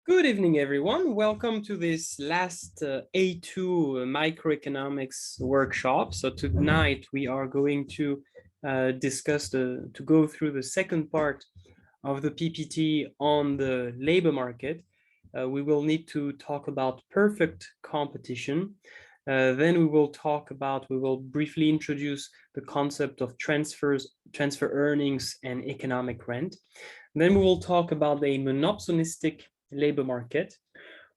Good evening, everyone. Welcome to this last A2 microeconomics workshop. So tonight we are going to to go through the second part of the PPT on the labor market. We will need to talk about perfect competition. Then we will briefly introduce the concept of transfer earnings and economic rent. Then we will talk about a monopsonistic labor market.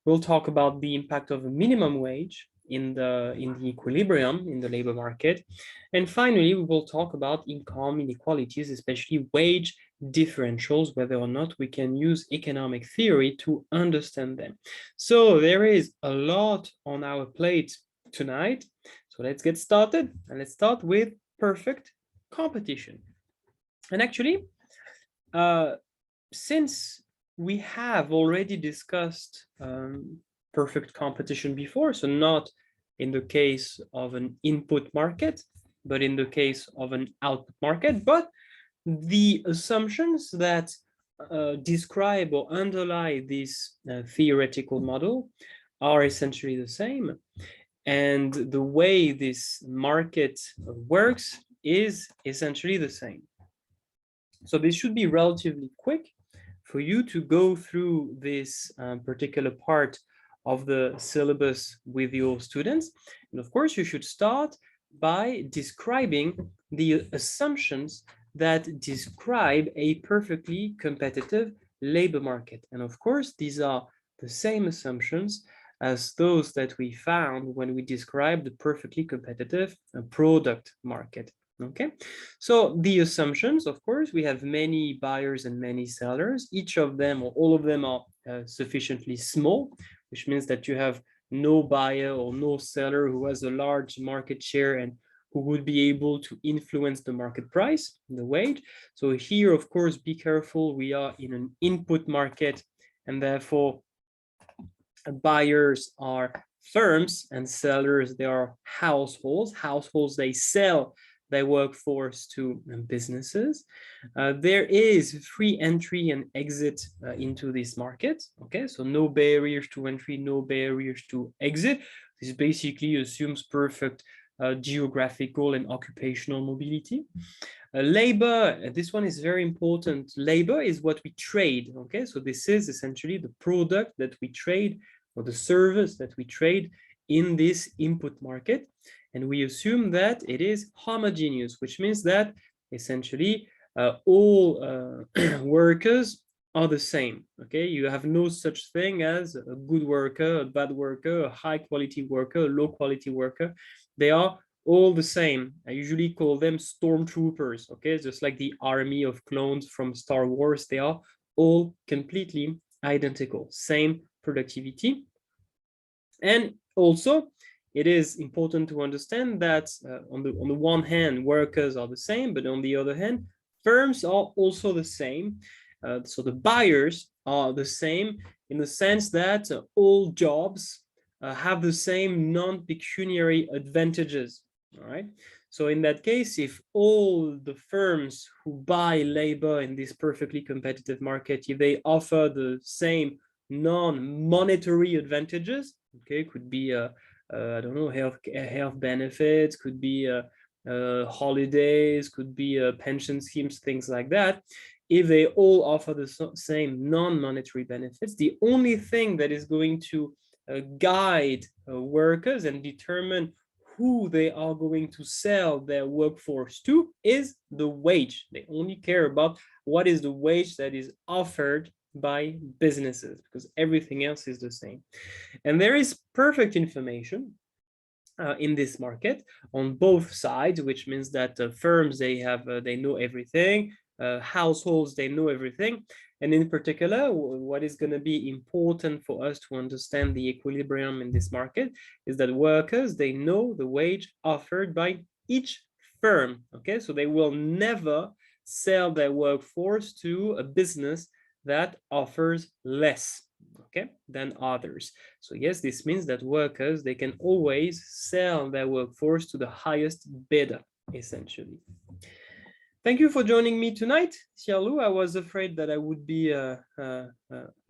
We'll talk about the impact of a minimum wage in the equilibrium in the labor market. And finally, we will talk about income inequalities, especially wage differentials, whether or not we can use economic theory to understand them. So there is a lot on our plate tonight. So let's get started, and let's start with perfect competition. And actually, since we have already discussed perfect competition before, so not in the case of an input market, but in the case of an output market, but the assumptions that describe or underlie this theoretical model are essentially the same. And the way this market works is essentially the same. So this should be relatively quick for you to go through this particular part of the syllabus with your students. And of course, you should start by describing the assumptions that describe a perfectly competitive labor market. And of course, these are the same assumptions as those that we found when we described the perfectly competitive product market. Okay, so the assumptions, of course, we have many buyers and many sellers. Each of them or all of them are sufficiently small, which means that you have no buyer or no seller who has a large market share and who would be able to influence the market price, the wage. So here, of course, be careful. We are in an input market, and therefore buyers are firms and sellers, they are households. Households, they sell their workforce to businesses. There is free entry and exit into this market. Okay, so no barriers to entry, no barriers to exit. This basically assumes perfect geographical and occupational mobility. Labor, this one is very important. Labor is what we trade. Okay, so this is essentially the product that we trade or the service that we trade in this input market. And we assume that it is homogeneous, which means that essentially all workers are the same. Okay, you have no such thing as a good worker, a bad worker, a high quality worker, a low quality worker. They are all the same. I usually call them stormtroopers. Okay, just like the army of clones from Star Wars, they are all completely identical, same productivity. And also, it is important to understand that on the one hand, workers are the same, but on the other hand, firms are also the same. So the buyers are the same in the sense that all jobs have the same non-pecuniary advantages. All right. So in that case, if all the firms who buy labor in this perfectly competitive market, if they offer the same non-monetary advantages, okay, could be I don't know, health benefits, could be holidays, could be pension schemes, things like that. If they all offer the same non-monetary benefits, the only thing that is going to guide workers and determine who they are going to sell their workforce to is the wage. They only care about what is the wage that is offered by businesses, because everything else is the same. And there is perfect information in this market on both sides, which means that firms, they know everything, households, they know everything. And in particular, what is going to be important for us to understand the equilibrium in this market is that workers, they know the wage offered by each firm. Okay, so they will never sell their workforce to a business that offers less, okay, than others. So yes, this means that workers, they can always sell their workforce to the highest bidder, essentially. Thank you for joining me tonight, Xiaolu. I was afraid that I would be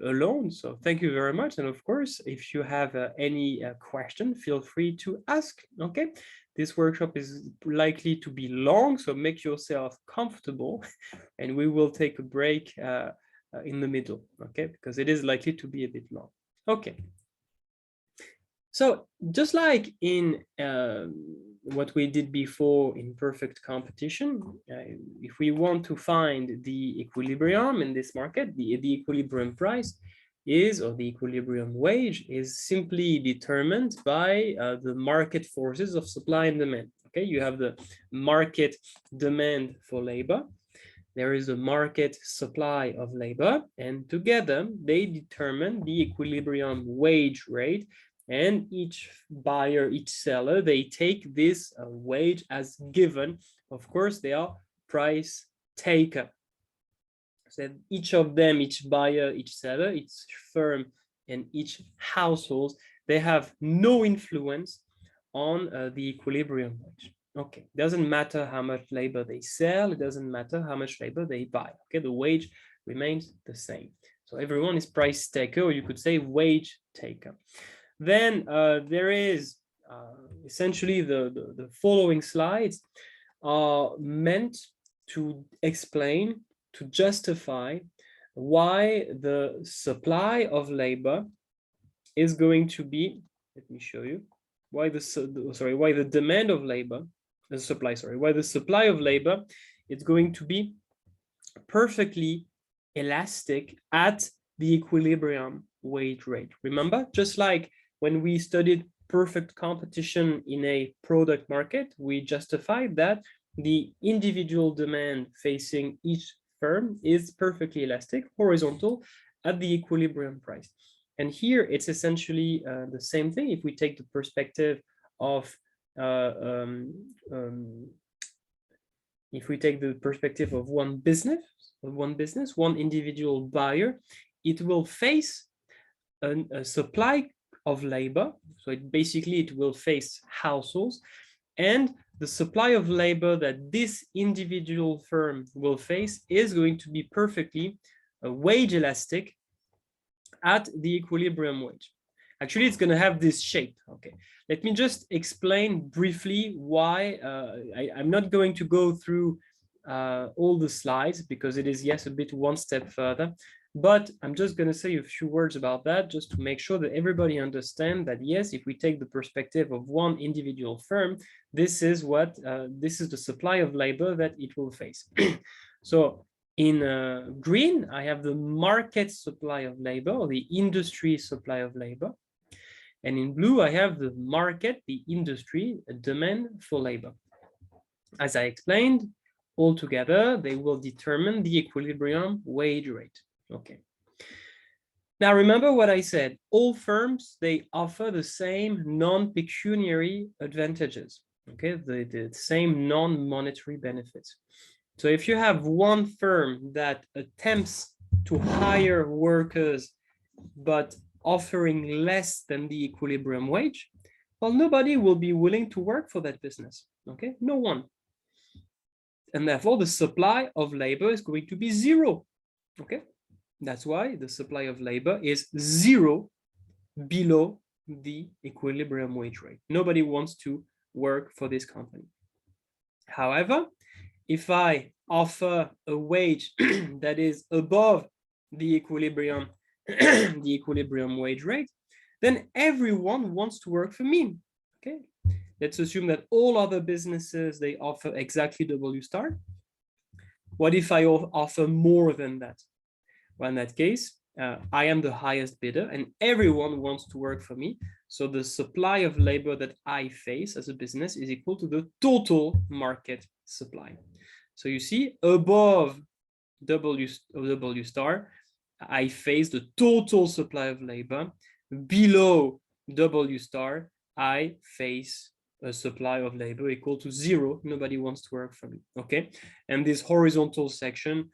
alone, so thank you very much. And of course, if you have any question, feel free to ask, okay? This workshop is likely to be long, so make yourself comfortable, and we will take a break in the middle, okay? Because it is likely to be a bit long. Okay. So just like in what we did before in perfect competition, if we want to find the equilibrium in this market, the equilibrium price is, or the equilibrium wage is simply determined by the market forces of supply and demand. Okay, you have the market demand for labor. There is a market supply of labor, and together they determine the equilibrium wage rate. And each buyer, each seller, they take this wage as given. Of course, they are price taker. So each of them, each buyer, each seller, each firm, and each household, they have no influence on the equilibrium wage. Okay, doesn't matter how much labor they sell, it doesn't matter how much labor they buy. Okay, the wage remains the same. So everyone is price taker, or you could say wage taker. Then there is essentially the following slides are meant to explain, to justify why the supply of labor is going to be, let me show you, why the demand of labor, why the supply of labor is going to be perfectly elastic at the equilibrium wage rate. Remember, just like when we studied perfect competition in a product market, we justified that the individual demand facing each firm is perfectly elastic, horizontal, at the equilibrium price. And here it's essentially the same thing. If we take the perspective of if we take the perspective of one business, one individual buyer, it will face a supply of labor. So it will face households, and the supply of labor that this individual firm will face is going to be perfectly wage elastic at the equilibrium wage. Actually, it's going to have this shape. Okay, let me just explain briefly why. I'm not going to go through all the slides because it is, yes, a bit one step further. But I'm just going to say a few words about that just to make sure that everybody understands that, yes, if we take the perspective of one individual firm, this is the supply of labor that it will face. So in green, I have the market supply of labor, or the industry supply of labor. And in blue, I have the market, the industry demand for labor. As I explained, altogether, they will determine the equilibrium wage rate. Okay. Now, remember what I said. All firms, they offer the same non-pecuniary advantages, okay? The same non-monetary benefits. So if you have one firm that attempts to hire workers, but offering less than the equilibrium wage, well, nobody will be willing to work for that business, okay? No one. And therefore, the supply of labor is going to be zero, okay? That's why the supply of labor is zero below the equilibrium wage rate. Nobody wants to work for this company. However, if I offer a wage that is above the equilibrium, the equilibrium wage rate, then everyone wants to work for me. Okay, let's assume that all other businesses, they offer exactly W star. What if I offer more than that? Well, in that case, I am the highest bidder and everyone wants to work for me. So the supply of labor that I face as a business is equal to the total market supply. So you see, above W star, I face the total supply of labor. Below W star, I face a supply of labor equal to zero. Nobody wants to work for me, okay? And this horizontal section,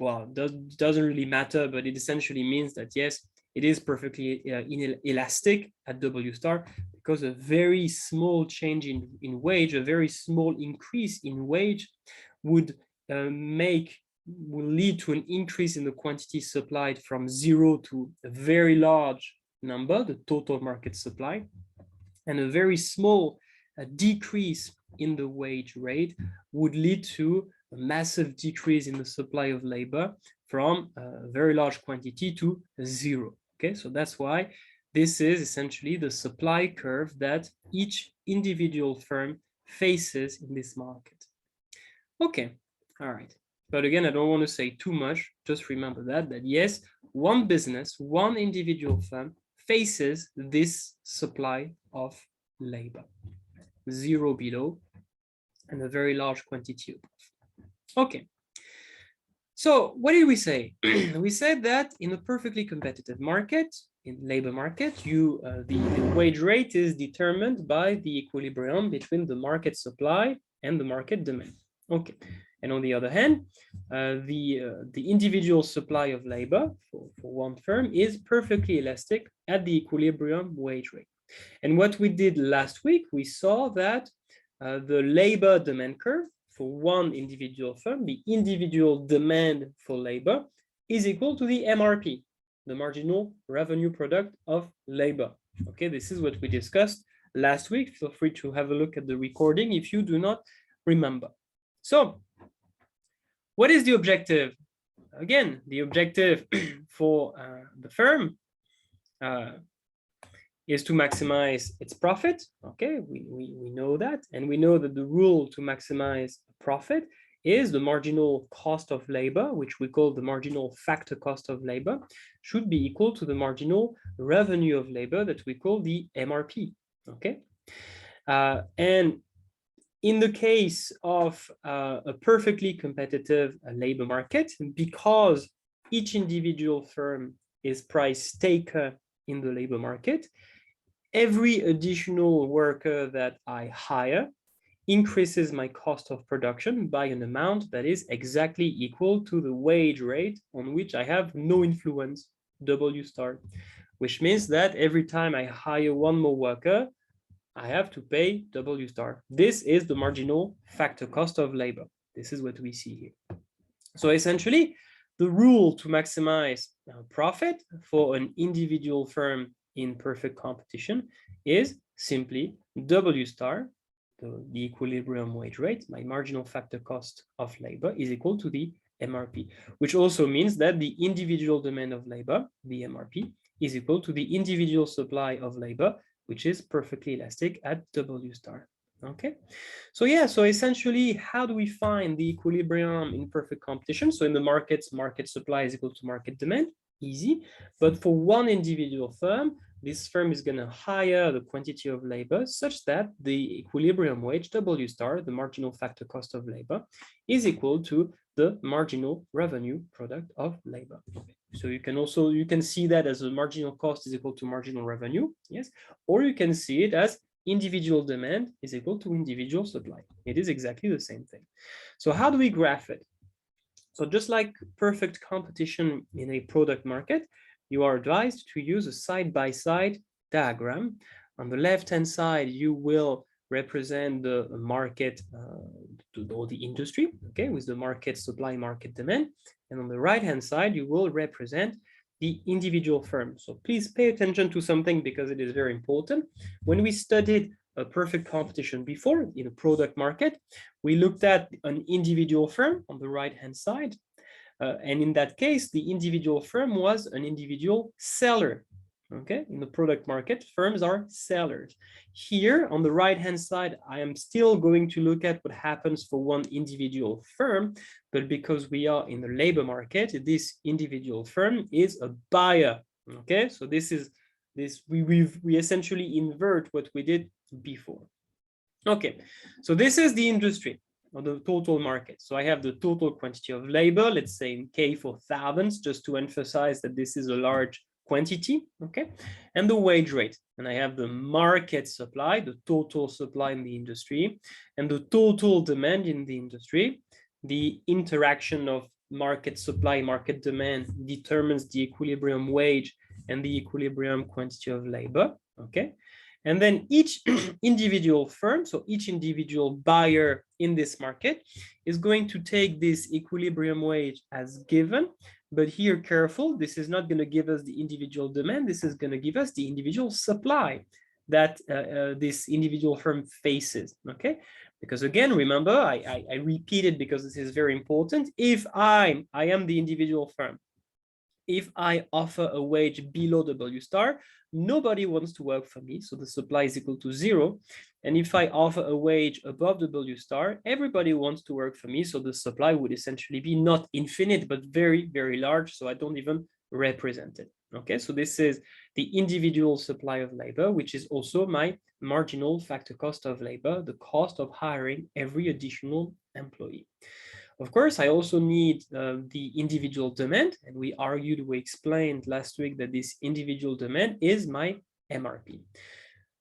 well, doesn't really matter, but it essentially means that, yes, it is perfectly inelastic at W star because a very small change in wage, a very small increase in wage would will lead to an increase in the quantity supplied from 0 to a very large number, the total market supply, and a very small decrease in the wage rate would lead to a massive decrease in the supply of labor from a very large quantity to 0. Okay, so that's why this is essentially the supply curve that each individual firm faces in this market. Okay, all right. But again, I don't want to say too much. Just remember that yes, one business, one individual firm faces this supply of labor, 0 below and a very large quantity above. Okay. So what did we say? We said that in a perfectly competitive market, in labor market, the wage rate is determined by the equilibrium between the market supply and the market demand. Okay. And on the other hand, the individual supply of labor for one firm is perfectly elastic at the equilibrium wage rate. And what we did last week, we saw that the labor demand curve for one individual firm, the individual demand for labor, is equal to the MRP, the marginal revenue product of labor. Okay, this is what we discussed last week. Feel free to have a look at the recording if you do not remember. So, what is the objective? Again, the objective for the firm is to maximize its profit. Okay, we know that, and we know that the rule to maximize profit is the marginal cost of labor, which we call the marginal factor cost of labor, should be equal to the marginal revenue of labor that we call the MRP. Okay, and in the case of a perfectly competitive labor market, because each individual firm is price taker in the labor market, every additional worker that I hire increases my cost of production by an amount that is exactly equal to the wage rate on which I have no influence, W star, which means that every time I hire one more worker, I have to pay W star. This is the marginal factor cost of labor. This is what we see here. So essentially, the rule to maximize profit for an individual firm in perfect competition is simply W star, the equilibrium wage rate, my marginal factor cost of labor, is equal to the MRP, which also means that the individual demand of labor, the MRP, is equal to the individual supply of labor, which is perfectly elastic at W star. Okay, so yeah, so essentially, how do we find the equilibrium in perfect competition? So in the markets, market supply is equal to market demand, easy. But for one individual firm, this firm is going to hire the quantity of labor such that the equilibrium wage, W star, the marginal factor cost of labor, is equal to the marginal revenue product of labor. So you can see that as a marginal cost is equal to marginal revenue, yes, or you can see it as individual demand is equal to individual supply. It is exactly the same thing. So how do we graph it? So just like perfect competition in a product market, you are advised to use a side-by-side diagram. On the left-hand side, you will represent the market or the industry, okay, with the market supply, market demand. And on the right-hand side, you will represent the individual firm. So please pay attention to something because it is very important. When we studied a perfect competition before in a product market, we looked at an individual firm on the right-hand side. And in that case, the individual firm was an individual seller. Okay, in the product market, firms are sellers. Here on the right-hand side, I am still going to look at what happens for one individual firm, but because we are in the labor market, this individual firm is a buyer. Okay, so we essentially invert what we did before. Okay, so this is the industry or the total market. So I have the total quantity of labor, let's say in K for thousands, just to emphasize that this is a large quantity, okay, and the wage rate. And I have the market supply, the total supply in the industry, and the total demand in the industry. The interaction of market supply, market demand determines the equilibrium wage and the equilibrium quantity of labor, okay? And then each individual firm, so each individual buyer in this market is going to take this equilibrium wage as given. But here, careful, this is not going to give us the individual demand. This is going to give us the individual supply that this individual firm faces, okay? Because again, remember, I repeat it because this is very important. If I am the individual firm, if I offer a wage below W star, nobody wants to work for me, so the supply is equal to 0. And if I offer a wage above W star, everybody wants to work for me, so the supply would essentially be not infinite, but very, very large, so I don't even represent it. Okay, so this is the individual supply of labor, which is also my marginal factor cost of labor, the cost of hiring every additional employee. Of course, I also need the individual demand, and we explained last week that this individual demand is my MRP.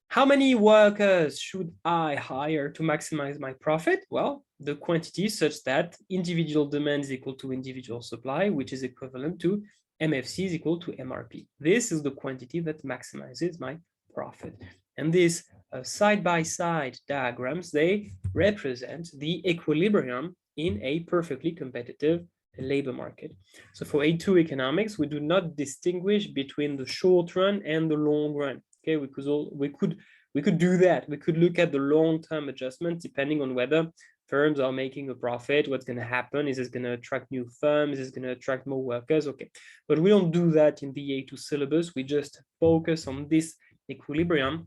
How many workers should I hire to maximize my profit? Well, the quantity is such that individual demand is equal to individual supply, which is equivalent to MFC is equal to MRP. This is the quantity that maximizes my profit. And these side-by-side diagrams, they represent the equilibrium in a perfectly competitive labor market. So for A2 economics, we do not distinguish between the short run and the long run. Okay, we could do that. We could look at the long-term adjustment depending on whether firms are making a profit. What's going to happen? Is it going to attract new firms? Is it going to attract more workers? Okay, but we don't do that in the A2 syllabus. We just focus on this equilibrium,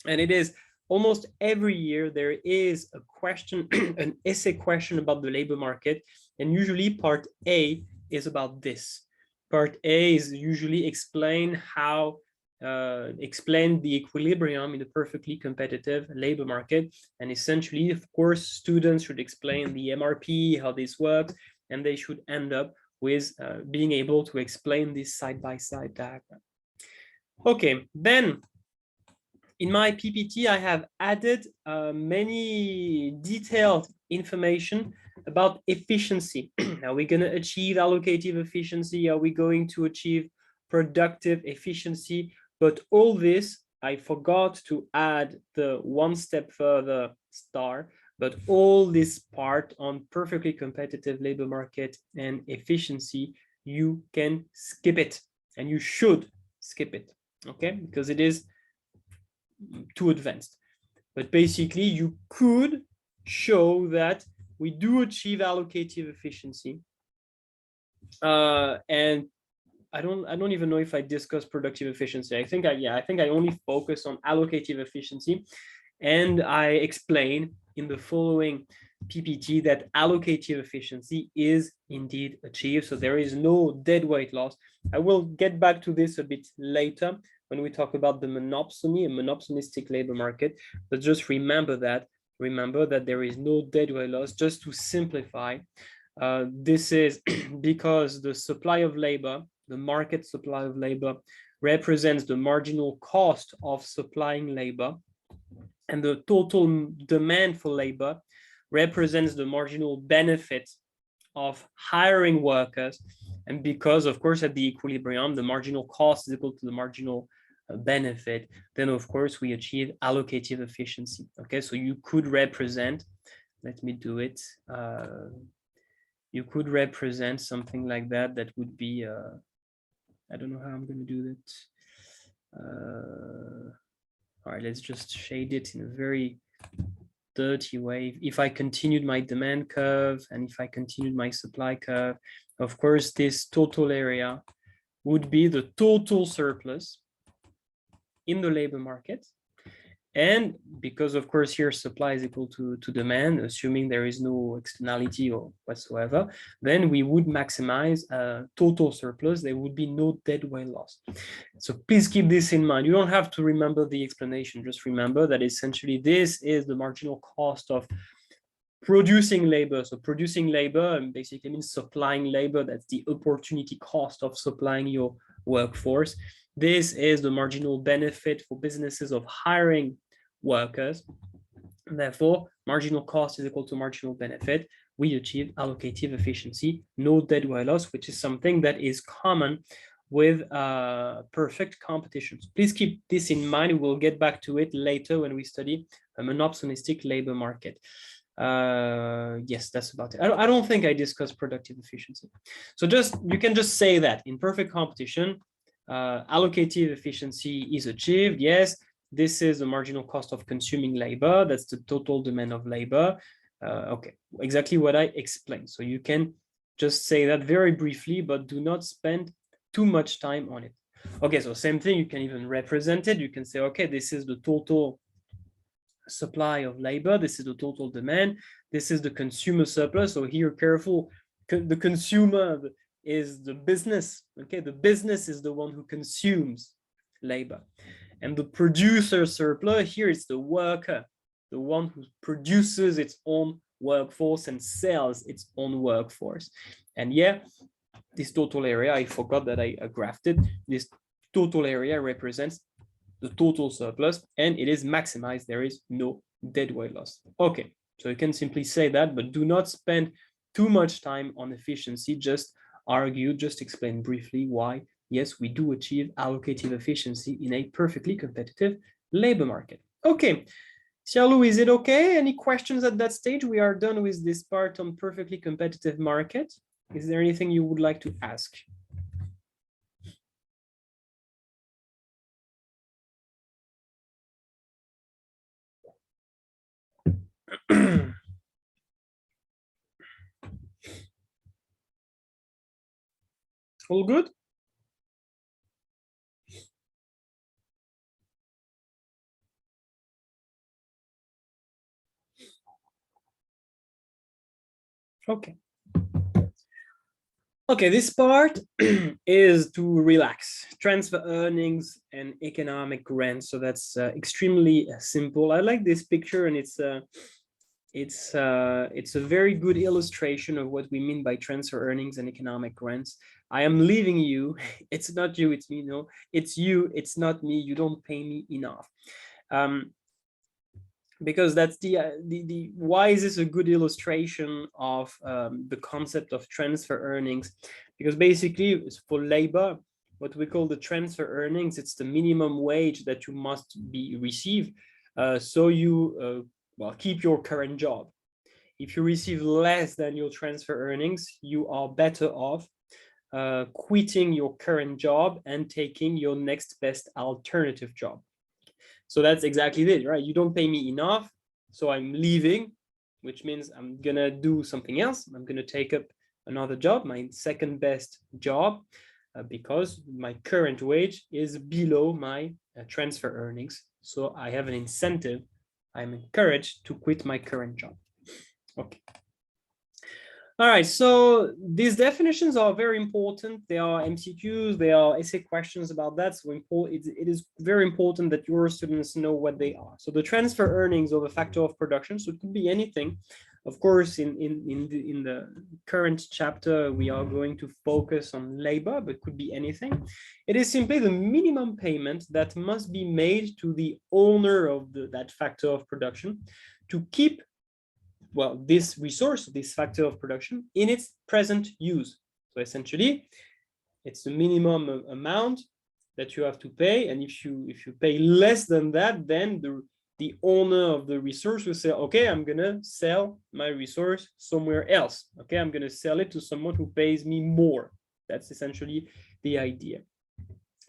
and it is almost every year there is a question, an essay question about the labor market, and usually part A is about this. Part A is usually explain the equilibrium in a perfectly competitive labor market, and essentially, of course, students should explain the MRP, how this works, and they should end up with being able to explain this side-by-side diagram. Okay, then in my PPT, I have added many detailed information about efficiency. Are we going to achieve allocative efficiency? Are we going to achieve productive efficiency? But all this, I forgot to add the one step further star, but all this part on perfectly competitive labor market and efficiency, you can skip it, and you should skip it, okay? Because it is too advanced. But basically, you could show that we do achieve allocative efficiency. And I don't even know if I discuss productive efficiency. I think I only focus on allocative efficiency, and I explain in the following PPT that allocative efficiency is indeed achieved. So there is no dead weight loss. I will get back to this a bit later when we talk about the monopsony, a monopsonistic labor market. But just remember that there is no dead weight loss. Just to simplify, this is because the supply of labor, the market supply of labor, represents the marginal cost of supplying labor, and the total demand for labor represents the marginal benefit of hiring workers. And because, of course, at the equilibrium, the marginal cost is equal to the marginal benefit, then of course we achieve allocative efficiency. Okay, so you could represent, let me do it. You could represent something like that. That would be, I don't know how I'm going to do that. All right, let's just shade it in a very dirty way. If I continued my demand curve and if I continued my supply curve, of course, this total area would be the total surplus in the labor market. And because, of course, here supply is equal to demand, assuming there is no externality or whatsoever, then we would maximize total surplus. There would be no dead weight loss. So please keep this in mind. You don't have to remember the explanation. Just remember that essentially this is the marginal cost of producing labor. So producing labor basically means supplying labor. That's the opportunity cost of supplying your workforce. This is the marginal benefit for businesses of hiring workers. Therefore, marginal cost is equal to marginal benefit. We achieve allocative efficiency, no dead weight loss, which is something that is common with perfect competition. So please keep this in mind. We'll get back to it later when we study a monopsonistic labor market. Yes, that's about it. I don't think I discussed productive efficiency. So you can just say that in perfect competition, allocative efficiency is achieved. Yes, this is the marginal cost of consuming labor. That's the total demand of labor. Okay, exactly what I explained. So you can just say that very briefly, but do not spend too much time on it. Okay, so same thing, you can even represent it. You can say, okay, this is the total supply of labor, this is the total demand, this is the consumer surplus. So here, careful, the consumer is the business, okay? The business is the one who consumes labor. And the producer surplus, here it's the worker, the one who produces its own workforce and sells its own workforce. And yeah, this total area, I forgot that I graphed it. This total area represents the total surplus, and it is maximized. There is no deadweight loss. Okay, so you can simply say that, but do not spend too much time on efficiency. Just argue, just explain briefly why, yes, we do achieve allocative efficiency in a perfectly competitive labor market. Okay, Xiaolu, is it okay? Any questions at that stage? We are done with this part on perfectly competitive market. Is there anything you would like to ask? All good? Okay. Okay, this part is to relax, transfer earnings and economic grants. So that's extremely simple. I like this picture, and it's a very good illustration of what we mean by transfer earnings and economic grants. I am leaving you. It's not you, it's me. No, it's you. It's not me. You don't pay me enough. Because that's the why is this a good illustration of the concept of transfer earnings? Because basically, for labor, what we call the transfer earnings, it's the minimum wage that you must be receive, so you well, keep your current job. If you receive less than your transfer earnings, you are better off quitting your current job and taking your next best alternative job. So that's exactly it, right? You don't pay me enough, so I'm leaving, which means I'm gonna do something else. I'm gonna take up another job, my second best job, because my current wage is below my transfer earnings. So I have an incentive. I'm encouraged to quit my current job. Okay. All right, so these definitions are very important. They are MCQs, they are essay questions about that. So it is very important that your students know what they are. So the transfer earnings of a factor of production, so it could be anything. Of course, in the current chapter, we are going to focus on labor, but it could be anything. It is simply the minimum payment that must be made to the owner of that factor of production to keep, well, this resource, this factor of production, in its present use. So essentially, it's the minimum amount that you have to pay, and if you pay less than that, then the owner of the resource will say, okay, I'm gonna sell my resource somewhere else. Okay, I'm gonna sell it to someone who pays me more. That's essentially the idea.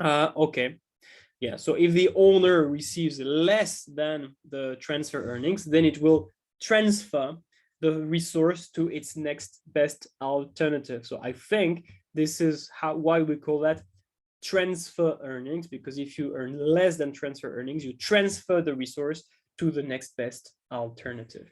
Okay. Yeah, so if the owner receives less than the transfer earnings, then it will transfer the resource to its next best alternative. So I think this is why we call that transfer earnings, because if you earn less than transfer earnings, you transfer the resource to the next best alternative.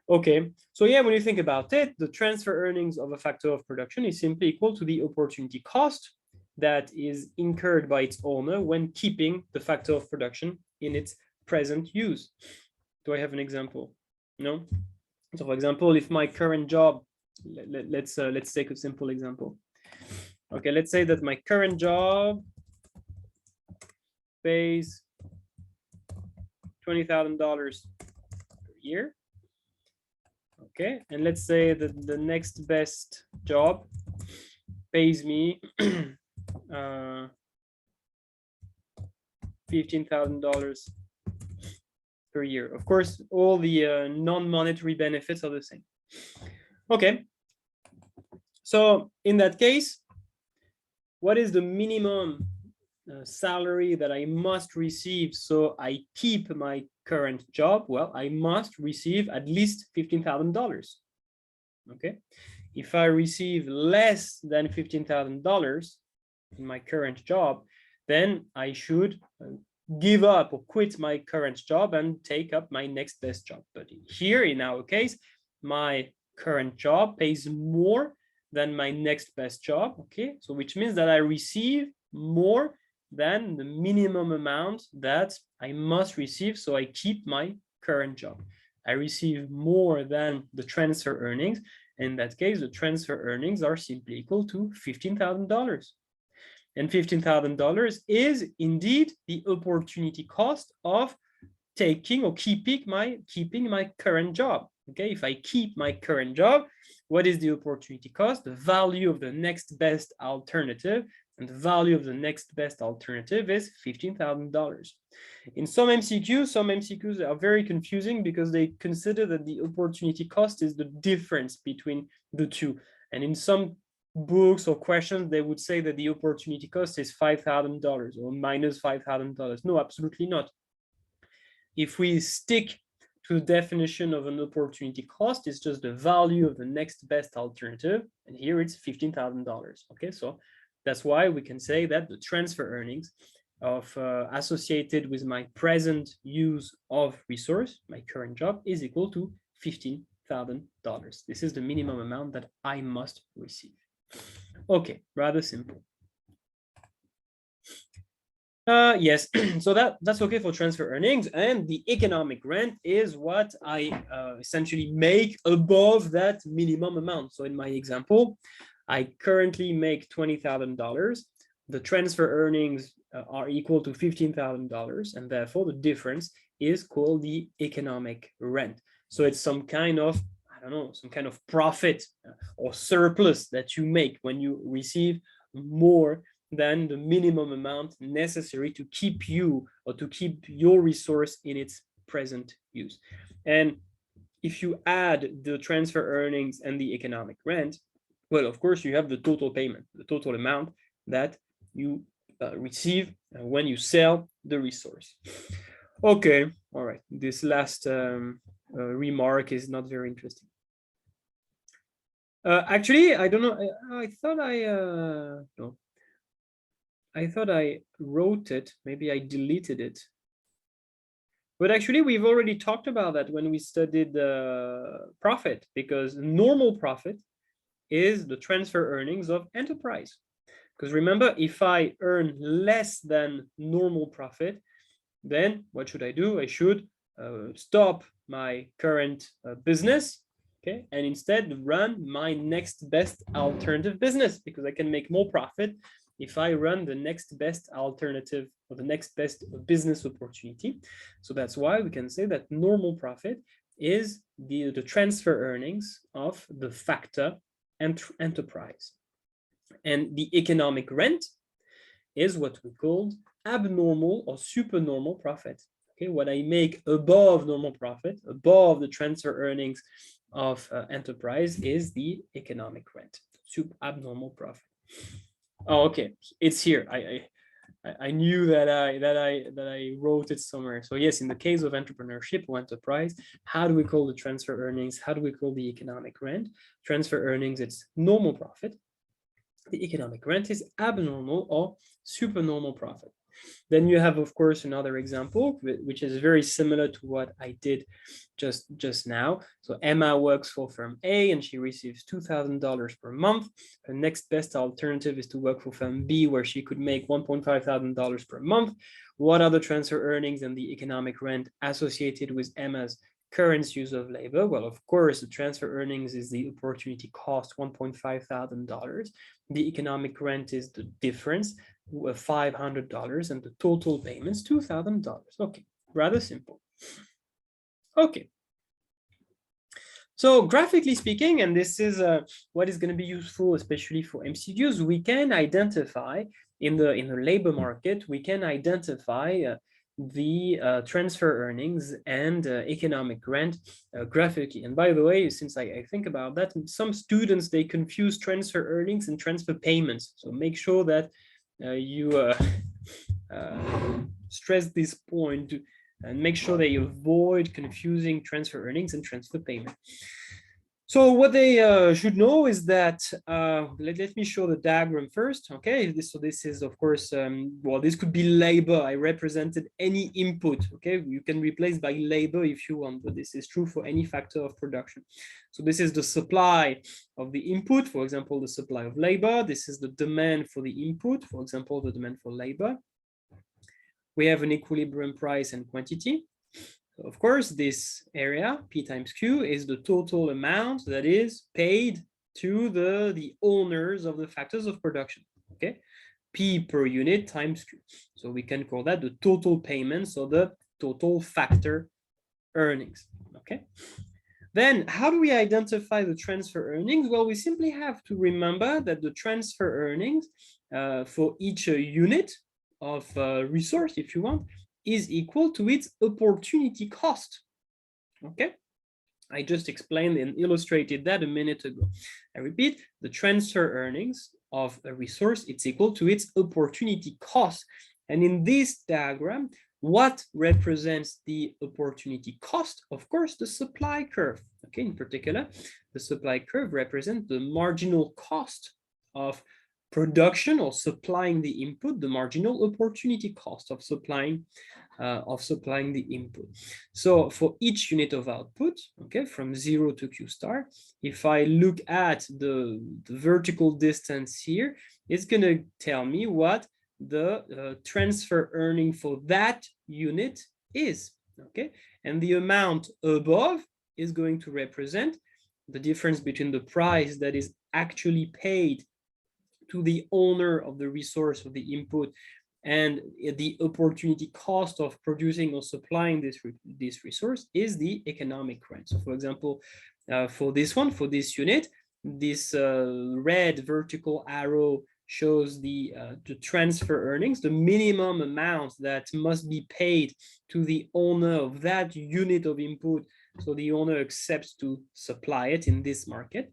Okay, so yeah, when you think about it, the transfer earnings of a factor of production is simply equal to the opportunity cost that is incurred by its owner when keeping the factor of production in its present use. Do I have an example? No? So for example, if my current job, let's take a simple example. Okay, let's say that my current job pays $20,000 per year. Okay, and let's say that the next best job pays me $15,000 per year. Of course, all the non-monetary benefits are the same. Okay. So in that case, what is the minimum salary that I must receive so I keep my current job? Well, I must receive at least $15,000. Okay. If I receive less than $15,000 in my current job, then I should give up or quit my current job and take up my next best job. But here, in our case, my current job pays more than my next best job. Okay, so which means that I receive more than the minimum amount that I must receive so I keep my current job. I receive more than the transfer earnings. In that case, the transfer earnings are simply equal to $15,000. And $15,000 is indeed the opportunity cost of taking or keeping my current job. Okay, if I keep my current job, what is the opportunity cost? The value of the next best alternative, and the value of the next best alternative is $15,000. In some MCQs are very confusing because they consider that the opportunity cost is the difference between the two. And in some books or questions, they would say that the opportunity cost is $5,000 or minus $5,000. No, absolutely not. If we stick to the definition of an opportunity cost, it's just the value of the next best alternative. And here it's $15,000. Okay, so that's why we can say that the transfer earnings of associated with my present use of resource, my current job, is equal to $15,000. This is the minimum amount that I must receive. Okay, rather simple. Yes, so that's okay for transfer earnings, and the economic rent is what I essentially make above that minimum amount. So in my example, I currently make $20,000. The transfer earnings are equal to $15,000, and therefore the difference is called the economic rent. So it's some kind of, I don't know, some kind of profit or surplus that you make when you receive more than the minimum amount necessary to keep you or to keep your resource in its present use. And if you add the transfer earnings and the economic rent, well, of course, you have the total payment, the total amount that you receive when you sell the resource. Okay, all right. This last remark is not very interesting. Actually, I don't know. I thought no. I thought I wrote it. Maybe I deleted it. But actually, we've already talked about that when we studied profit, because normal profit is the transfer earnings of enterprise. Because remember, if I earn less than normal profit, then what should I do? I should stop my current business, okay, and instead run my next best alternative business, because I can make more profit if I run the next best alternative or the next best business opportunity. So that's why we can say that normal profit is the transfer earnings of the factor enterprise. And the economic rent is what we call abnormal or supernormal profit. Okay, what I make above normal profit, above the transfer earnings of enterprise, is the economic rent, abnormal profit. Oh, okay, it's here. I knew that I wrote it somewhere. So yes, in the case of entrepreneurship or enterprise, how do we call the transfer earnings? How do we call the economic rent? Transfer earnings, it's normal profit. The economic rent is abnormal or supernormal profit. Then you have, of course, another example, which is very similar to what I did just now. So Emma works for firm A and she receives $2,000 per month. Her next best alternative is to work for firm B, where she could make $1,500 per month. What are the transfer earnings and the economic rent associated with Emma's current use of labor? Well, of course, the transfer earnings is the opportunity cost, $1,500. The economic rent is the difference, $500, and the total payments, $2,000. Okay, rather simple. Okay. So graphically speaking, and this is what is going to be useful, especially for MCQs, we can identify in the labor market, we can identify the transfer earnings and economic rent graphically. And by the way, since I think about that, some students, they confuse transfer earnings and transfer payments. So make sure that you stress this point and make sure that you avoid confusing transfer earnings and transfer payment. So what they should know is that, let me show the diagram first, okay? So this is, of course, well, this could be labor. I represented any input, okay? You can replace by labor if you want, but this is true for any factor of production. So this is the supply of the input, for example, the supply of labor. This is the demand for the input, for example, the demand for labor. We have an equilibrium price and quantity. Of course, this area, P times Q, is the total amount that is paid to the owners of the factors of production, okay? P per unit times Q. So we can call that the total payments or the total factor earnings, okay? Then how do we identify the transfer earnings? Well, we simply have to remember that the transfer earnings for each unit of resource, if you want, is equal to its opportunity cost. Okay, I just explained and illustrated that a minute ago. I repeat, the transfer earnings of a resource, it's equal to its opportunity cost. And in this diagram, what represents the opportunity cost? Of course, the supply curve. Okay, in particular, the supply curve represents the marginal cost of production or supplying the input, the marginal opportunity cost of supplying the input. So for each unit of output, okay, from 0 to Q star, if I look at the vertical distance here, it's going to tell me what the transfer earning for that unit is, okay? And the amount above is going to represent the difference between the price that is actually paid to the owner of the resource of the input and the opportunity cost of producing or supplying this resource is the economic rent. So for example, for this one, for this unit, this red vertical arrow shows the transfer earnings, the minimum amount that must be paid to the owner of that unit of input. So the owner accepts to supply it in this market.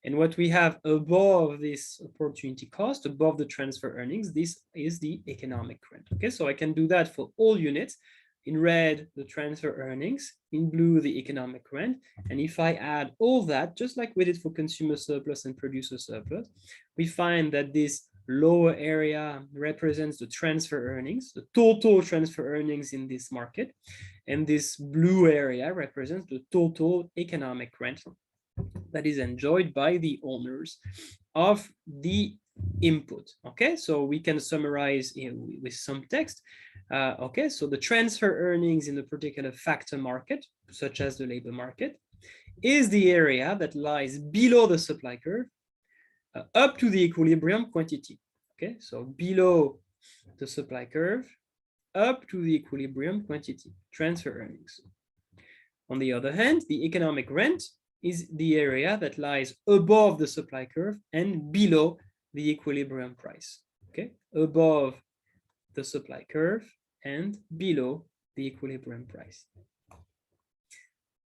And what we have above this opportunity cost, above the transfer earnings, this is the economic rent. Okay, so I can do that for all units. In red, the transfer earnings, in blue, the economic rent. And if I add all that, just like we did for consumer surplus and producer surplus, we find that this lower area represents the transfer earnings, the total transfer earnings in this market. And this blue area represents the total economic rent that is enjoyed by the owners of the input. Okay, so we can summarize with some text. Okay, so the transfer earnings in a particular factor market, such as the labor market, is the area that lies below the supply curve up to the equilibrium quantity. Okay, so below the supply curve up to the equilibrium quantity, transfer earnings. On the other hand, the economic rent is the area that lies above the supply curve and below the equilibrium price, okay? Above the supply curve and below the equilibrium price.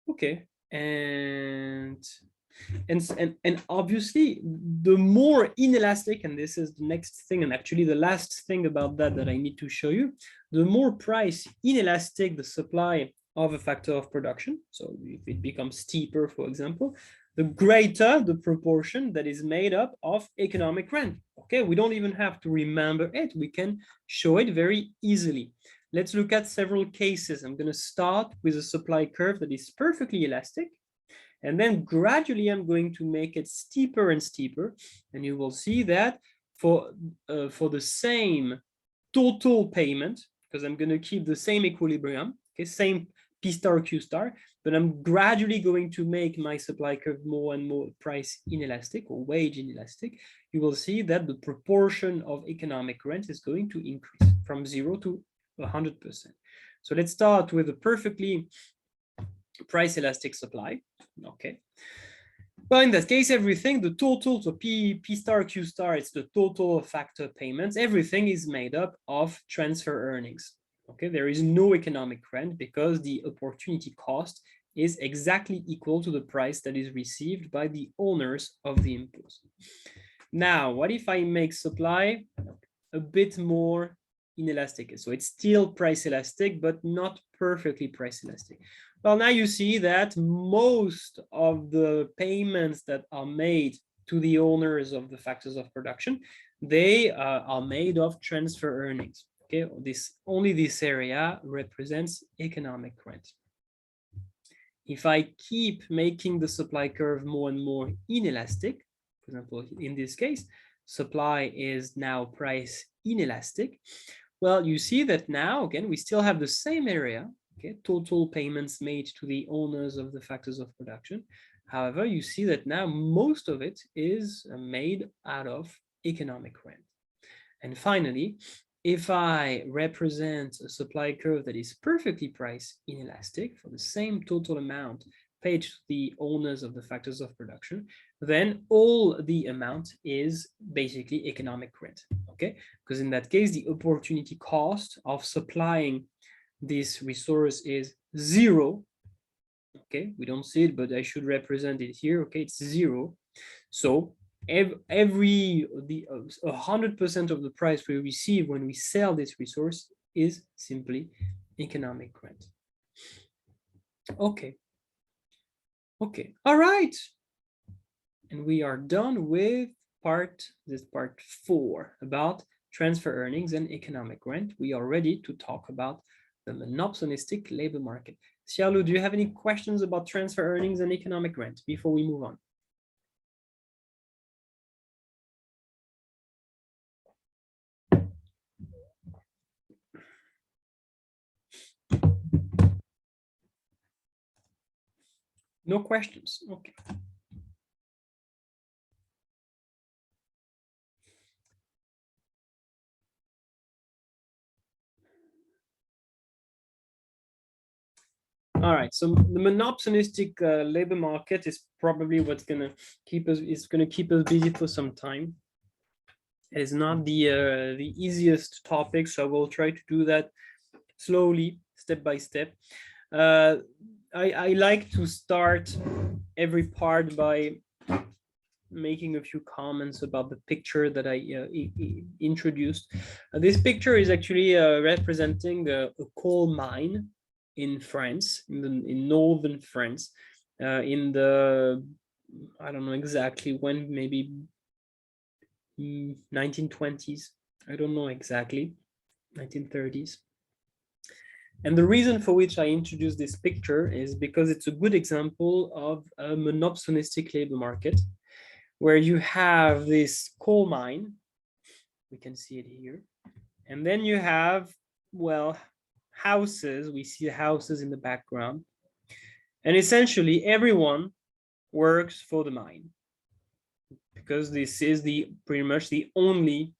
Okay, and obviously, the more inelastic, and this is the next thing, and actually the last thing about that I need to show you, the more price inelastic the supply of a factor of production, so if it becomes steeper, for example, the greater the proportion that is made up of economic rent. Okay, we don't even have to remember it. We can show it very easily. Let's look at several cases. I'm going to start with a supply curve that is perfectly elastic. And then gradually I'm going to make it steeper and steeper. And you will see that for the same total payment, because I'm going to keep the same equilibrium, okay, same P star Q star, but I'm gradually going to make my supply curve more and more price inelastic or wage inelastic. You will see that the proportion of economic rent is going to increase from 0 to 100%. So let's start with a perfectly price elastic supply. Okay. Well, in that case, everything, the total, so P star, Q star, it's the total factor payments. Everything is made up of transfer earnings. Okay, there is no economic rent because the opportunity cost is exactly equal to the price that is received by the owners of the inputs. Now, what if I make supply a bit more inelastic? So it's still price elastic, but not perfectly price elastic. Well, now you see that most of the payments that are made to the owners of the factors of production, they are made of transfer earnings. Okay, only this area represents economic rent. If I keep making the supply curve more and more inelastic, for example, in this case, supply is now price inelastic. Well, you see that now, again, we still have the same area, okay, total payments made to the owners of the factors of production. However, you see that now most of it is made out of economic rent. And finally, if I represent a supply curve that is perfectly price inelastic for the same total amount paid to the owners of the factors of production, then all the amount is basically economic rent, okay? Because in that case, the opportunity cost of supplying this resource is 0, okay? We don't see it, but I should represent it here, okay? It's 0. So every 100% of the price we receive when we sell this resource is simply economic rent. Okay. Okay. All right. And we are done with this part 4 about transfer earnings and economic rent. We are ready to talk about the monopsonistic labor market. Xiaolu, do you have any questions about transfer earnings and economic rent before we move on? No questions. Okay. All right, so the monopsonistic labor market is probably what's gonna keep us busy for some time. It's not the easiest topic, so we'll try to do that slowly, step by step. I like to start every part by making a few comments about the picture that I introduced. This picture is actually representing a coal mine in France, in northern France, in the, I don't know exactly when, maybe 1920s. I don't know exactly, 1930s. And the reason for which I introduced this picture is because it's a good example of a monopsonistic labor market, where you have this coal mine, we can see it here, and then you have, well, houses, we see houses in the background, and essentially everyone works for the mine, because this is pretty much the only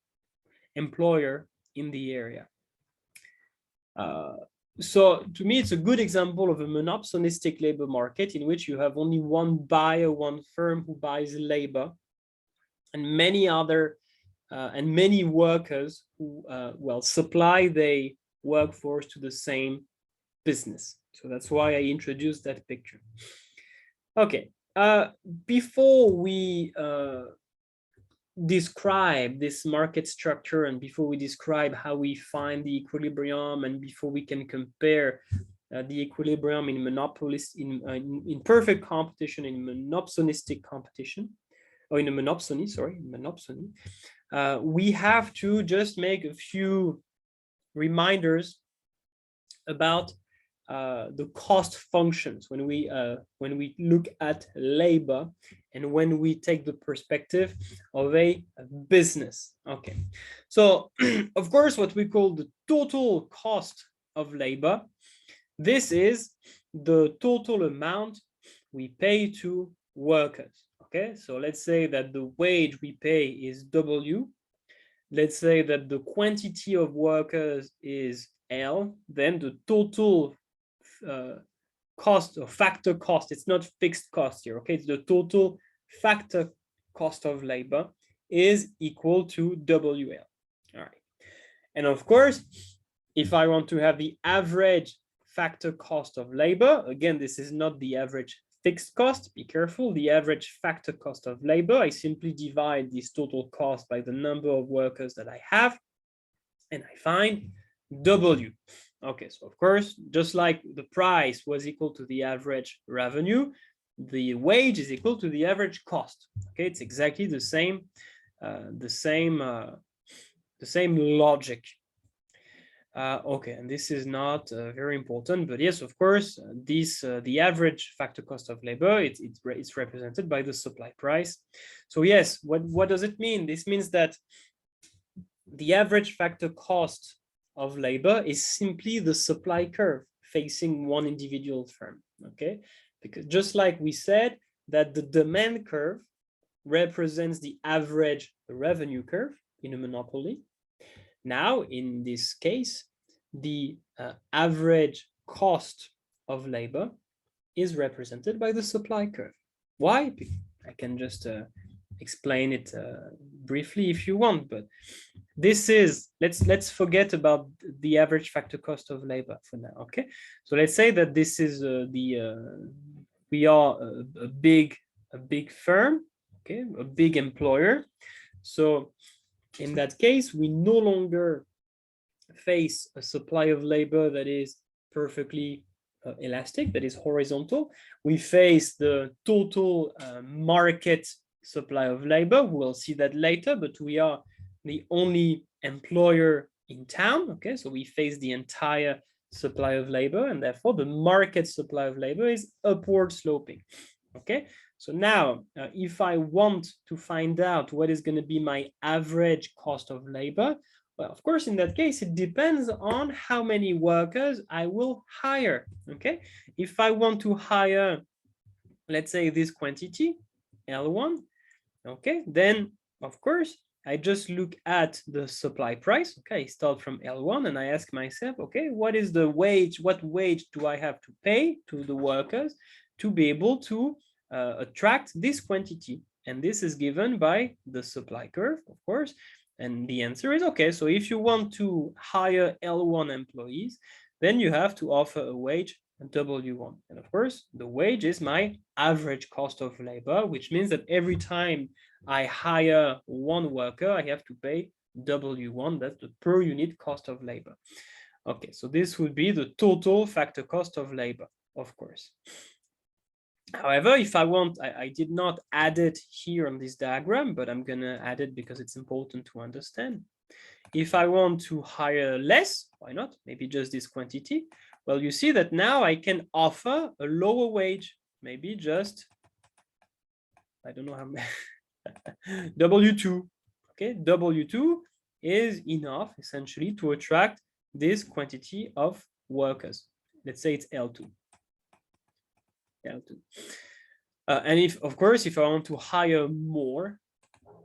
employer in the area. So to me, it's a good example of a monopsonistic labor market in which you have only one buyer, one firm who buys labor, and many other and many workers who well, supply their workforce to the same business. So that's why I introduced that picture. Okay, before we describe this market structure, and before we describe how we find the equilibrium, and before we can compare the equilibrium in in perfect competition, in monopsonistic competition, or in a monopsony, sorry, monopsony, we have to just make a few reminders about the cost functions when we look at labor and when we take the perspective of a business. Okay, so of course, what we call the total cost of labor, this is the total amount we pay to workers. Okay, so let's say that the wage we pay is W. Let's say that the quantity of workers is L, then the total cost or factor cost. It's not fixed cost here, okay? It's the total factor cost of labor is equal to WL. All right. And of course, if I want to have the average factor cost of labor, again, this is not the average fixed cost, be careful, the average factor cost of labor, I simply divide this total cost by the number of workers that I have, and I find W. Okay, so of course, just like the price was equal to the average revenue, the wage is equal to the average cost. Okay, it's exactly the same logic. Okay, and this is not very important, but yes, of course, the average factor cost of labor, it's represented by the supply price. So yes, what does it mean? This means that the average factor cost of labor is simply the supply curve facing one individual firm, okay? Because just like we said that the demand curve represents the average revenue curve in a monopoly. Now, in this case, the average cost of labor is represented by the supply curve. Why? I can just explain it briefly if you want, but this is, let's forget about the average factor cost of labor for now, okay? So let's say that this is we are a big firm, okay, a big employer. So in that case, we no longer face a supply of labor that is perfectly elastic, that is horizontal. We face the total market supply of labor. We'll see that later, but we are the only employer in town. Okay, so we face the entire supply of labor, and therefore the market supply of labor is upward sloping. Okay, so now if I want to find out what is going to be my average cost of labor, well, of course, in that case, it depends on how many workers I will hire. Okay, if I want to hire, let's say, this quantity, L1, okay, then of course, I just look at the supply price. Okay, I start from L1 and I ask myself, okay, what is the wage? What wage do I have to pay to the workers to be able to attract this quantity? And this is given by the supply curve, of course. And the answer is okay. So if you want to hire L1 employees, then you have to offer a wage W1. And of course, the wage is my average cost of labor, which means that every time I hire one worker, I have to pay W1. That's the per unit cost of labor. Okay, so this would be the total factor cost of labor, of course. However, if I want, I did not add it here on this diagram, but I'm gonna add it because it's important to understand. If I want to hire less, why not? Maybe just this quantity. Well, you see that now I can offer a lower wage, maybe just, I don't know how many, W2. Okay, W2 is enough essentially to attract this quantity of workers. Let's say it's L2. L2. And if, of course, if I want to hire more,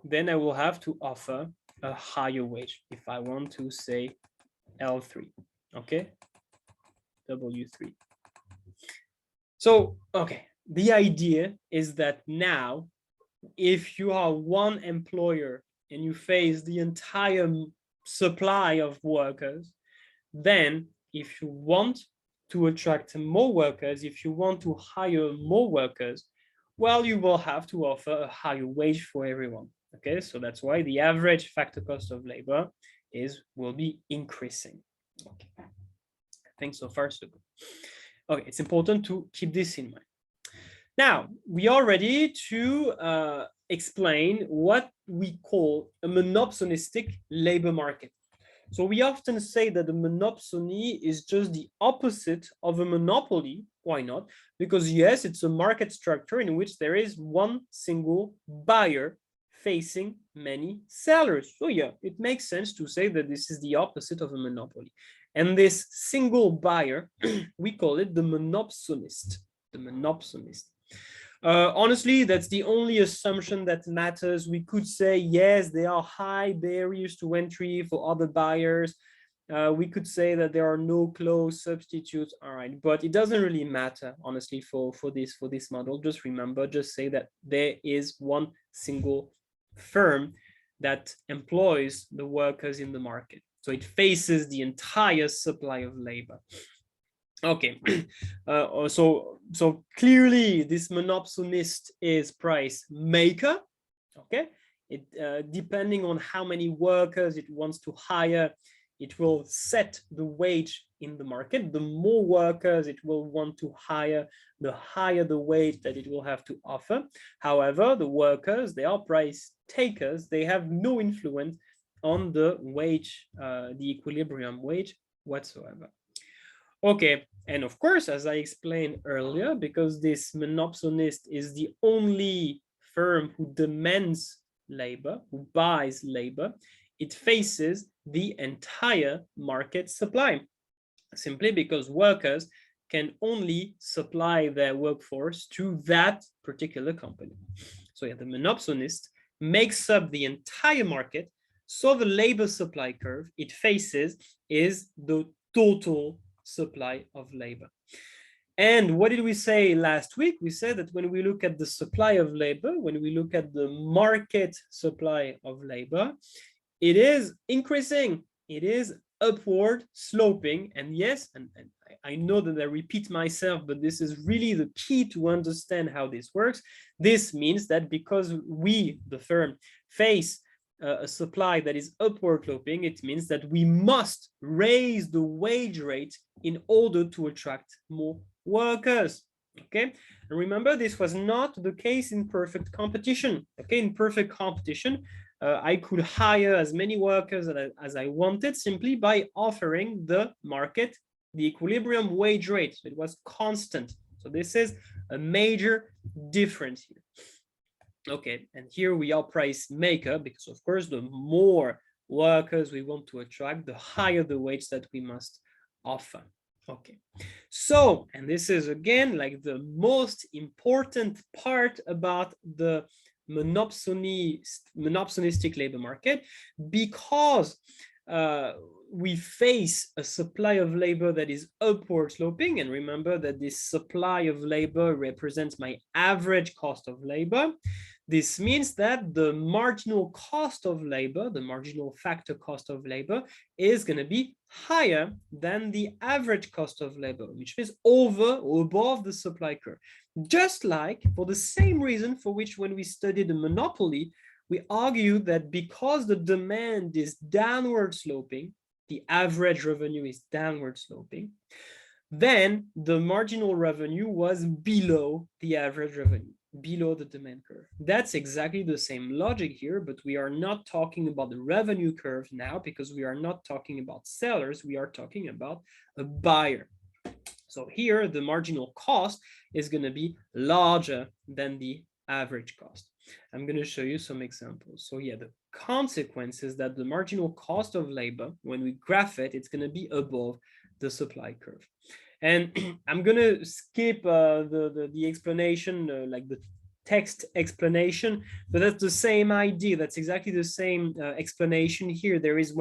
then I will have to offer a higher wage. If I want to say L3, okay, W3. So, okay, the idea is that now, if you are one employer and you face the entire supply of workers, then if you want to attract more workers, if you want to hire more workers, well, you will have to offer a higher wage for everyone. Okay, so that's why the average factor cost of labor will be increasing. Okay, I think so far so good. Okay, it's important to keep this in mind. Now, we are ready to explain what we call a monopsonistic labor market. So we often say that a monopsony is just the opposite of a monopoly. Why not? Because yes, it's a market structure in which there is one single buyer facing many sellers. So yeah, it makes sense to say that this is the opposite of a monopoly. And this single buyer, we call it the monopsonist. The monopsonist. Honestly, that's the only assumption that matters. We could say, yes, there are high barriers to entry for other buyers, we could say that there are no close substitutes. All right, but it doesn't really matter, honestly, for this model. Just remember, just say that there is one single firm that employs the workers in the market. So it faces the entire supply of labor. Okay, so clearly this monopsonist is price maker. Okay, it depending on how many workers it wants to hire, it will set the wage in the market. The more workers it will want to hire, the higher the wage that it will have to offer. However, the workers, they are price takers. They have no influence on the wage, the equilibrium wage whatsoever. Okay, and of course, as I explained earlier, because this monopsonist is the only firm who demands labor, who buys labor, it faces the entire market supply, simply because workers can only supply their workforce to that particular company. So yeah, the monopsonist makes up the entire market. So the labor supply curve it faces is the total supply of labor. And what did we say last week? We said that when we look at the supply of labor, when we look at the market supply of labor, it is increasing. It is upward sloping. And yes, and I know that I repeat myself, but this is really the key to understand how this works. This means that because we, the firm, face a supply that is upward sloping, it means that we must raise the wage rate in order to attract more workers. Okay, and remember, this was not the case in perfect competition. Okay, in perfect competition, I could hire as many workers as I wanted simply by offering the market the equilibrium wage rate. So it was constant. So this is a major difference here. Okay, and here we are price maker because of course the more workers we want to attract, the higher the wage that we must offer. Okay, so, and this is again like the most important part about the monopsonistic labor market, because we face a supply of labor that is upward sloping. And remember that this supply of labor represents my average cost of labor. This means that the marginal cost of labor, the marginal factor cost of labor, is going to be higher than the average cost of labor, which is over or above the supply curve. Just like for the same reason for which when we studied the monopoly, we argued that because the demand is downward sloping, the average revenue is downward sloping, then the marginal revenue was below the average revenue, below the demand curve. That's exactly the same logic here, but we are not talking about the revenue curve now because we are not talking about sellers, we are talking about a buyer. So here, the marginal cost is going to be larger than the average cost. I'm going to show you some examples. So yeah, the consequence is that the marginal cost of labor, when we graph it, it's going to be above the supply curve. And I'm going to skip the explanation, like the text explanation, but that's the same idea. That's exactly the same explanation here. There is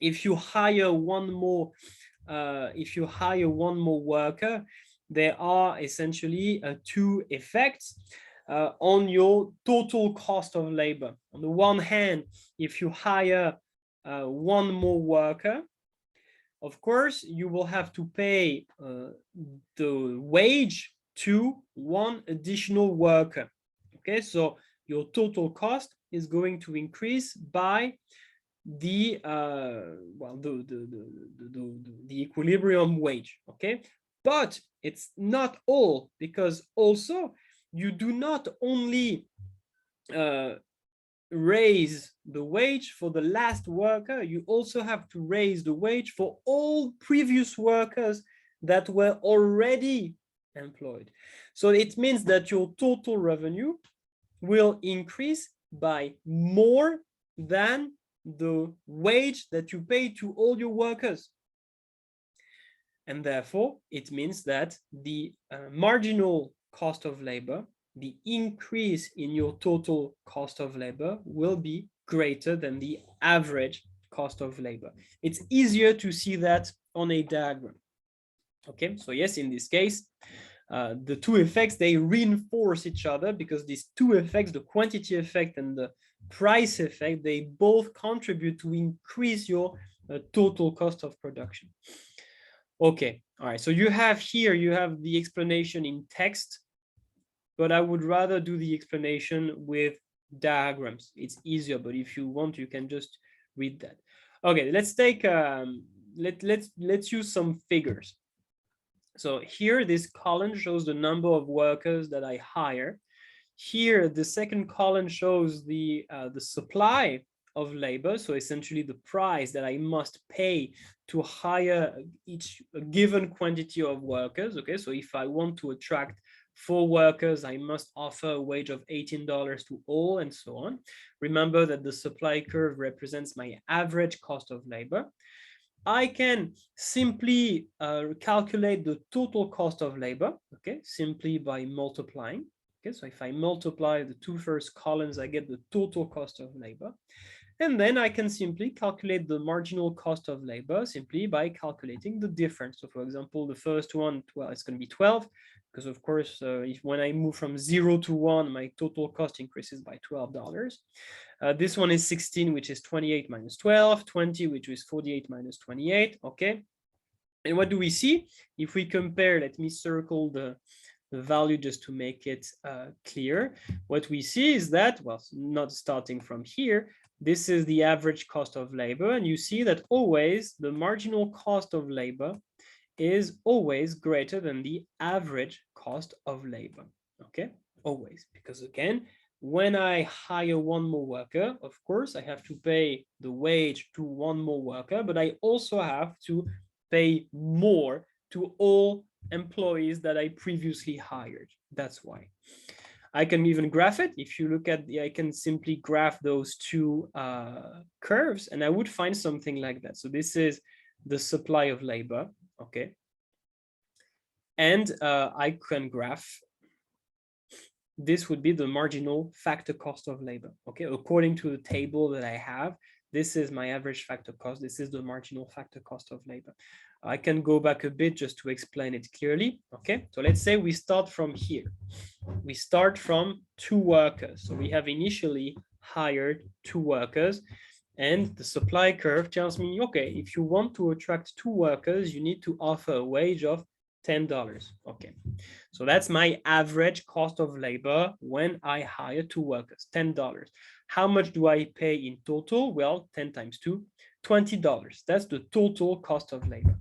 if you hire one more worker, there are essentially two effects on your total cost of labor. On the one hand, if you hire one more worker, of course, you will have to pay the wage to one additional worker. Okay, so your total cost is going to increase by the equilibrium wage. Okay, but it's not all, because also you do not only raise the wage for the last worker, you also have to raise the wage for all previous workers that were already employed. So it means that your total revenue will increase by more than the wage that you pay to all your workers. And therefore, it means that the marginal cost of labor, the increase in your total cost of labor, will be greater than the average cost of labor. It's easier to see that on a diagram. Okay, so yes, in this case, the two effects, they reinforce each other because these two effects, the quantity effect and the price effect, they both contribute to increase your total cost of production. Okay, all right, so you have here, you have the explanation in text, but I would rather do the explanation with diagrams. It's easier, but if you want, you can just read that. Okay, let's take, let's use some figures. So here, this column shows the number of workers that I hire. Here, the second column shows the supply of labor. So essentially the price that I must pay to hire each given quantity of workers. Okay, so if I want to attract 4 workers, I must offer a wage of $18 to all, and so on. Remember that the supply curve represents my average cost of labor. I can simply calculate the total cost of labor, okay, simply by multiplying. Okay, so if I multiply the two first columns, I get the total cost of labor. And then I can simply calculate the marginal cost of labor simply by calculating the difference. So for example, the first one, well, it's going to be 12, because of course, when I move from 0 to 1, my total cost increases by $12. This one is 16, which is 28 minus 12, 20, which is 48 minus 28, okay? And what do we see? If we compare, let me circle the value just to make it clear. What we see is that, well, not starting from here, this is the average cost of labor, and you see that always the marginal cost of labor is always greater than the average cost of labor, okay? Always, because again, when I hire one more worker, of course, I have to pay the wage to one more worker, but I also have to pay more to all employees that I previously hired. That's why. I can even graph it. If you look at I can simply graph those two curves, and I would find something like that. So this is the supply of labor, okay? And I can graph, this would be the marginal factor cost of labor, okay? According to the table that I have, this is my average factor cost. This is the marginal factor cost of labor. I can go back a bit just to explain it clearly, okay? So let's say we start from here. We start from 2 workers. So we have initially hired 2 workers, and the supply curve tells me, okay, if you want to attract 2 workers, you need to offer a wage of $10, okay? So that's my average cost of labor when I hire 2 workers, $10. How much do I pay in total? Well, 10 times 2, $20. That's the total cost of labor.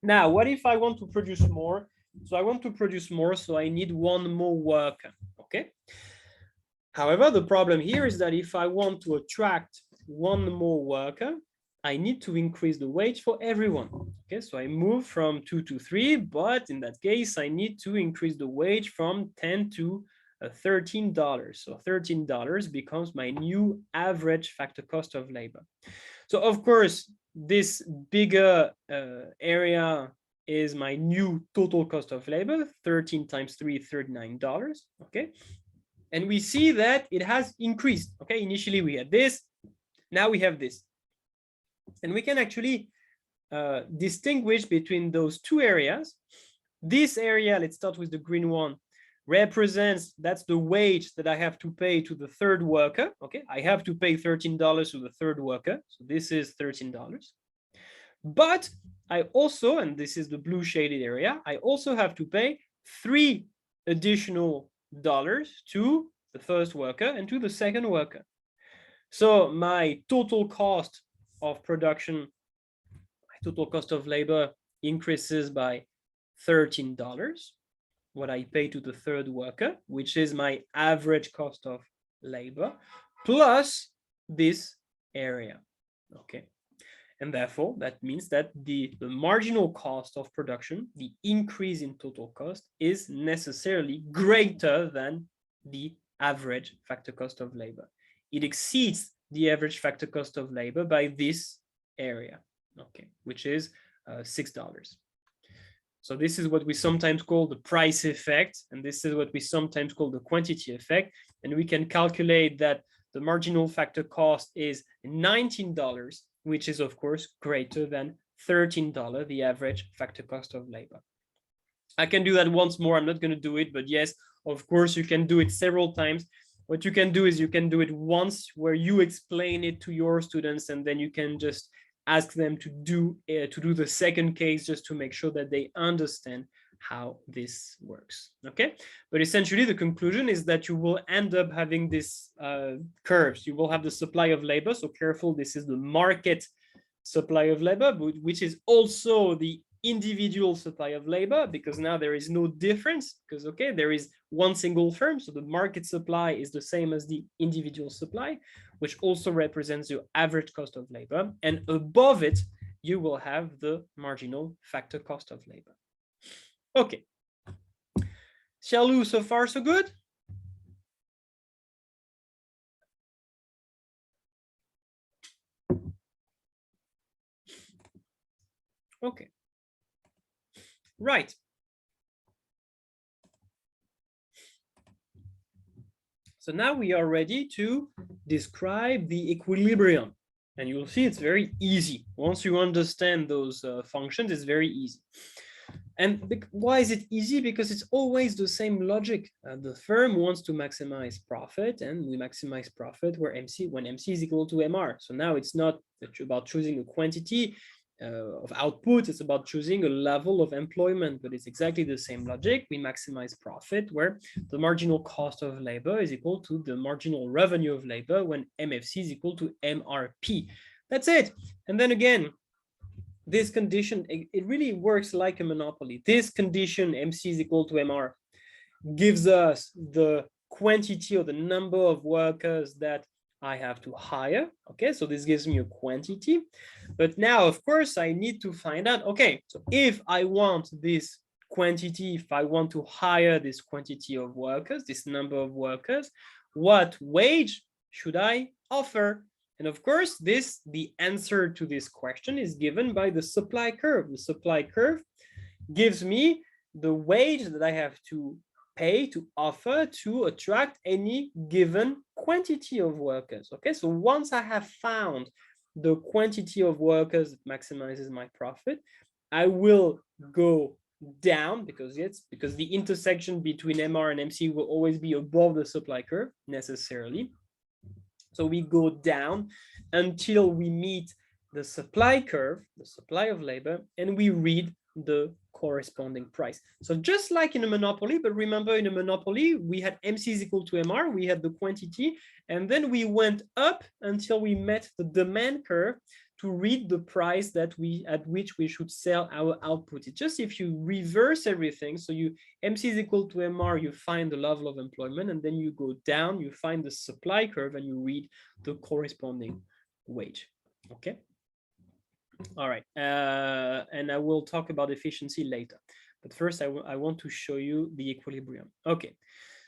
Now, what if I want to produce more? So I want to produce more, so I need 1 more worker, okay? However, the problem here is that if I want to attract 1 more worker, I need to increase the wage for everyone, okay? So I move from 2 to 3, but in that case, I need to increase the wage from 10 to $13. So $13 becomes my new average factor cost of labor. So of course, this bigger area is my new total cost of labor, 13 times 3, $39, okay? And we see that it has increased, okay? Initially we had this, now we have this. And we can actually distinguish between those 2 areas. This area, let's start with the green one, represents, that's the wage that I have to pay to the 3rd worker, okay? I have to pay $13 to the 3rd worker, so this is $13. But I also, and this is the blue shaded area, I also have to pay 3 additional dollars to the 1st worker and to the 2nd worker. So my total cost of production, my total cost of labor increases by $13. What I pay to the 3rd worker, which is my average cost of labor, plus this area, okay? And therefore, that means that the marginal cost of production, the increase in total cost, is necessarily greater than the average factor cost of labor. It exceeds the average factor cost of labor by this area, okay, which is $6. So this is what we sometimes call the price effect, and this is what we sometimes call the quantity effect. And we can calculate that the marginal factor cost is $19, which is of course greater than $13, the average factor cost of labor. I can do that once more. I'm not going to do it, but yes, of course, you can do it several times. What you can do is you can do it once where you explain it to your students, and then you can just ask them to do the second case just to make sure that they understand how this works. Okay, but essentially the conclusion is that you will end up having this curves. You will have the supply of labor. So careful, this is the market supply of labor, which is also the individual supply of labor, because now there is no difference, because okay, there is one single firm, so the market supply is the same as the individual supply, which also represents your average cost of labor, and above it you will have the marginal factor cost of labor. Okay, Xiaolu, so far so good? Okay. Right. So now we are ready to describe the equilibrium. And you'll see it's very easy. Once you understand those functions, it's very easy. And why is it easy? Because it's always the same logic. The firm wants to maximize profit, and we maximize profit when MC is equal to MR. So now it's not about choosing a quantity of output, it's about choosing a level of employment, but it's exactly the same logic. We maximize profit where the marginal cost of labor is equal to the marginal revenue of labor when MFC is equal to MRP. That's it. And then again, this condition, it really works like a monopoly. This condition, MC is equal to MR, gives us the quantity or the number of workers that I have to hire. Okay, so this gives me a quantity. But now, of course, I need to find out, okay, so if I want this quantity, if I want to hire this quantity of workers, this number of workers, what wage should I offer? And of course, the answer to this question is given by the supply curve. The supply curve gives me the wage that I have to pay, to offer, to attract any given quantity of workers. Okay, so once I have found the quantity of workers that maximizes my profit, I will go down because the intersection between MR and MC will always be above the supply curve necessarily. So we go down until we meet the supply curve, the supply of labor, and we read the corresponding price. So just like in a monopoly, but remember in a monopoly, we had MC is equal to MR, we had the quantity, and then we went up until we met the demand curve to read the price at which we should sell our output. It's just if you reverse everything, so MC is equal to MR, you find the level of employment, and then you go down, you find the supply curve, and you read the corresponding wage. Okay. All right, and I will talk about efficiency later. But first, I want to show you the equilibrium. Okay,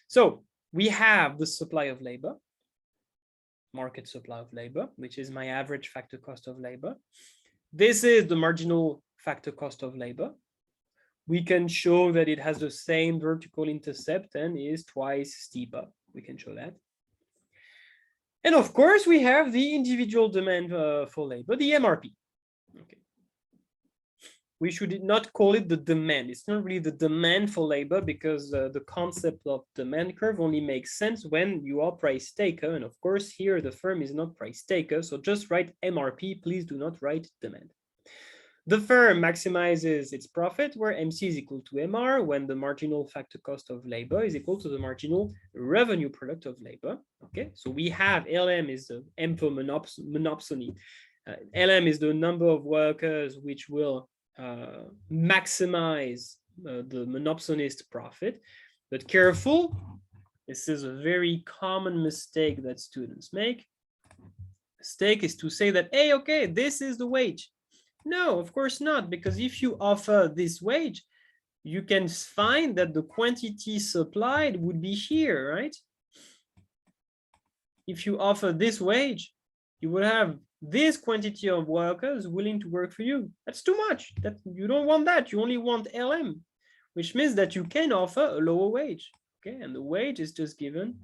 so we have the supply of labor, market supply of labor, which is my average factor cost of labor. This is the marginal factor cost of labor. We can show that it has the same vertical intercept and is twice steeper. We can show that. And of course, we have the individual demand for labor, the MRP. Okay. We should not call it the demand. It's not really the demand for labor because the concept of demand curve only makes sense when you are price taker. And of course, here the firm is not price taker. So just write MRP. Please do not write demand. The firm maximizes its profit where MC is equal to MR when the marginal factor cost of labor is equal to the marginal revenue product of labor. Okay, so we have LM is the M for monopsony. LM is the number of workers which will maximize the monopsonist profit. But careful, this is a very common mistake that students make. Mistake is to say that, hey, okay, this is the wage. No, of course not, because if you offer this wage, you can find that the quantity supplied would be here, right? If you offer this wage, you would have this quantity of workers willing to work for you. That's too much. That you don't want that. You only want LM, which means that you can offer a lower wage. Okay, and the wage is just given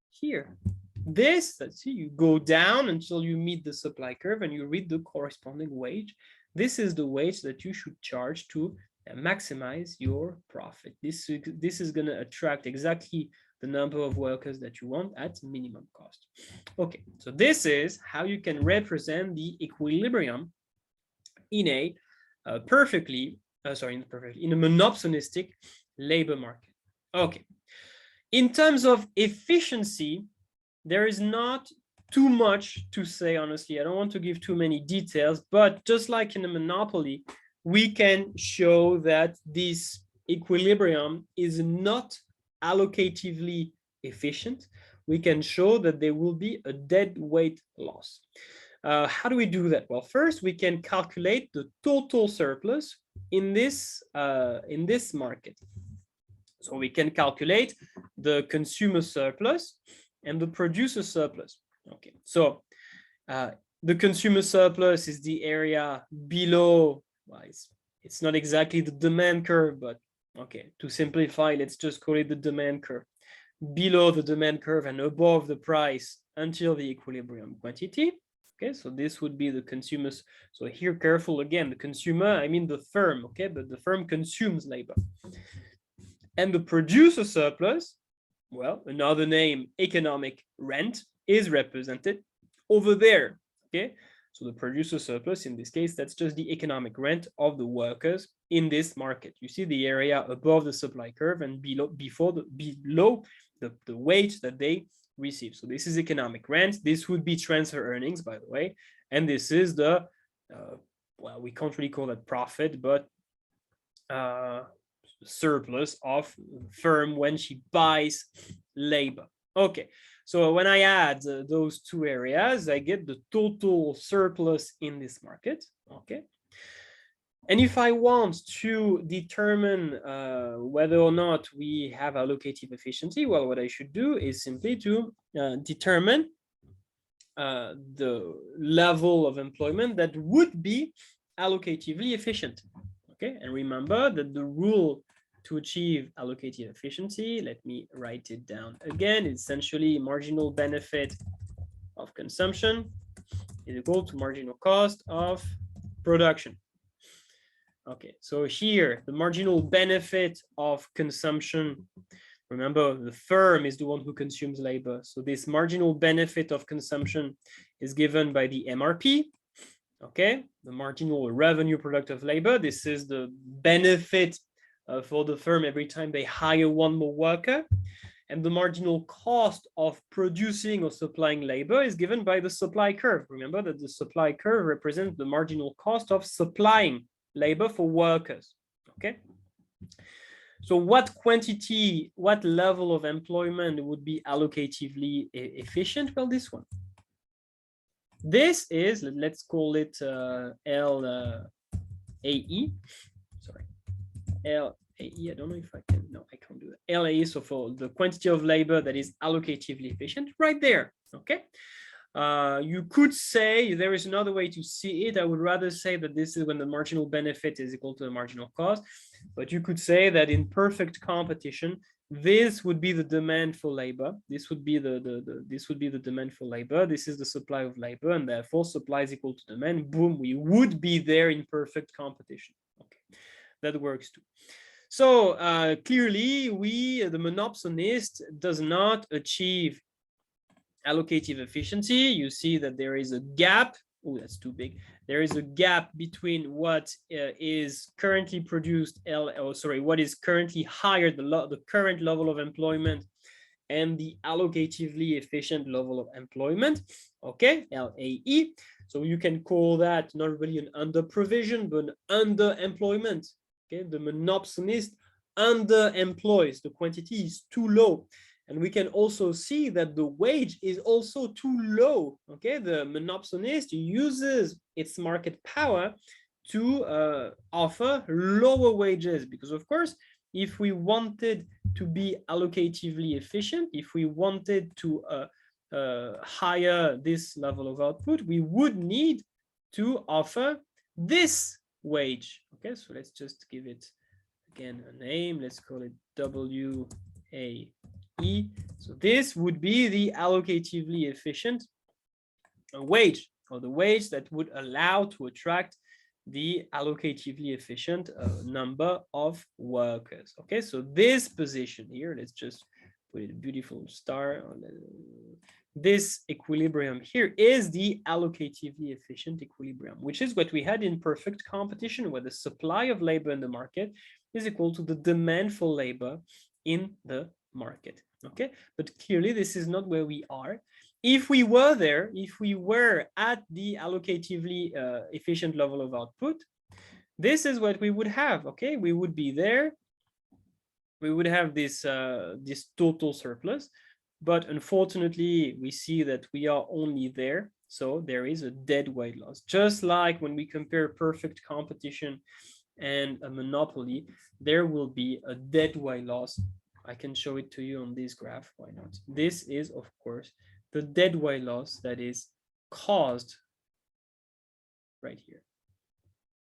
here. This, let's see, you go down until you meet the supply curve and you read the corresponding wage. This is the wage that you should charge to maximize your profit. This is going to attract exactly the number of workers that you want at minimum cost. Okay, so this is how you can represent the equilibrium in a in a monopsonistic labor market. Okay, in terms of efficiency, there is not too much to say, honestly. I don't want to give too many details, but just like in a monopoly, we can show that this equilibrium is not allocatively efficient. We can show that there will be a dead weight loss. How do we do that? Well, first we can calculate the total surplus in this market. So we can calculate the consumer surplus and the producer surplus. Okay, so the consumer surplus is the area below, well, it's not exactly the demand curve, but okay, to simplify, let's just call it the demand curve. Below the demand curve and above the price until the equilibrium quantity. Okay, so this would be the consumers. So here, careful again, the consumer, I mean the firm, okay, but the firm consumes labor. And the producer surplus, well, another name, economic rent, is represented over there, okay? So the producer surplus, in this case, that's just the economic rent of the workers in this market. You see the area above the supply curve and below the wage that they receive. So this is economic rent. This would be transfer earnings, by the way. And this is the, well, we can't really call it profit, but surplus of firm when she buys labor. Okay, so when I add those two areas, I get the total surplus in this market. Okay, and if I want to determine whether or not we have allocative efficiency, well, what I should do is simply to determine the level of employment that would be allocatively efficient. Okay, and remember that the rule to achieve allocative efficiency, let me write it down again, it's essentially marginal benefit of consumption is equal to marginal cost of production. Okay, so here the marginal benefit of consumption, remember the firm is the one who consumes labor, so this marginal benefit of consumption is given by the MRP. Okay, the marginal revenue product of labor, this is the benefit for the firm every time they hire one more worker. And the marginal cost of producing or supplying labor is given by the supply curve. Remember that the supply curve represents the marginal cost of supplying labor for workers. Okay, so what quantity, what level of employment would be allocatively efficient? Well, this one. This is, let's call it LAE. Sorry, LAE. I don't know if I can. No, I can't do that. LAE. So for the quantity of labor that is allocatively efficient, right there. Okay. You could say there is another way to see it. I would rather say that this is when the marginal benefit is equal to the marginal cost. But you could say that in perfect competition, this would be the demand for labor. This would be the demand for labor. This is the supply of labor, and therefore supply is equal to demand. Boom, we would be there in perfect competition. Okay, that works too. So clearly, the monopsonist does not achieve allocative efficiency. You see that there is a gap. Oh, that's too big. There is a gap between what is currently produced, what is currently hired, the current level of employment, and the allocatively efficient level of employment. Okay, LAE. So you can call that not really an under provision, but an underemployment. Okay, the monopsonist underemploys. The quantity is too low. And we can also see that the wage is also too low. Okay, the monopsonist uses its market power to offer lower wages, because of course, if we wanted to be allocatively efficient, if we wanted to hire this level of output, we would need to offer this wage. Okay, so let's just give it again a name. Let's call it WAG. E. So this would be the allocatively efficient wage, or the wage that would allow to attract the allocatively efficient number of workers. Okay, so this position here, let's just put a beautiful star on this equilibrium here is the allocatively efficient equilibrium, which is what we had in perfect competition, where the supply of labor in the market is equal to the demand for labor in the market. Okay, but clearly this is not where we are. If we were there, if we were at the allocatively efficient level of output, this is what we would have. Okay, we would be there. We would have this this total surplus, but unfortunately, we see that we are only there. So there is a dead weight loss. Just like when we compare perfect competition and a monopoly, there will be a dead weight loss. I can show it to you on this graph. Why not? This is, of course, the dead weight loss that is caused right here.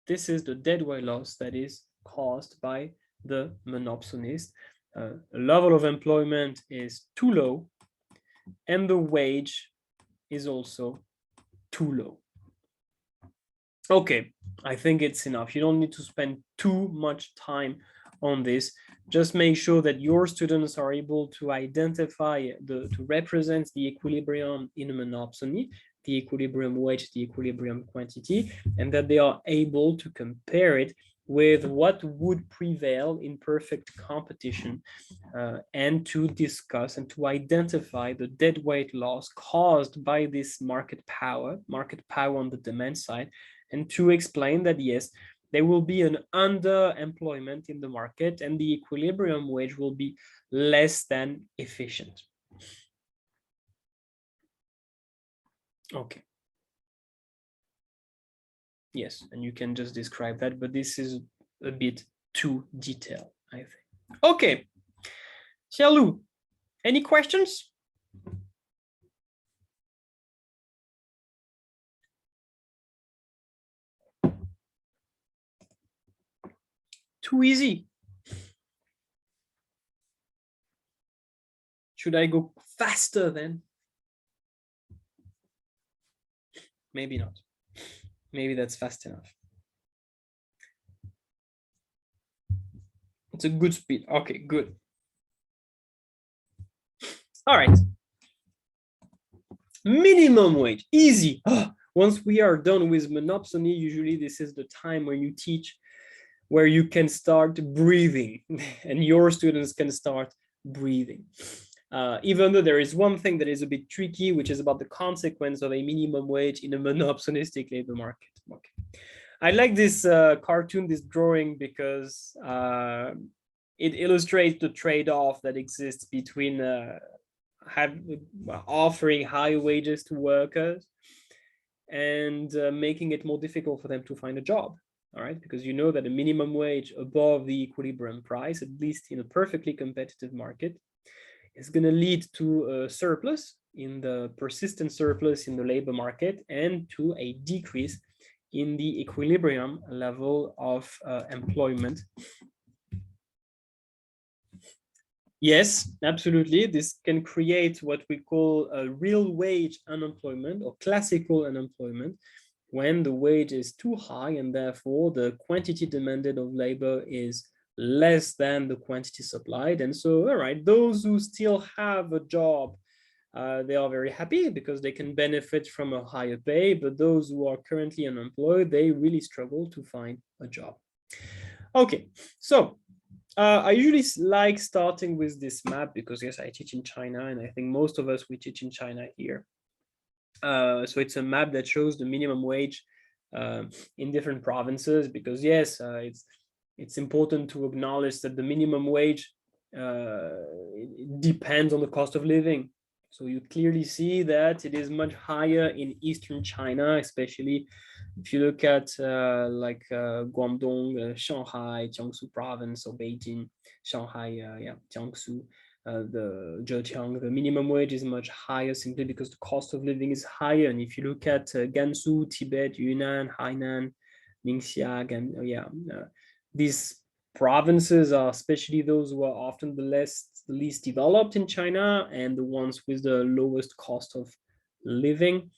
This is the dead weight loss that is caused by the monopsonist. Level of employment is too low, and the wage is also too low. Okay, I think it's enough. You don't need to spend too much time on this. Just make sure that your students are able to identify to represent the equilibrium in a monopsony, the equilibrium wage, the equilibrium quantity, and that they are able to compare it with what would prevail in perfect competition, and to discuss and to identify the dead weight loss caused by this market power on the demand side, and to explain that, yes, there will be an underemployment in the market and the equilibrium wage will be less than efficient. Okay. Yes, and you can just describe that, but this is a bit too detailed, I think. Okay. Xiaolu, any questions? Too easy. Should I go faster then? Maybe not. Maybe that's fast enough. It's a good speed. Okay, good. All right. Minimum wage, easy. Once we are done with monopsony, usually this is the time when you teach, where you can start breathing and your students can start breathing. Even though there is one thing that is a bit tricky, which is about the consequence of a minimum wage in a monopsonistic labor market. Okay. I like this cartoon, this drawing, because it illustrates the trade-off that exists between offering high wages to workers and making it more difficult for them to find a job. All right, because you know that a minimum wage above the equilibrium price, at least in a perfectly competitive market, is going to lead to a surplus, in the persistent surplus in the labor market, and to a decrease in the equilibrium level of employment. Yes, absolutely. This can create what we call a real wage unemployment or classical unemployment, when the wage is too high and therefore the quantity demanded of labor is less than the quantity supplied. And so, all right, those who still have a job, they are very happy because they can benefit from a higher pay, but those who are currently unemployed, they really struggle to find a job. Okay, so I usually like starting with this map because, yes, I teach in China, and I think most of us, we teach in China here. So it's a map that shows the minimum wage in different provinces, because, yes, it's important to acknowledge that the minimum wage depends on the cost of living. So you clearly see that it is much higher in Eastern China, especially if you look at like Guangdong, Shanghai, Jiangsu province, or Beijing, Shanghai, Jiangsu, the Zhejiang, the minimum wage is much higher simply because the cost of living is higher. And if you look at Gansu, Tibet, Yunnan, Hainan, Ningxia, and these provinces are, especially those who are often the the least developed in China and the ones with the lowest cost of living.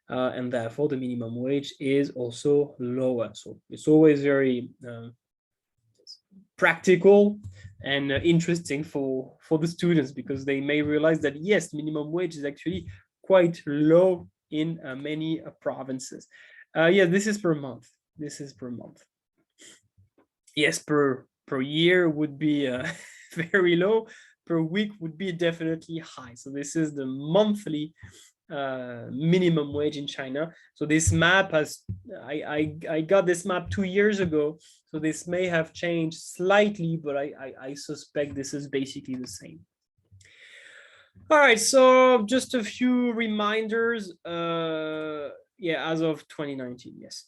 And therefore the minimum wage is also lower. So it's always very practical and interesting for the students, because they may realize that yes, minimum wage is actually quite low in many provinces. Yeah, this is per month. This is per month. Yes, per year would be very low. Per week would be definitely high. So this is the monthly minimum wage in China. So this map has, I got this map 2 years ago. So this may have changed slightly, but I suspect this is basically the same. All right, so just a few reminders. Yeah, as of 2019, yes.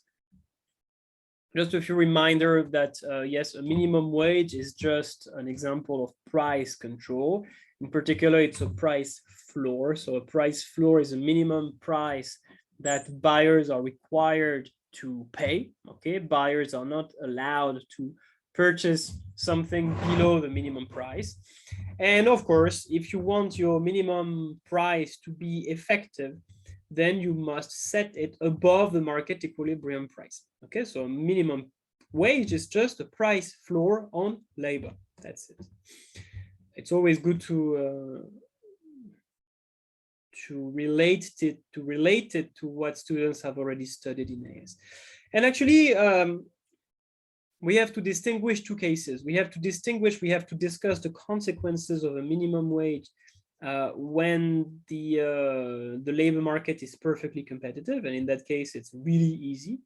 Just a few reminder that yes, a minimum wage is just an example of price control. In particular, it's a price floor. So a price floor is a minimum price that buyers are required to pay. Okay, buyers are not allowed to purchase something below the minimum price. And of course, if you want your minimum price to be effective, then you must set it above the market equilibrium price. Okay, so minimum wage is just a price floor on labor. That's it. It's always good to relate it to what students have already studied in AS. And actually, we have to distinguish two cases. We have to discuss the consequences of a minimum wage when the labor market is perfectly competitive, and in that case, it's really easy.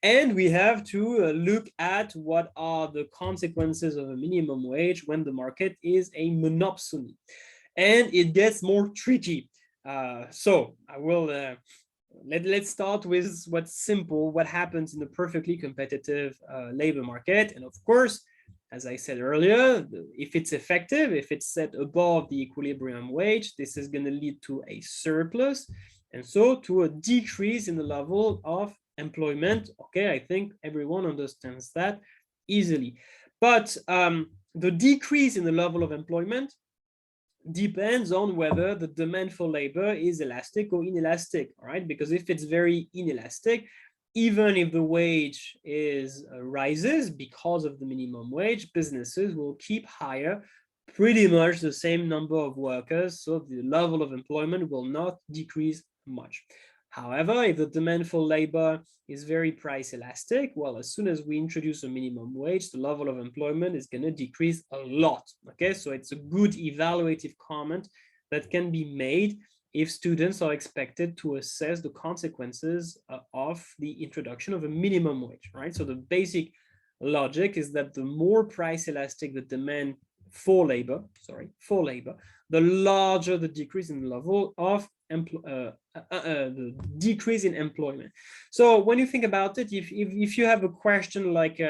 And we have to look at what are the consequences of a minimum wage when the market is a monopsony. And it gets more tricky. So I will let's start with what's simple, what happens in a perfectly competitive labor market. And of course, as I said earlier, if it's effective, if it's set above the equilibrium wage, this is going to lead to a surplus, and so to a decrease in the level of employment. Okay, I think everyone understands that easily. But the decrease in the level of employment depends on whether the demand for labor is elastic or inelastic, all right? Because if it's very inelastic, even if the wage is rises because of the minimum wage, businesses will keep hire pretty much the same number of workers, so the level of employment will not decrease much. However, if the demand for labor is very price elastic, well, as soon as we introduce a minimum wage, the level of employment is going to decrease a lot. Okay, so it's a good evaluative comment that can be made if students are expected to assess the consequences of the introduction of a minimum wage, right? So the basic logic is that the more price elastic the demand for labor, the larger the decrease in the level of the decrease in employment. So when you think about it, if you have a question like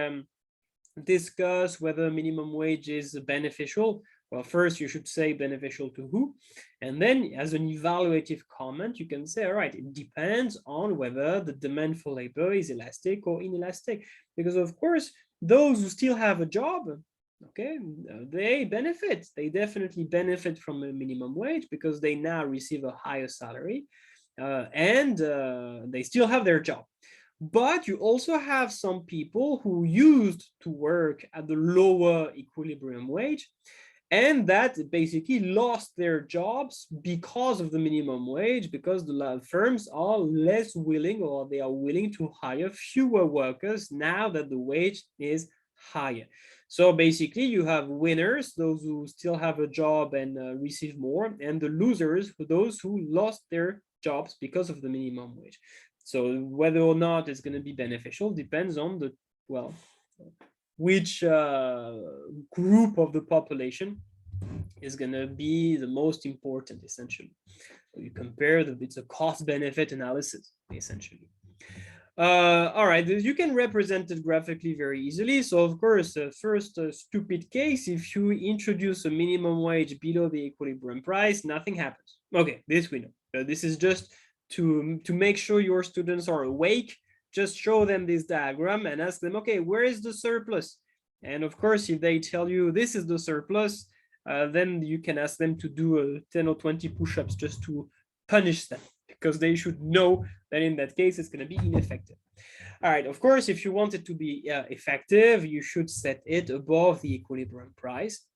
discuss whether minimum wage is beneficial, well, first you should say beneficial to who, and then as an evaluative comment, you can say, all right, it depends on whether the demand for labor is elastic or inelastic, because of course, those who still have a job, okay, they definitely benefit from a minimum wage because they now receive a higher salary and they still have their job. But you also have some people who used to work at the lower equilibrium wage and that basically lost their jobs because of the minimum wage, because the firms are less willing, or they are willing to hire fewer workers now that the wage is higher. So basically you have winners, those who still have a job and receive more, and the losers, those who lost their jobs because of the minimum wage. So whether or not it's going to be beneficial depends on the, well, which group of the population is going to be the most important, essentially. So you compare it's a cost-benefit analysis, essentially. All right, you can represent it graphically very easily. So of course, first stupid case, if you introduce a minimum wage below the equilibrium price, nothing happens. Okay, this we know. This is just to make sure your students are awake. Just show them this diagram and ask them, okay, where is the surplus? And of course, if they tell you this is the surplus, then you can ask them to do 10 or 20 push-ups just to punish them, because they should know that in that case it's going to be ineffective. All right, of course, if you want it to be effective, you should set it above the equilibrium price.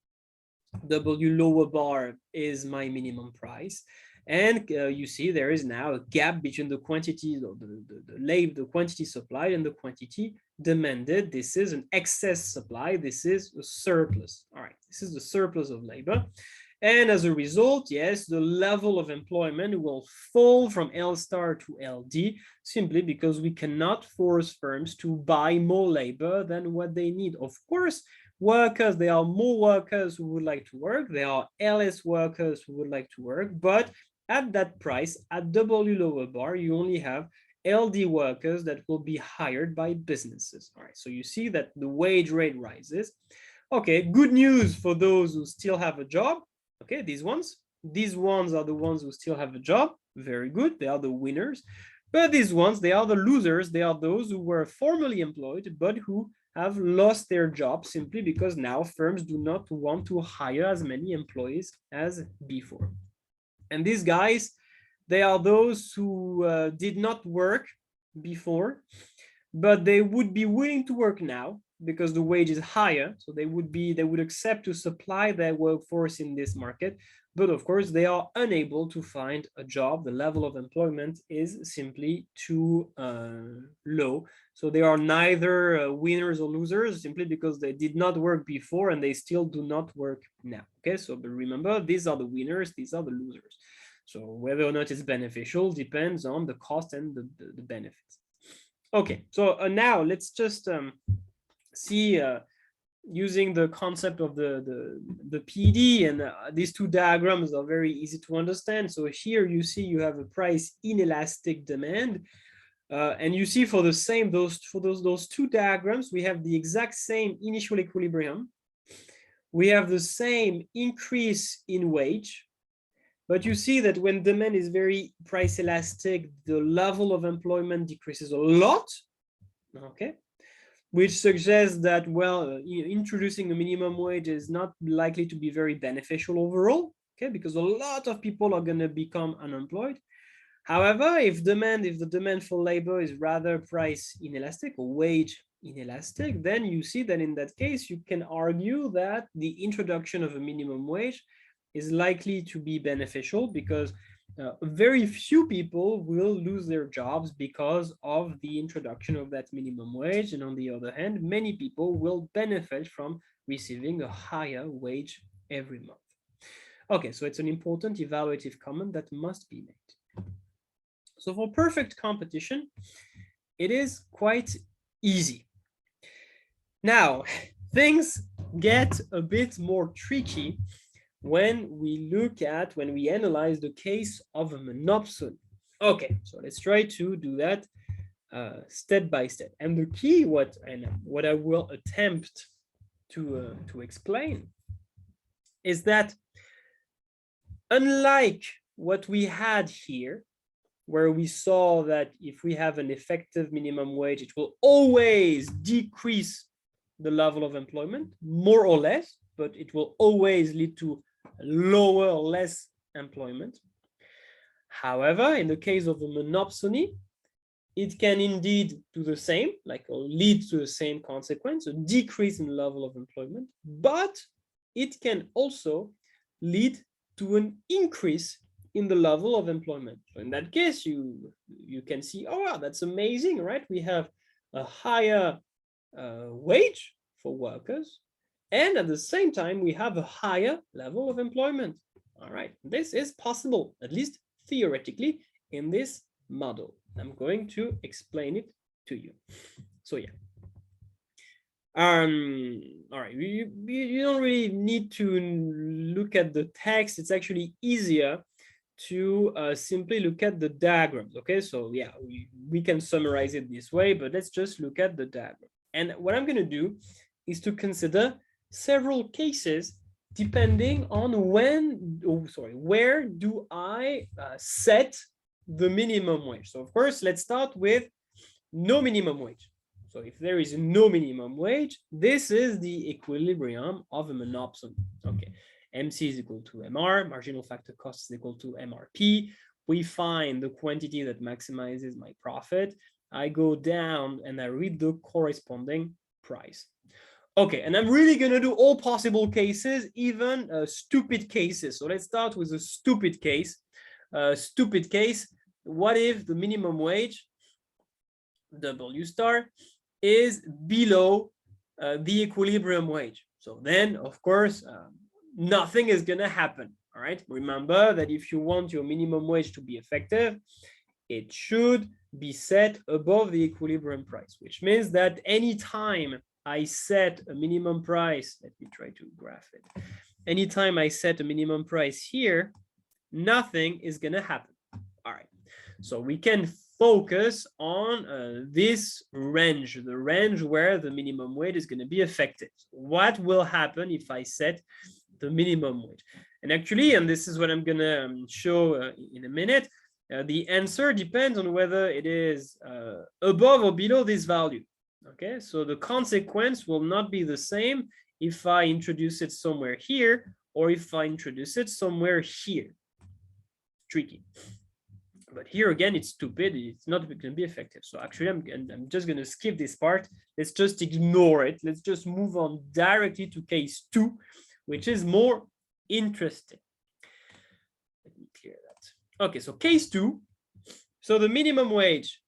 W lower bar is my minimum price. And you see there is now a gap between the quantity, the quantity supplied and the quantity demanded. This is an excess supply. This is a surplus. All right, this is the surplus of labor. And as a result, yes, the level of employment will fall from L star to LD, simply because we cannot force firms to buy more labor than what they need. Of course, workers, there are more workers who would like to work. There are LS workers who would like to work, but at that price, at W lower bar, you only have LD workers that will be hired by businesses. All right, so you see that the wage rate rises. Okay, good news for those who still have a job. Okay, these ones are the ones who still have a job. Very good, they are the winners. But these ones, they are the losers. They are those who were formerly employed, but who have lost their job simply because now firms do not want to hire as many employees as before. And these guys, they are those who did not work before, but they would be willing to work now because the wage is higher. So they would accept to supply their workforce in this market. But of course, they are unable to find a job. The level of employment is simply too low. So they are neither winners or losers, simply because they did not work before and they still do not work now. Okay, so but remember, these are the winners, these are the losers. So whether or not it's beneficial depends on the cost and the benefits. Okay, so now let's just see using the concept of the PD, and these two diagrams are very easy to understand. So here you see you have a price inelastic demand, and you see for the same those two diagrams, we have the exact same initial equilibrium. We have the same increase in wage, but you see that when demand is very price elastic, the level of employment decreases a lot. Okay, which suggests that, well, introducing a minimum wage is not likely to be very beneficial overall, okay, because a lot of people are going to become unemployed. However, if the demand for labor is rather price inelastic or wage inelastic, then you see that in that case, you can argue that the introduction of a minimum wage is likely to be beneficial, because very few people will lose their jobs because of the introduction of that minimum wage. And on the other hand, many people will benefit from receiving a higher wage every month. Okay, so it's an important evaluative comment that must be made. So for perfect competition, it is quite easy. Now, things get a bit more tricky when we analyze the case of a monopsony. Okay, so let's try to do that step by step. And the key, what I will attempt to explain, is that unlike what we had here, where we saw that if we have an effective minimum wage, it will always decrease the level of employment, more or less, but it will always lead to lower or less employment. However, in the case of a monopsony, it can indeed do the same, or lead to the same consequence, a decrease in the level of employment, but it can also lead to an increase in the level of employment. So in that case, you can see, oh, wow, that's amazing, right? We have a higher wage for workers, and at the same time, we have a higher level of employment. All right, this is possible, at least theoretically, in this model. I'm going to explain it to you. So yeah. All right, you don't really need to look at the text. It's actually easier to simply look at the diagrams. Okay, so yeah, we can summarize it this way, but let's just look at the diagram. And what I'm going to do is to consider several cases depending on where do I set the minimum wage. So of course, let's start with no minimum wage. So if there is no minimum wage, this is the equilibrium of a monopsony. Okay, MC is equal to MR, marginal factor cost is equal to MRP. We find the quantity that maximizes my profit. I go down and I read the corresponding price. Okay, and I'm really going to do all possible cases, even stupid cases. So let's start with a stupid case. Stupid case, what if the minimum wage, W star, is below the equilibrium wage? So then, of course, nothing is going to happen. All right, remember that if you want your minimum wage to be effective, it should be set above the equilibrium price, which means that anytime I set a minimum price, let me try to graph it. Anytime I set a minimum price here, nothing is going to happen. All right, so we can focus on this range, the range where the minimum wage is going to be effective. What will happen if I set the minimum wage? And actually, and this is what I'm going to show in a minute, the answer depends on whether it is above or below this value. Okay, so the consequence will not be the same if I introduce it somewhere here or if I introduce it somewhere here. Tricky. But here again, it's stupid. It's not going to be effective. So actually, I'm just going to skip this part. Let's just ignore it. Let's just move on directly to case 2, which is more interesting. Let me clear that. Okay, so case 2. So the minimum wage,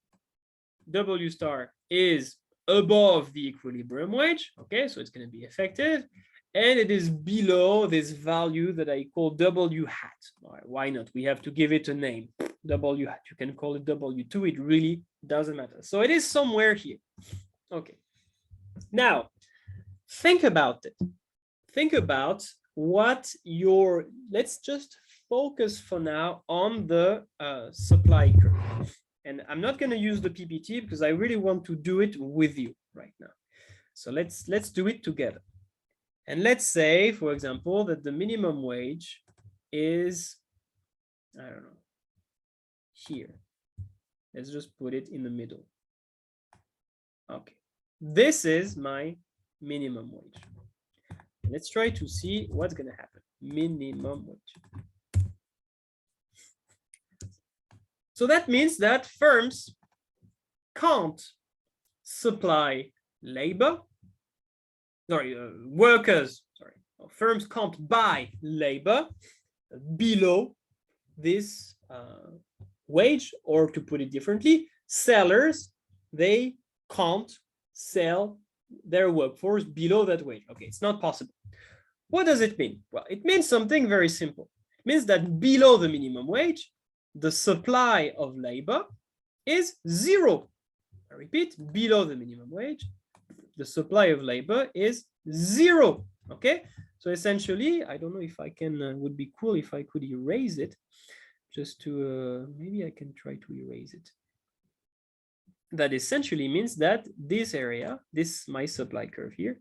W star, is above the equilibrium wage. Okay, so it's going to be effective. And it is below this value that I call W hat. All right, why not? We have to give it a name. W hat. You can call it W2. It really doesn't matter. So it is somewhere here. Okay. Now, think about it. Think about what your, let's just focus for now on the supply curve. And I'm not going to use the PPT because I really want to do it with you right now. So let's do it together. And let's say, for example, that the minimum wage is, I don't know, here. Let's just put it in the middle. Okay. This is my minimum wage. Let's try to see what's going to happen. Minimum wage. So that means that firms can't supply labor. Sorry, workers, sorry, firms can't buy labor below this wage, or to put it differently, sellers, they can't sell their workforce below that wage. Okay, it's not possible. What does it mean? Well, it means something very simple. It means that below the minimum wage, the supply of labor is 0. I repeat, below the minimum wage, the supply of labor is 0. Okay, so essentially, I don't know if I can, would be cool if I could erase it, just to, maybe I can try to erase it. That essentially means that this area, this my supply curve here,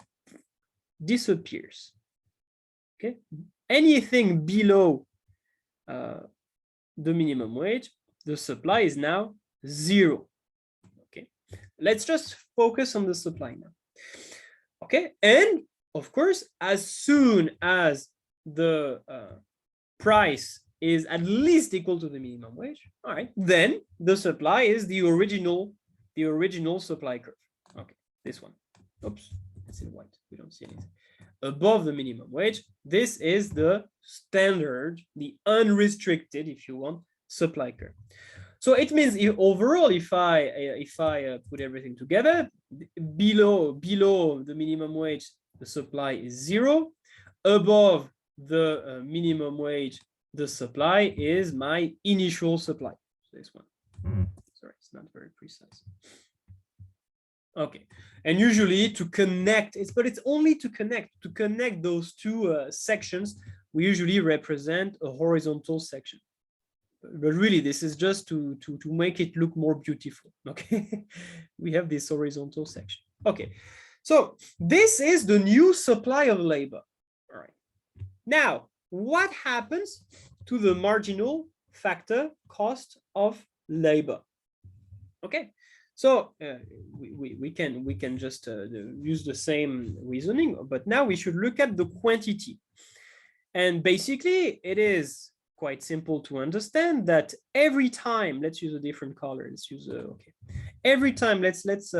disappears. Okay, anything below the minimum wage, the supply is now 0. Okay, let's just focus on the supply now. Okay, and of course, as soon as the price is at least equal to the minimum wage, all right, then the supply is the original supply curve. Okay, this one. Oops, it's in white. We don't see anything. Above the minimum wage, this is the standard, the unrestricted, if you want, supply curve. So it means overall, if I put everything together, below the minimum wage, the supply is 0. Above the minimum wage, the supply is my initial supply. So this one. Sorry, it's not very precise. Okay, and usually to connect, but it's only to connect those two sections, we usually represent a horizontal section. But really, this is just to make it look more beautiful. Okay, we have this horizontal section. Okay, so this is the new supply of labor. All right. Now, what happens to the marginal factor cost of labor? Okay, so we can just use the same reasoning, but now we should look at the quantity. And basically, it is quite simple to understand that every time, let's use a different color. Let's use okay. Every time, let's okay.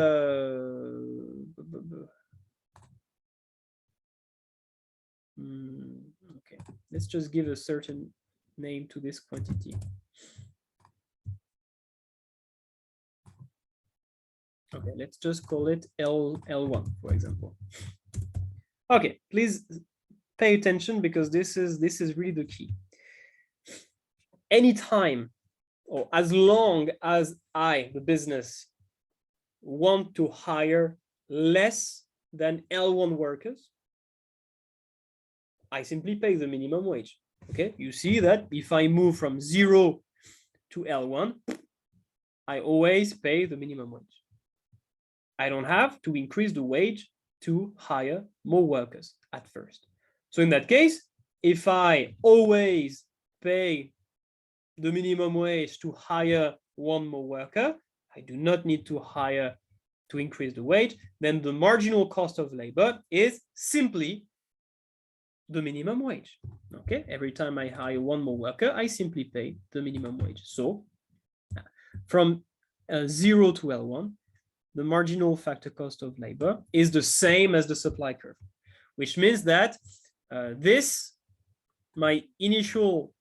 Let's just give a certain name to this quantity. Okay, let's just call it L1, for example. Okay, please pay attention because this is really the key. Anytime or as long as I, the business, want to hire less than L1 workers, I simply pay the minimum wage. Okay, you see that if I move from 0 to L1, I always pay the minimum wage. I don't have to increase the wage to hire more workers at first. So in that case, if I always pay the minimum wage to hire one more worker, I do not need to increase the wage, then the marginal cost of labor is simply the minimum wage. Okay, every time I hire one more worker, I simply pay the minimum wage. So from 0 to L1, the marginal factor cost of labor is the same as the supply curve, which means that my initial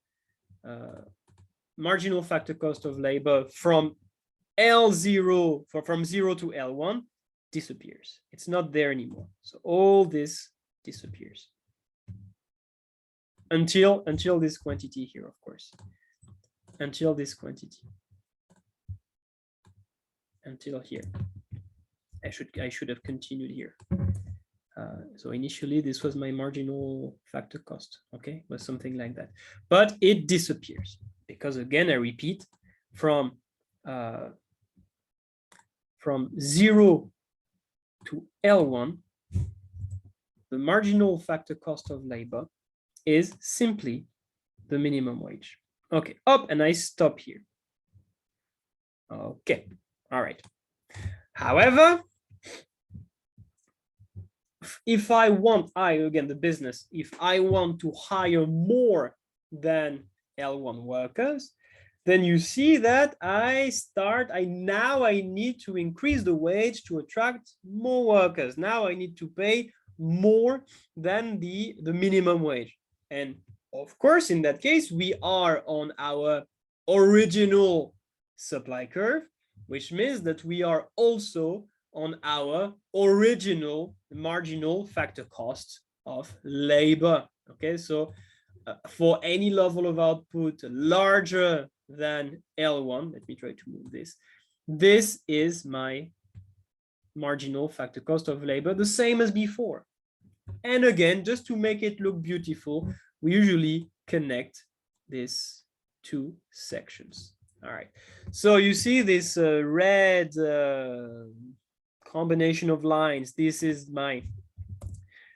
marginal factor cost of labor from L0, from 0 to L1 disappears. It's not there anymore. So all this disappears until this quantity here, of course, until this quantity, until here. I should have continued here. So initially, this was my marginal factor cost. Okay, it was something like that, but it disappears because, again, I repeat, from 0 to L1, the marginal factor cost of labor is simply the minimum wage. Okay, up, and I stop here. Okay, all right. However, if I want, again, the business, if I want to hire more than L1 workers, then you see that now I need to increase the wage to attract more workers. Now I need to pay more than the minimum wage. And of course, in that case, we are on our original supply curve, which means that we are also on our original marginal factor cost of labor. Okay, so for any level of output larger than L1, let me try to move this. This is my marginal factor cost of labor, the same as before. And again, just to make it look beautiful, we usually connect these two sections. All right, so you see this red combination of lines. This is my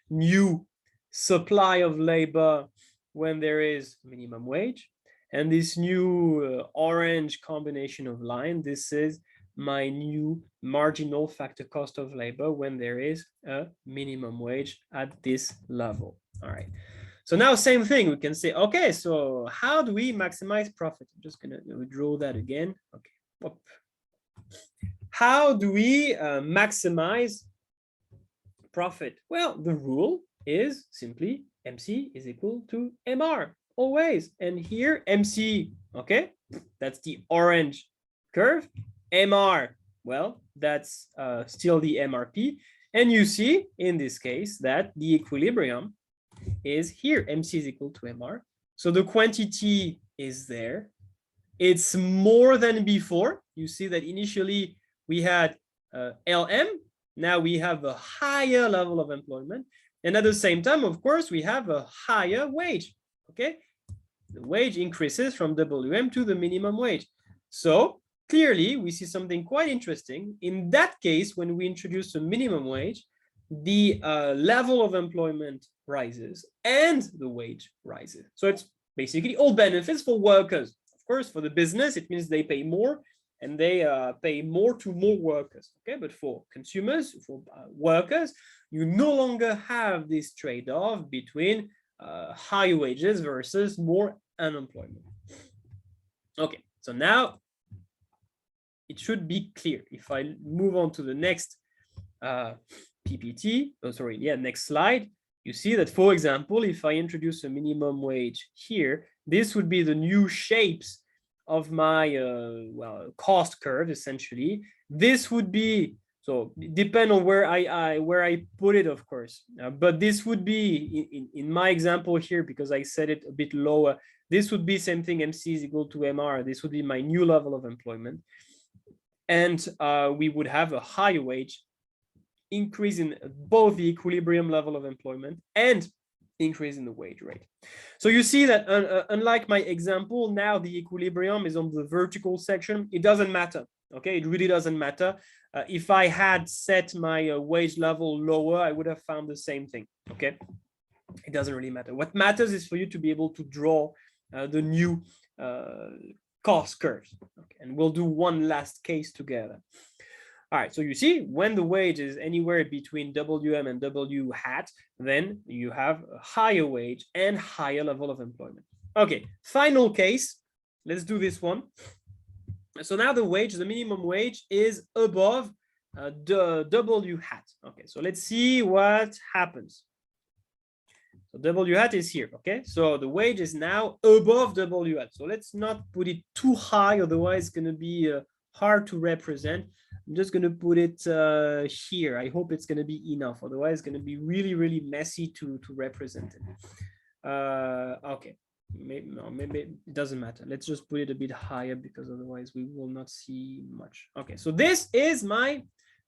new supply of labor when there is minimum wage. And this new orange combination of line, this is my new marginal factor cost of labor when there is a minimum wage at this level. All right. So now same thing, we can say, okay, so how do we maximize profit? I'm just gonna draw that again. Okay. Whoop. How do we maximize profit? Well, the rule is simply MC is equal to MR always. And here MC, okay, that's the orange curve. MR, well, that's still the MRP. And you see in this case that the equilibrium is here. MC is equal to MR. So the quantity is there. It's more than before. You see that initially we had LM. Now we have a higher level of employment. And at the same time, of course, we have a higher wage. Okay, the wage increases from WM to the minimum wage. So clearly, we see something quite interesting. In that case, when we introduce a minimum wage, the level of employment rises and the wage rises. So it's basically all benefits for workers. Of course, for the business, it means they pay more and they pay more to more workers. Okay, but for consumers, for workers, you no longer have this trade-off between high wages versus more unemployment. Okay, so now it should be clear. If I move on to the next PPT, next slide, you see that, for example, if I introduce a minimum wage here, this would be the new shapes of my cost curve, essentially. This would be, so depend on where I put it, of course, but this would be in my example here, because I set it a bit lower, this would be same thing, MC is equal to MR. This would be my new level of employment, and we would have a higher wage, increase in both the equilibrium level of employment and increase in the wage rate. So you see that unlike my example, now the equilibrium is on the vertical section. It doesn't matter. Okay, it really doesn't matter. If I had set my wage level lower, I would have found the same thing. Okay, it doesn't really matter. What matters is for you to be able to draw the new cost curves. Okay, and we'll do one last case together. All right, so you see, when the wage is anywhere between WM and W hat, then you have a higher wage and higher level of employment. Okay, final case. Let's do this one. So now the wage, the minimum wage, is above the W hat. Okay, so let's see what happens. So W hat is here, okay? So the wage is now above W hat. So let's not put it too high, otherwise it's gonna be hard to represent. I'm just gonna put it here. I hope it's gonna be enough, otherwise it's gonna be really, really messy to represent it. Okay, maybe it doesn't matter. Let's just put it a bit higher, because otherwise we will not see much. Okay, so this is my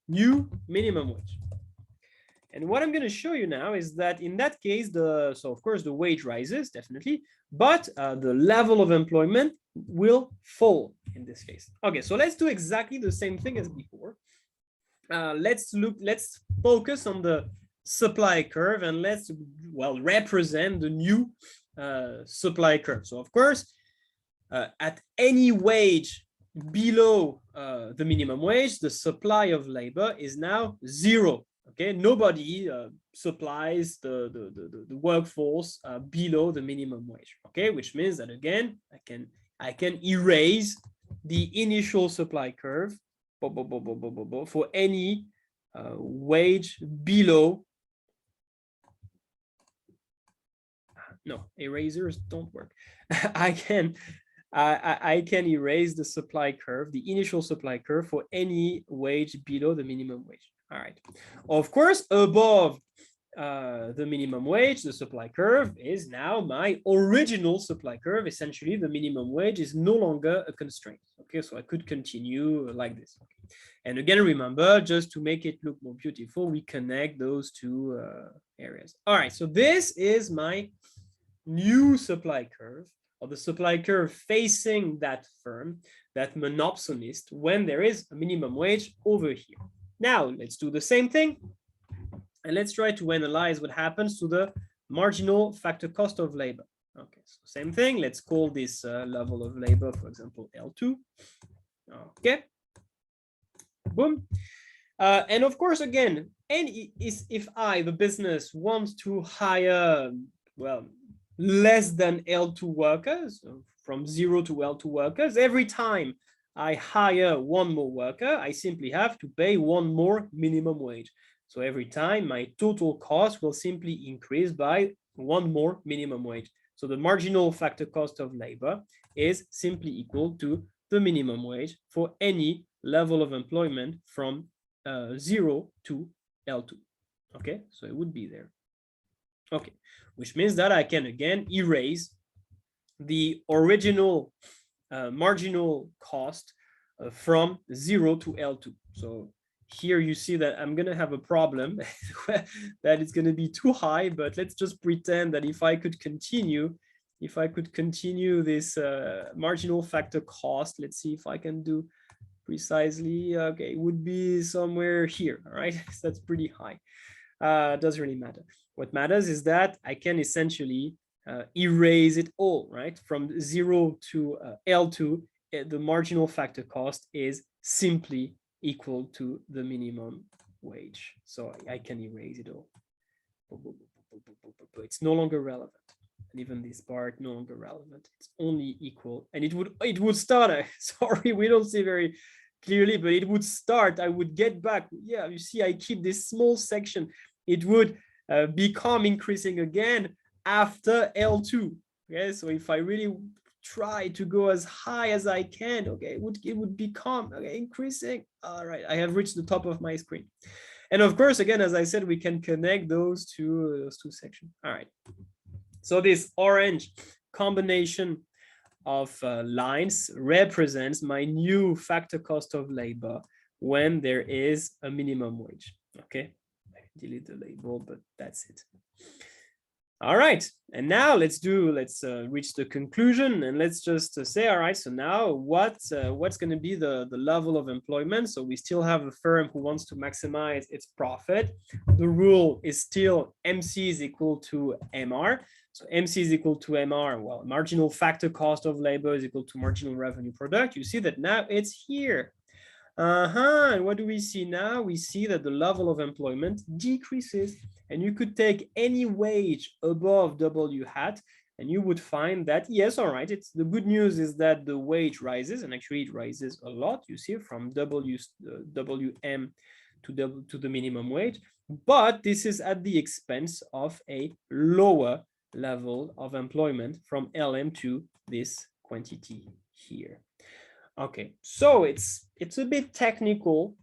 new minimum wage. And what I'm going to show you now is that in that case, so of course the wage rises definitely, but the level of employment will fall in this case. Okay, so let's do exactly the same thing as before. Let's focus on the supply curve, and let's represent the new supply curve. So of course, at any wage below the minimum wage, the supply of labor is now zero. Okay, nobody supplies the workforce below the minimum wage. Okay, which means that again, I can erase the initial supply curve for any wage below. No, erasers don't work. I can erase the supply curve, the initial supply curve, for any wage below the minimum wage. All right. Of course, above the minimum wage, the supply curve is now my original supply curve. Essentially, the minimum wage is no longer a constraint. Okay, so I could continue like this. Okay. And again, remember, just to make it look more beautiful, we connect those two areas. All right, so this is my new supply curve, or the supply curve facing that firm, that monopsonist, when there is a minimum wage over here. Now, let's do the same thing, and let's try to analyze what happens to the marginal factor cost of labor. Okay, so same thing. Let's call this level of labor, for example, L2. Okay, boom. And of course, again, if I, the business, wants to hire, less than L2 workers, so from 0 to L2 workers, every time I hire one more worker, I simply have to pay one more minimum wage. So every time my total cost will simply increase by one more minimum wage. So the marginal factor cost of labor is simply equal to the minimum wage for any level of employment from 0 to L2. Okay, so it would be there. Okay, which means that I can again erase the original marginal cost from 0 to L2. So here you see that I'm going to have a problem that it's going to be too high, but let's just pretend that if I could continue this marginal factor cost, let's see if I can do precisely. Okay, it would be somewhere here, all right? So that's pretty high. Doesn't really matter. What matters is that I can essentially erase it all, right? From 0 to L2, the marginal factor cost is simply equal to the minimum wage. So I can erase it all. it's no longer relevant. And even this part no longer relevant. It's only equal. And it would start, sorry, we don't see very clearly, but it would start, I would get back. Yeah, you see, I keep this small section. It would become increasing again after L2. Okay, so if I really try to go as high as I can, okay, it would become increasing. All right, I have reached the top of my screen. And of course, again, as I said, we can connect those two sections. All right. So this orange combination of lines represents my new factor cost of labor when there is a minimum wage. Okay, delete the label, but that's it. All right, and now let's reach the conclusion, and let's just say, all right, so now what's going to be the level of employment? So we still have a firm who wants to maximize its profit. The rule is still MC is equal to MR. So MC is equal to MR. Well, marginal factor cost of labor is equal to marginal revenue product. You see that now it's here. And what do we see now? We see that the level of employment decreases, and you could take any wage above W hat, and you would find that, yes, all right, it's the good news is that the wage rises, and actually it rises a lot. You see from WM to the minimum wage, but this is at the expense of a lower level of employment from LM to this quantity here. Okay, so it's a bit technical,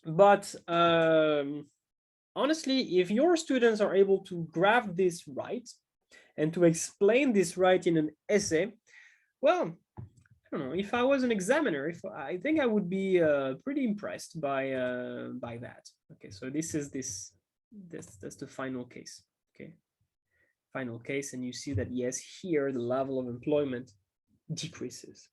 but honestly, if your students are able to graph this right and to explain this right in an essay, well, I don't know, if I was an examiner, I think I would be pretty impressed by that. Okay, so that's the final case. Okay, final case, and you see that yes, here the level of employment decreases.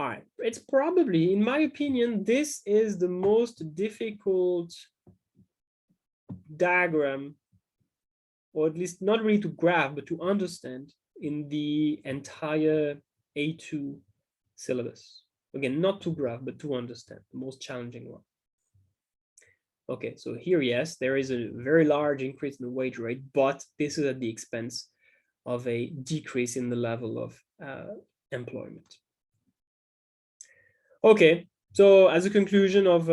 All right, it's probably, in my opinion, this is the most difficult diagram, or at least not really to graph, but to understand in the entire A2 syllabus. Again, not to graph, but to understand, the most challenging one. Okay, so here, yes, there is a very large increase in the wage rate, but this is at the expense of a decrease in the level of employment. Okay, so as a conclusion of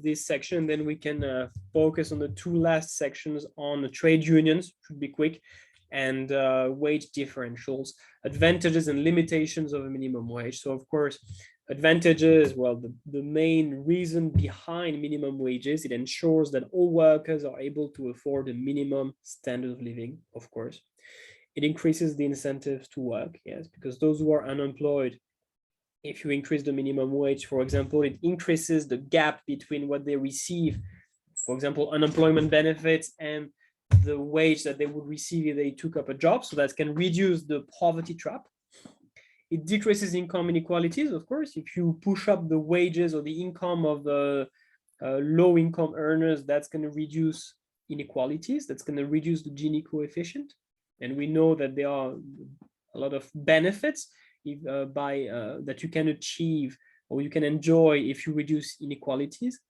this section, then we can focus on the two last sections on the trade unions, should be quick, and wage differentials, advantages and limitations of a minimum wage. So of course, advantages, well, the main reason behind minimum wages, it ensures that all workers are able to afford a minimum standard of living, of course. It increases the incentives to work, yes, because those who are unemployed, if you increase the minimum wage, for example, it increases the gap between what they receive, for example, unemployment benefits, and the wage that they would receive if they took up a job. So that can reduce the poverty trap. It decreases income inequalities, of course. If you push up the wages or the income of the low income earners, that's going to reduce inequalities. That's going to reduce the Gini coefficient. And we know that there are a lot of benefits that you can achieve or you can enjoy if you reduce inequalities.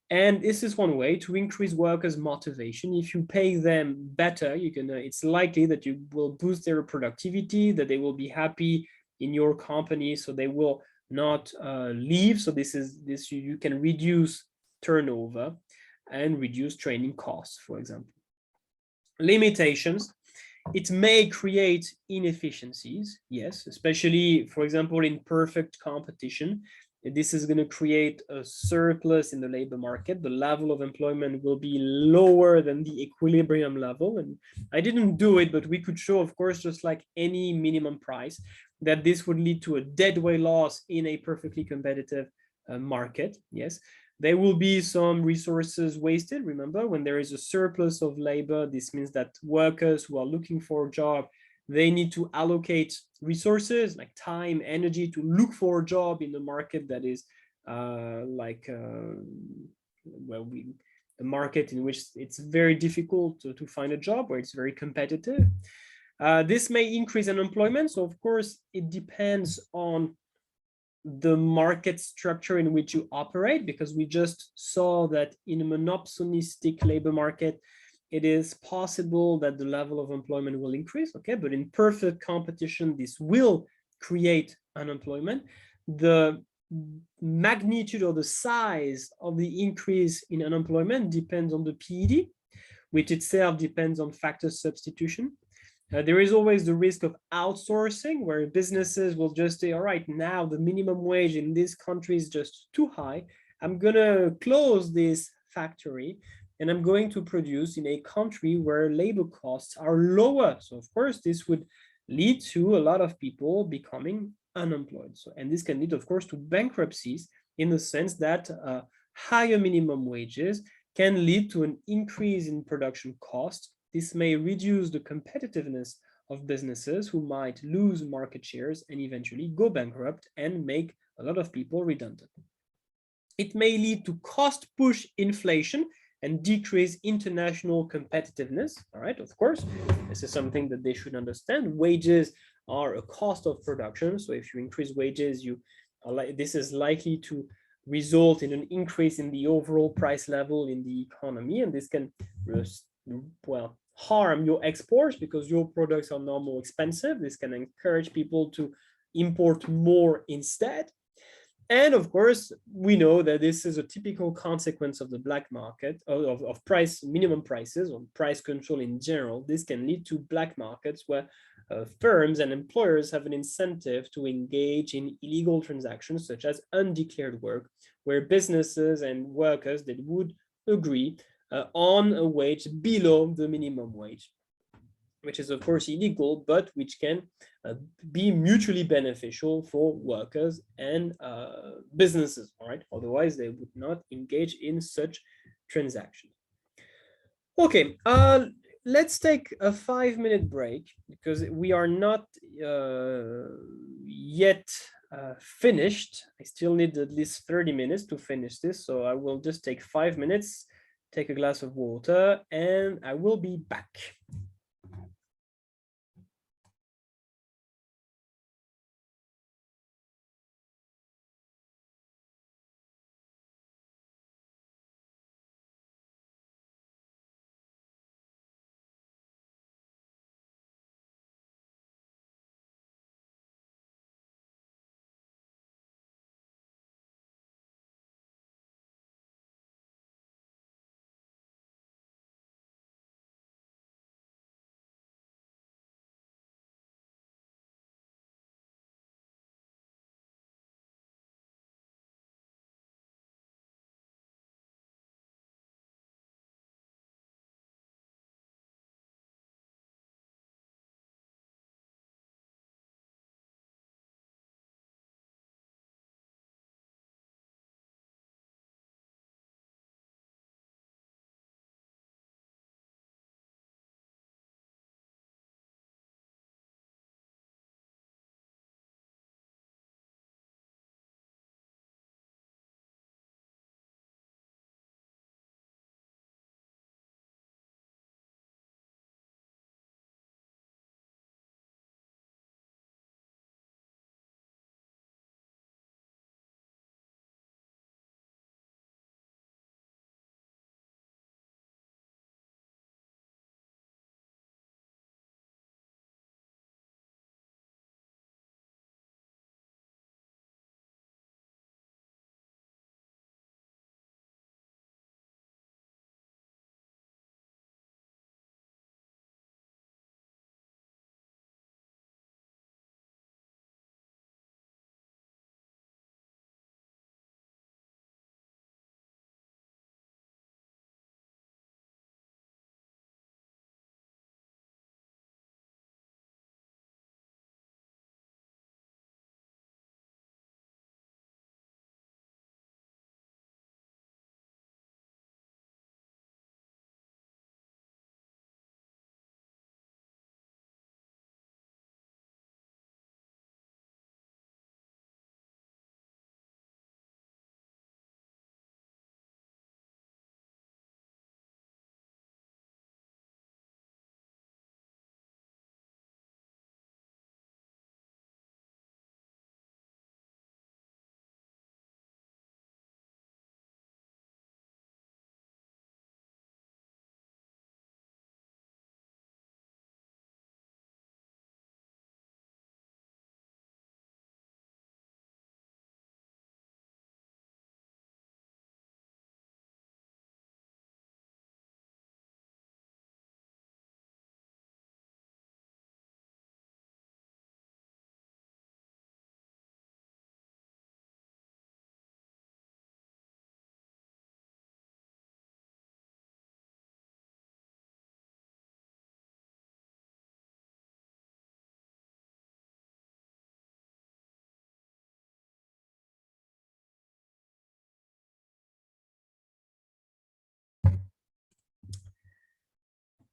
And this is one way to increase workers' motivation. If you pay them better, it's likely that you will boost their productivity, that they will be happy in your company, so they will not leave. So you can reduce turnover and reduce training costs, for example. Limitations. It may create inefficiencies, yes, especially, for example, in perfect competition. This is going to create a surplus in the labor market. The level of employment will be lower than the equilibrium level. And I didn't do it, but we could show, of course, just like any minimum price, that this would lead to a deadweight loss in a perfectly competitive market, yes. There will be some resources wasted. Remember, when there is a surplus of labor, this means that workers who are looking for a job, they need to allocate resources like time, energy to look for a job in the market that is a market in which it's very difficult to find a job, where it's very competitive. This may increase unemployment. So of course, it depends on the market structure in which you operate, because we just saw that in a monopsonistic labor market, it is possible that the level of employment will increase, okay, but in perfect competition, this will create unemployment. The magnitude or the size of the increase in unemployment depends on the PED, which itself depends on factor substitution. There is always the risk of outsourcing, where businesses will just say, all right, now the minimum wage in this country is just too high. I'm going to close this factory and I'm going to produce in a country where labor costs are lower. So, of course, this would lead to a lot of people becoming unemployed. So, and this can lead, of course, to bankruptcies in the sense that higher minimum wages can lead to an increase in production costs. This may reduce the competitiveness of businesses who might lose market shares and eventually go bankrupt and make a lot of people redundant. It may lead to cost push inflation and decrease international competitiveness. All right, of course, this is something that they should understand. Wages are a cost of production. So if you increase wages, this is likely to result in an increase in the overall price level in the economy, and this can, well, harm your exports because your products are now more expensive. This can encourage people to import more instead. And of course, we know that this is a typical consequence of the black market, of price minimum prices or price control in general. This can lead to black markets where firms and employers have an incentive to engage in illegal transactions such as undeclared work, where businesses and workers that would agree on a wage below the minimum wage, which is of course illegal, but which can be mutually beneficial for workers and businesses, all right? Otherwise, they would not engage in such transactions. Okay, let's take a 5-minute break because we are not yet finished. I still need at least 30 minutes to finish this, so I will just take 5 minutes, take a glass of water, and I will be back.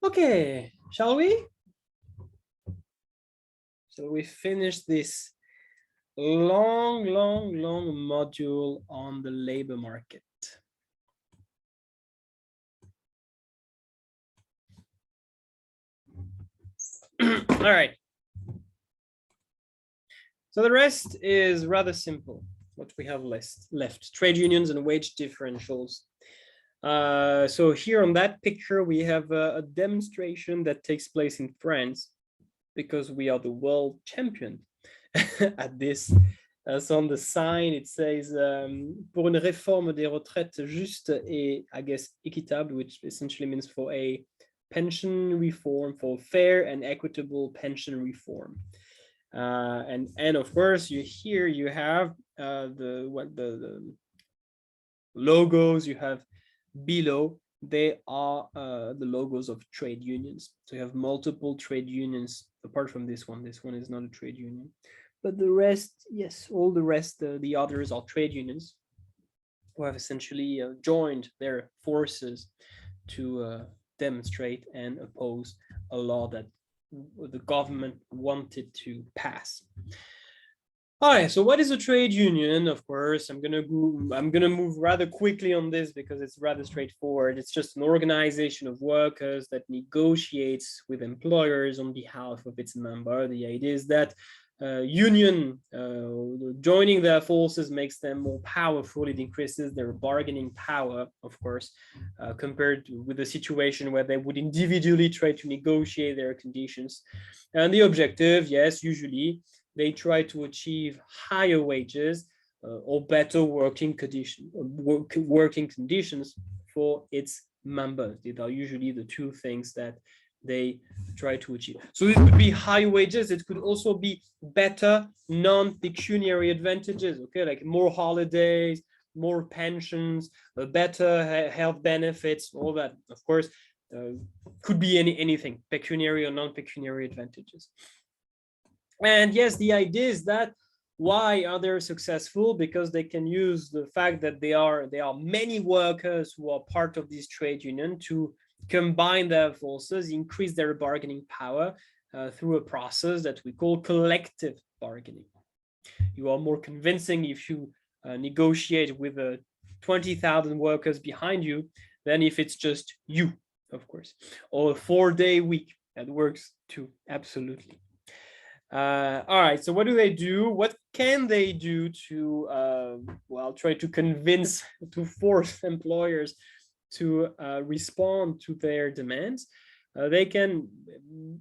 Okay, shall we? Shall we finish this long module on the labor market? All right. So the rest is rather simple. What we have left, trade unions and wage differentials. So here on that picture, we have a demonstration that takes place in France because we are the world champion at this. So on the sign, it says pour une réforme des retraites juste et, I guess, équitable, which essentially means for a pension reform, for fair and equitable pension reform. And of course, here you have the logos you have below. They are the logos of trade unions. So you have multiple trade unions apart from this one. This one is not a trade union, but the rest, yes, all the rest, the others are trade unions who have essentially joined their forces to demonstrate and oppose a law that the government wanted to pass. All right, so what is a trade union? Of course, I'm gonna move rather quickly on this because it's rather straightforward. It's just an organization of workers that negotiates with employers on behalf of its member. The idea is that union joining their forces makes them more powerful. It increases their bargaining power, of course, compared with the situation where they would individually try to negotiate their conditions. And the objective, yes, usually they try to achieve higher wages or better working conditions for its members. These are usually the two things that they try to achieve. So it could be high wages. It could also be better non-pecuniary advantages, okay, like more holidays, more pensions, better health benefits, all that, of course, could be anything, pecuniary or non-pecuniary advantages. And yes, the idea is that why are they successful? Because they can use the fact that there are many workers who are part of this trade union to combine their forces, increase their bargaining power through a process that we call collective bargaining. You are more convincing if you negotiate with 20,000 workers behind you than if it's just you, of course, or a 4-day week. That works too, absolutely. All right, so what do they do? What can they do to, well, try to convince, to force employers to respond to their demands? They can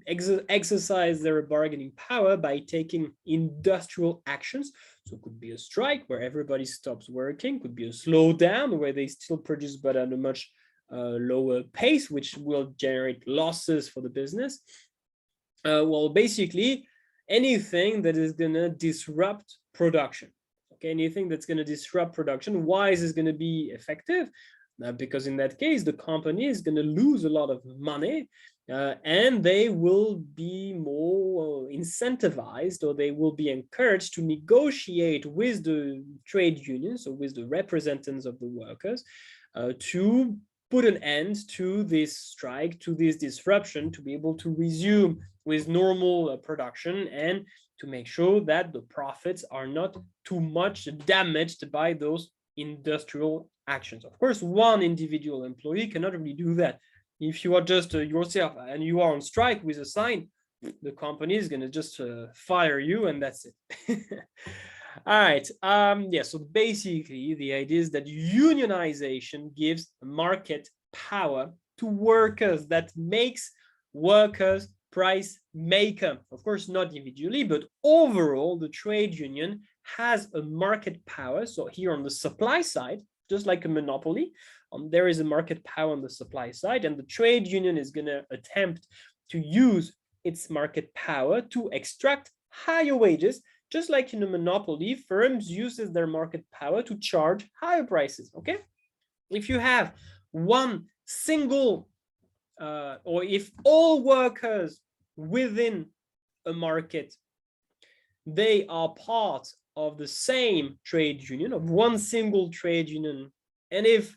exercise their bargaining power by taking industrial actions. So it could be a strike where everybody stops working, could be a slowdown where they still produce but at a much lower pace, which will generate losses for the business. Well, basically, anything that is going to disrupt production. Okay, anything that's going to disrupt production. Why is this going to be effective? Because in that case, the company is going to lose a lot of money and they will be more incentivized, or they will be encouraged to negotiate with the trade unions, or with the representatives of the workers, to put an end to this strike, to this disruption, to be able to resume with normal production and to make sure that the profits are not too much damaged by those industrial actions. Of course, one individual employee cannot really do that. If you are just yourself and you are on strike with a sign, the company is going to just fire you, and that's it. All right. Yeah, so basically the idea is that unionization gives market power to workers, that makes workers price maker. Of course, not individually, but overall, the trade union has a market power. So here on the supply side, just like a monopoly, there is a market power on the supply side, and the trade union is going to attempt to use its market power to extract higher wages. Just like in a monopoly, firms uses their market power to charge higher prices, okay? If you have one single, or if all workers within a market, they are part of the same trade union, of one single trade union, and if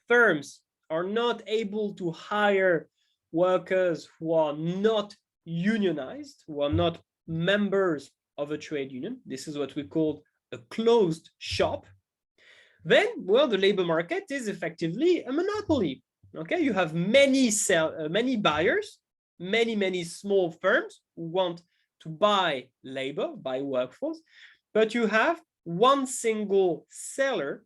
firms are not able to hire workers who are not unionized, who are not members of a trade union, this is what we call a closed shop, then, well, the labor market is effectively a monopoly. Okay, you have many buyers, many small firms who want to buy labor, buy workforce, but you have one single seller,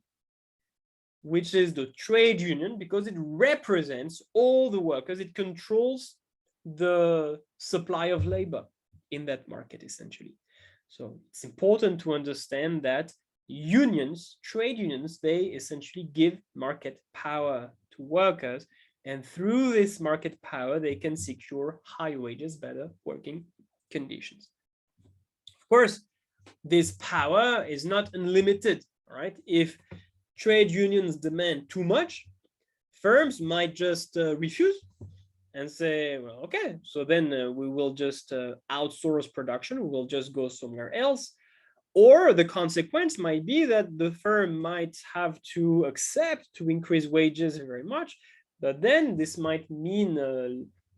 which is the trade union, because it represents all the workers. It controls the supply of labor in that market, essentially. So it's important to understand that unions, trade unions, they essentially give market power to workers. And through this market power, they can secure high wages, better working conditions. Of course, this power is not unlimited, right? If trade unions demand too much, firms might just refuse and say, well, okay, so then we will just outsource production, we will just go somewhere else. Or the consequence might be that the firm might have to accept to increase wages very much, but then this might mean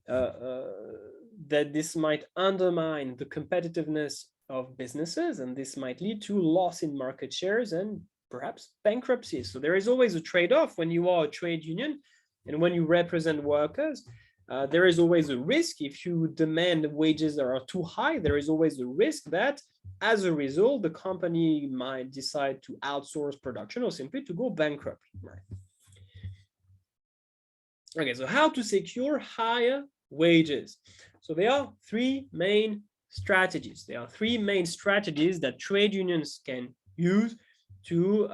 that this might undermine the competitiveness of businesses, and this might lead to loss in market shares and perhaps bankruptcy. So there is always a trade-off when you are a trade union and when you represent workers. There is always a risk. If you demand wages that are too high, there is always a risk that as a result, the company might decide to outsource production or simply to go bankrupt. Right? Okay, so how to secure higher wages? So there are three main strategies. There are three main strategies that trade unions can use to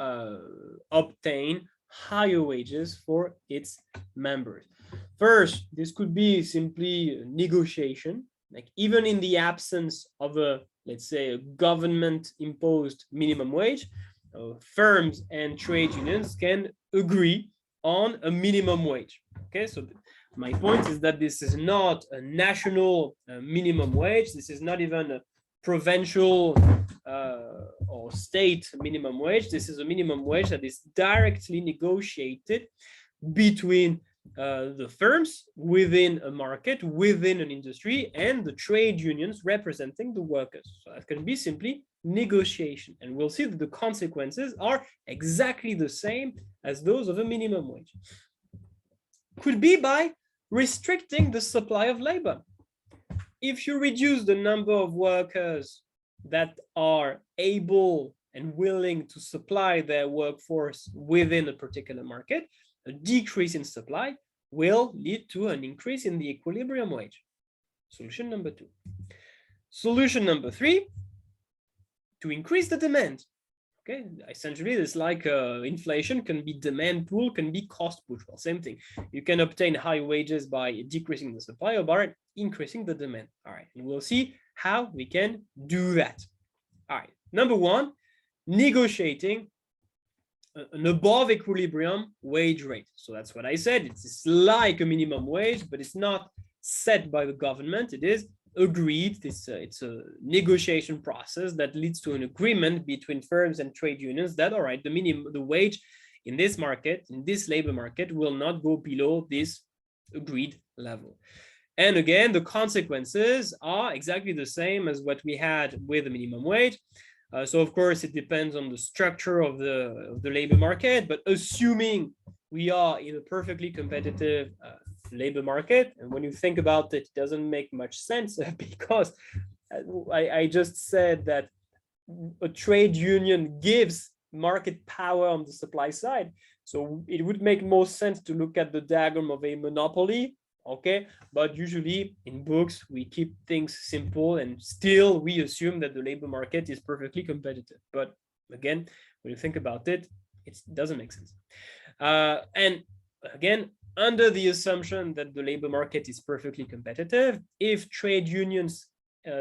obtain higher wages for its members. First, this could be simply negotiation, like even in the absence of a, let's say, a government-imposed minimum wage, firms and trade unions can agree on a minimum wage. Okay, so my point is that this is not a national minimum wage. This is not even a provincial or state minimum wage. This is a minimum wage that is directly negotiated between the firms within a market, within an industry, and the trade unions representing the workers. So that can be simply negotiation. And we'll see that the consequences are exactly the same as those of a minimum wage. Could be by restricting the supply of labor. If you reduce the number of workers that are able and willing to supply their workforce within a particular market, a decrease in supply will lead to an increase in the equilibrium wage. Solution number 2. Solution number 3, to increase the demand. Okay, essentially, it's like inflation can be demand pull, can be cost push. Well, same thing. You can obtain high wages by decreasing the supply or by increasing the demand. All right, and we'll see how we can do that. All right, number 1, negotiating an above equilibrium wage rate. So that's what I said. It's like a minimum wage, but it's not set by the government. It is agreed. It's a negotiation process that leads to an agreement between firms and trade unions that, all right, the wage in this market, in this labor market, will not go below this agreed level. And again, the consequences are exactly the same as what we had with the minimum wage. So of course, it depends on the structure of the labor market, but assuming we are in a perfectly competitive labor market, and when you think about it, it doesn't make much sense because I just said that a trade union gives market power on the supply side. So it would make most sense to look at the diagram of a monopoly. Okay, but usually in books we keep things simple, and still we assume that the labor market is perfectly competitive. But again, when you think about it, it doesn't make sense. And again, under the assumption that the labor market is perfectly competitive, if trade unions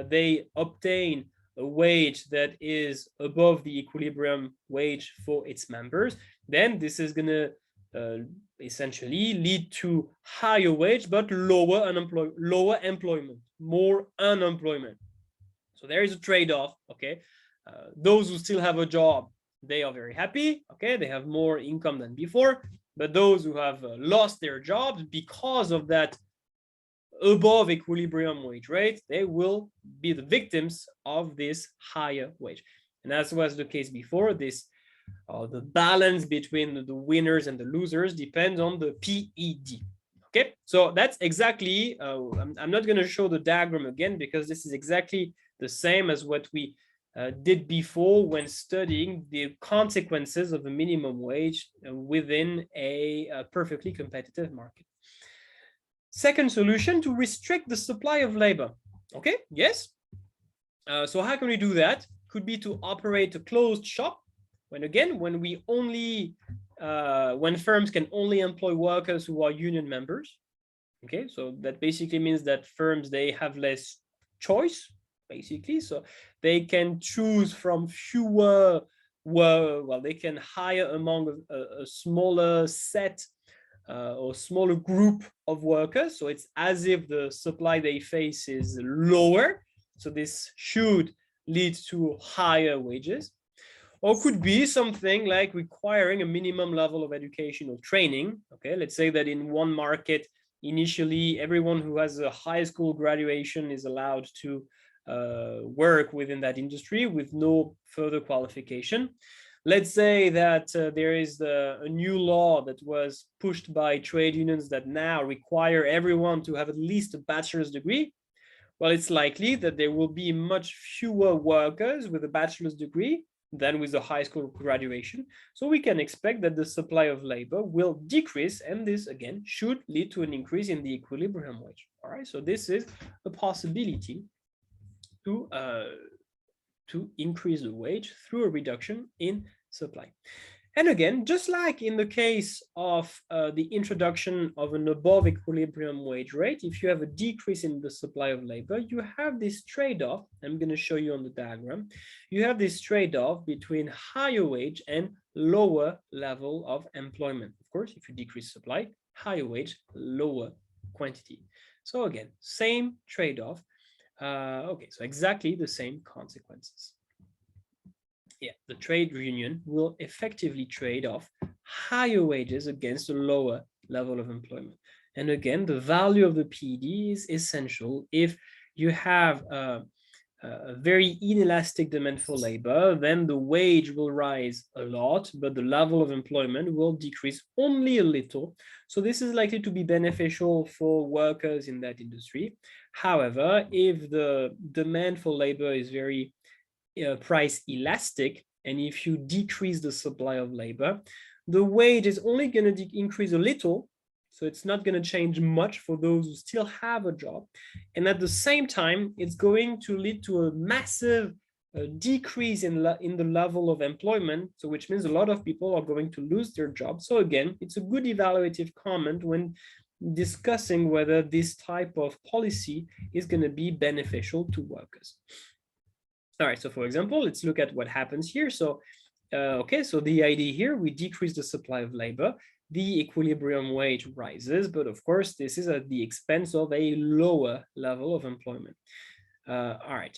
they obtain a wage that is above the equilibrium wage for its members, then this is going to essentially lead to higher wage but lower employment, more unemployment. So there is a trade-off. Okay, those who still have a job, they are very happy. Okay, they have more income than before. But those who have lost their jobs because of that above equilibrium wage rate, they will be the victims of this higher wage. And as was the case before, this the balance between the winners and the losers depends on the PED. Okay, so that's exactly, I'm not going to show the diagram again because this is exactly the same as what we did before when studying the consequences of a minimum wage within a perfectly competitive market. Second solution, to restrict the supply of labor. Okay, yes. So how can we do that? Could be to operate a closed shop. When we only, when firms can only employ workers who are union members. Okay, so that basically means that firms, they have less choice, basically. So they can choose from fewer, well, they can hire among a smaller set or smaller group of workers. So it's as if the supply they face is lower. So this should lead to higher wages. Or could be something like requiring a minimum level of education or training. Okay, let's say that in one market, initially, everyone who has a high school graduation is allowed to work within that industry with no further qualification. Let's say that there is a new law that was pushed by trade unions that now require everyone to have at least a bachelor's degree. Well, it's likely that there will be much fewer workers with a bachelor's degree than with a high school graduation. So we can expect that the supply of labor will decrease, and this again should lead to an increase in the equilibrium wage. All right, so this is a possibility to increase the wage through a reduction in supply. And again, just like in the case of the introduction of an above equilibrium wage rate, if you have a decrease in the supply of labor, you have this trade-off. I'm going to show you on the diagram. You have this trade-off between higher wage and lower level of employment. Of course, if you decrease supply, higher wage, lower quantity. So again, same trade-off. Okay, so exactly the same consequences. Yeah, the trade union will effectively trade off higher wages against a lower level of employment. And again, the value of the PED is essential. If you have a very inelastic demand for labor, then the wage will rise a lot, but the level of employment will decrease only a little. So this is likely to be beneficial for workers in that industry. However, if the demand for labor is very price elastic, and if you decrease the supply of labor, the wage is only going to increase a little, so it's not going to change much for those who still have a job. And at the same time, it's going to lead to a massive decrease in the level of employment, so which means a lot of people are going to lose their job. So again, it's a good evaluative comment when discussing whether this type of policy is going to be beneficial to workers. All right, so for example, let's look at what happens here. So, okay, so the idea here, we decrease the supply of labor, the equilibrium wage rises, but of course, this is at the expense of a lower level of employment. All right,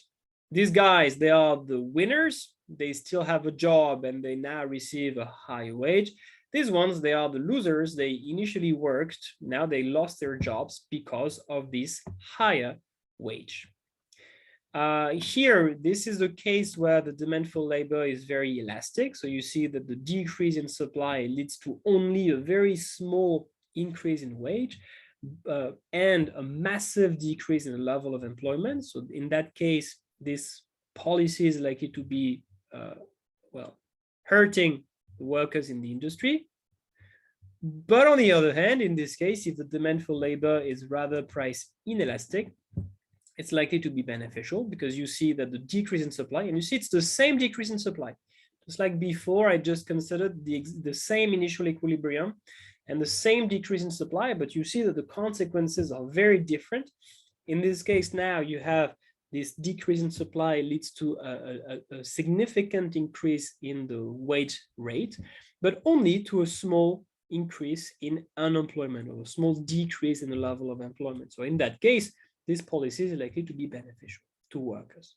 these guys, they are the winners. They still have a job and they now receive a higher wage. These ones, they are the losers. They initially worked, now they lost their jobs because of this higher wage. Here, this is the case where the demand for labor is very elastic. So you see that the decrease in supply leads to only a very small increase in wage and a massive decrease in the level of employment. So in that case, this policy is likely to be, well, hurting the workers in the industry. But on the other hand, in this case, if the demand for labor is rather price inelastic, it's likely to be beneficial because you see that the decrease in supply, and you see it's the same decrease in supply. Just like before, I just considered the same initial equilibrium and the same decrease in supply, but you see that the consequences are very different. In this case now, you have this decrease in supply leads to a significant increase in the wage rate, but only to a small increase in unemployment or a small decrease in the level of employment. So in that case, this policy is likely to be beneficial to workers.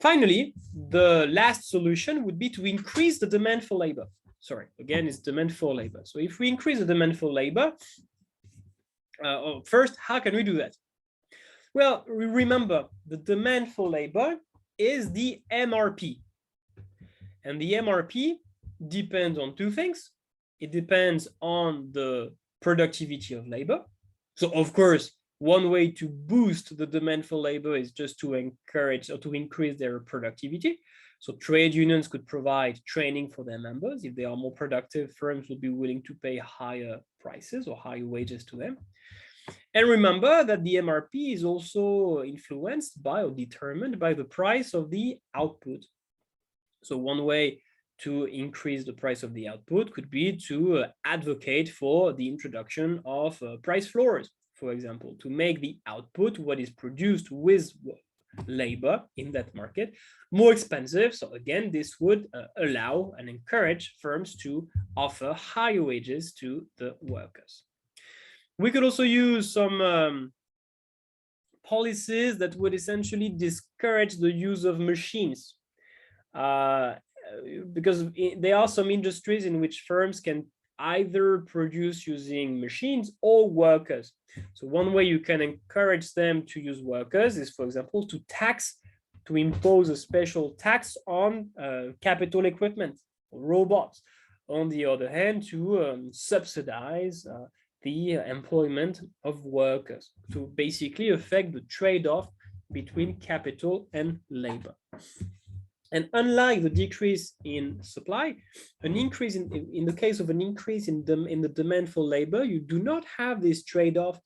Finally, the last solution would be to increase the demand for labor. Sorry, again, it's demand for labor. So if we increase the demand for labor, First, how can we do that? Well, remember, the demand for labor is the MRP. And the MRP depends on two things. It depends on the productivity of labor. So, of course, one way to boost the demand for labor is just to encourage or to increase their productivity. So trade unions could provide training for their members. If they are more productive, firms will be willing to pay higher prices or higher wages to them. And remember that the MRP is also influenced by or determined by the price of the output. So one way to increase the price of the output could be to advocate for the introduction of price floors, for example, to make the output, what is produced with labor in that market, more expensive. So again, this would allow and encourage firms to offer higher wages to the workers. We could also use some policies that would essentially discourage the use of machines, because there are some industries in which firms can either produce using machines or workers. So one way you can encourage them to use workers is, for example, to impose a special tax on capital equipment, robots. On the other hand, to subsidize the employment of workers, to basically affect the trade-off between capital and labor. And unlike the decrease in supply, an increase in the case of an increase in the demand for labor, you do not have this trade-off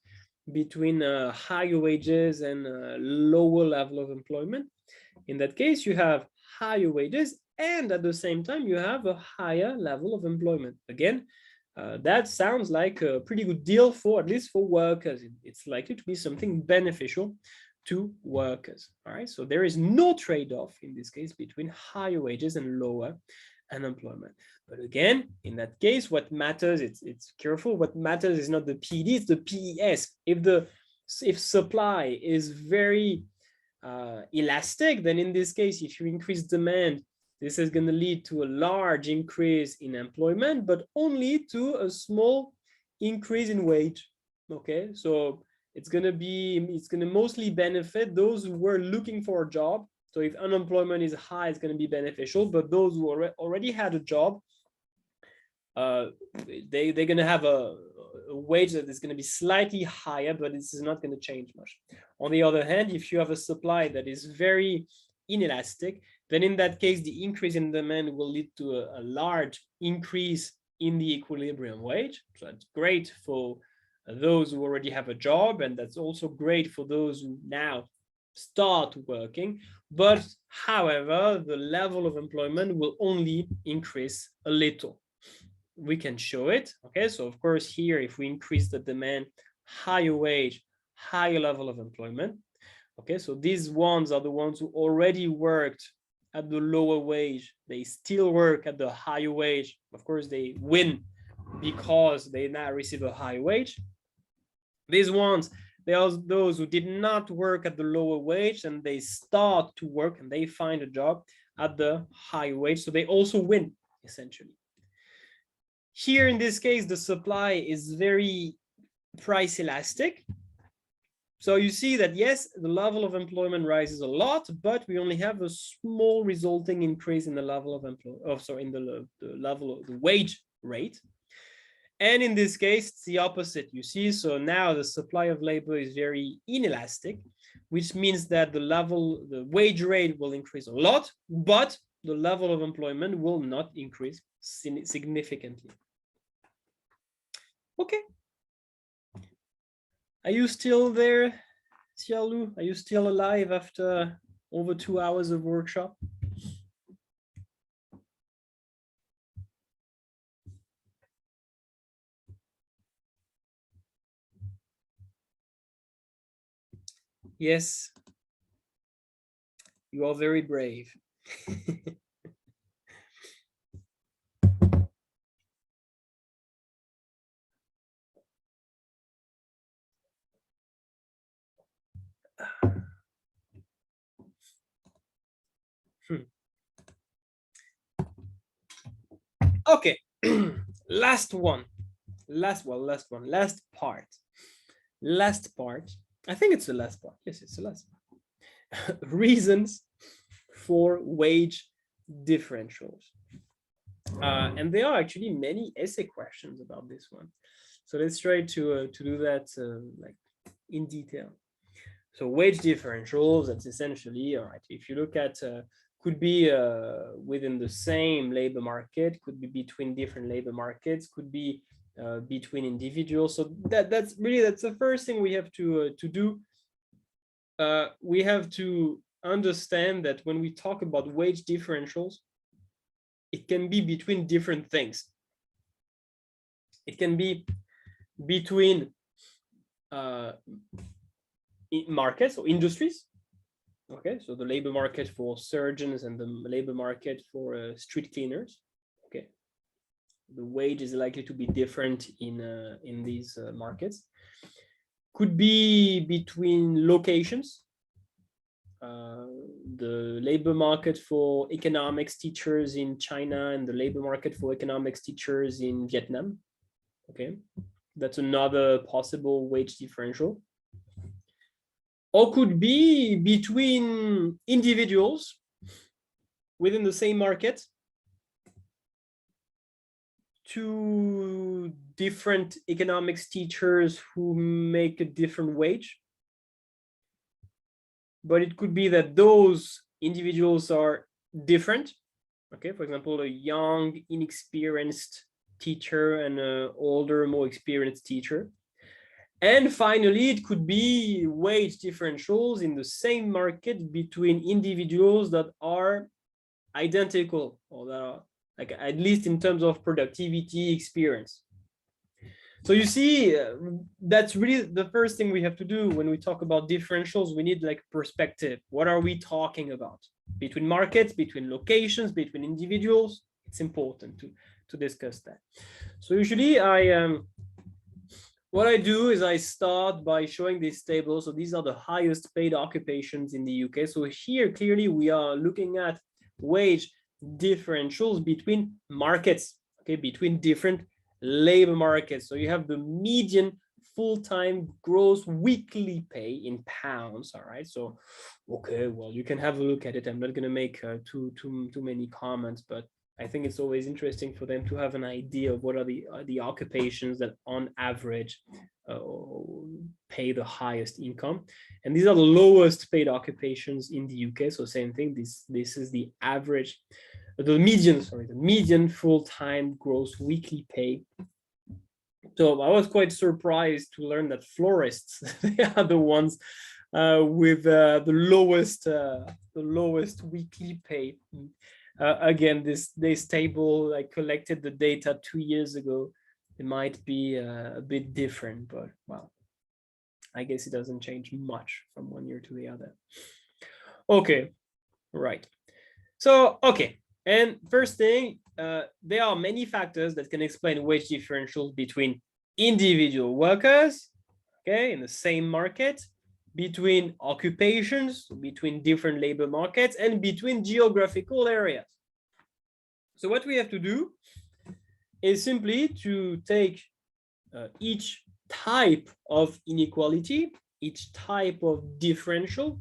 between higher wages and lower level of employment. In that case, you have higher wages, and at the same time, you have a higher level of employment. Again, that sounds like a pretty good deal for, at least for workers. It's likely to be something beneficial to workers. All right, so there is no trade-off in this case between higher wages and lower unemployment. But again, in that case, what matters, it's careful, what matters is not the PD, it's the PES. If supply is very elastic, then in this case, if you increase demand, this is going to lead to a large increase in employment, but only to a small increase in wage. Okay, so it's going to mostly benefit those who were looking for a job. So if unemployment is high, it's going to be beneficial, but those who already had a job, they're going to have a wage that is going to be slightly higher, but this is not going to change much. On the other hand, if you have a supply that is very inelastic, then in that case, the increase in demand will lead to a large increase in the equilibrium wage. So that's great for those who already have a job, and that's also great for those who now start working. But however, the level of employment will only increase a little. We can show it. Okay, so of course here, if we increase the demand, higher wage, higher level of employment. Okay, so these ones are the ones who already worked at the lower wage. They still work at the higher wage. Of course, they win because they now receive a higher wage. These ones, they are those who did not work at the lower wage and they start to work and they find a job at the higher wage. So they also win, essentially. Here in this case, the supply is very price elastic. So you see that, yes, the level of employment rises a lot, but we only have a small resulting increase in the level of the level of the wage rate. And in this case, it's the opposite, you see. So now the supply of labor is very inelastic, which means that the wage rate will increase a lot, but the level of employment will not increase significantly. Okay. Are you still there, Xiaolu? Are you still alive after over 2 hours of workshop? Yes, you are very brave. Okay, last part. last part. I think it's the last part. Yes, it's the last part. Reasons for wage differentials. And there are actually many essay questions about this one. So let's try to do that like in detail. So wage differentials, that's essentially, all right, if you look at, could be within the same labor market, could be between different labor markets, could be between individuals. So that's the first thing we have to do. We have to understand that when we talk about wage differentials, it can be between different things. It can be between markets or industries. Okay, so the labor market for surgeons and the labor market for street cleaners. Okay, the wage is likely to be different in these markets. Could be between locations. The labor market for economics teachers in China and the labor market for economics teachers in Vietnam. Okay, that's another possible wage differential. Or could be between individuals within the same market, two different economics teachers who make a different wage. But it could be that those individuals are different. Okay, for example, a young, inexperienced teacher and an older, more experienced teacher. And finally, it could be wage differentials in the same market between individuals that are identical, or that are, like, at least in terms of productivity, experience. So you see, that's really the first thing we have to do when we talk about differentials. We need like perspective. What are we talking about? Between markets, between locations, between individuals. It's important to discuss that. So usually what I do is I start by showing this table. So these are the highest paid occupations in the UK. So here clearly we are looking at wage differentials between markets, okay, between different labor markets. So you have the median full-time gross weekly pay in pounds. All right. So, okay, well, you can have a look at it. I'm not going to make too many comments, but I think it's always interesting for them to have an idea of what are the occupations that on average pay the highest income. And these are the lowest paid occupations in the UK. So same thing, this is the average, the median full-time gross weekly pay. So I was quite surprised to learn that florists, they are the ones with the lowest weekly pay. Again, this table, I collected the data 2 years ago. It might be a bit different, but well, I guess it doesn't change much from one year to the other. Okay, right. So, okay. And first thing, there are many factors that can explain wage differentials between individual workers, okay, in the same market, between occupations, between different labor markets, and between geographical areas. So what we have to do is simply to take each type of inequality, each type of differential,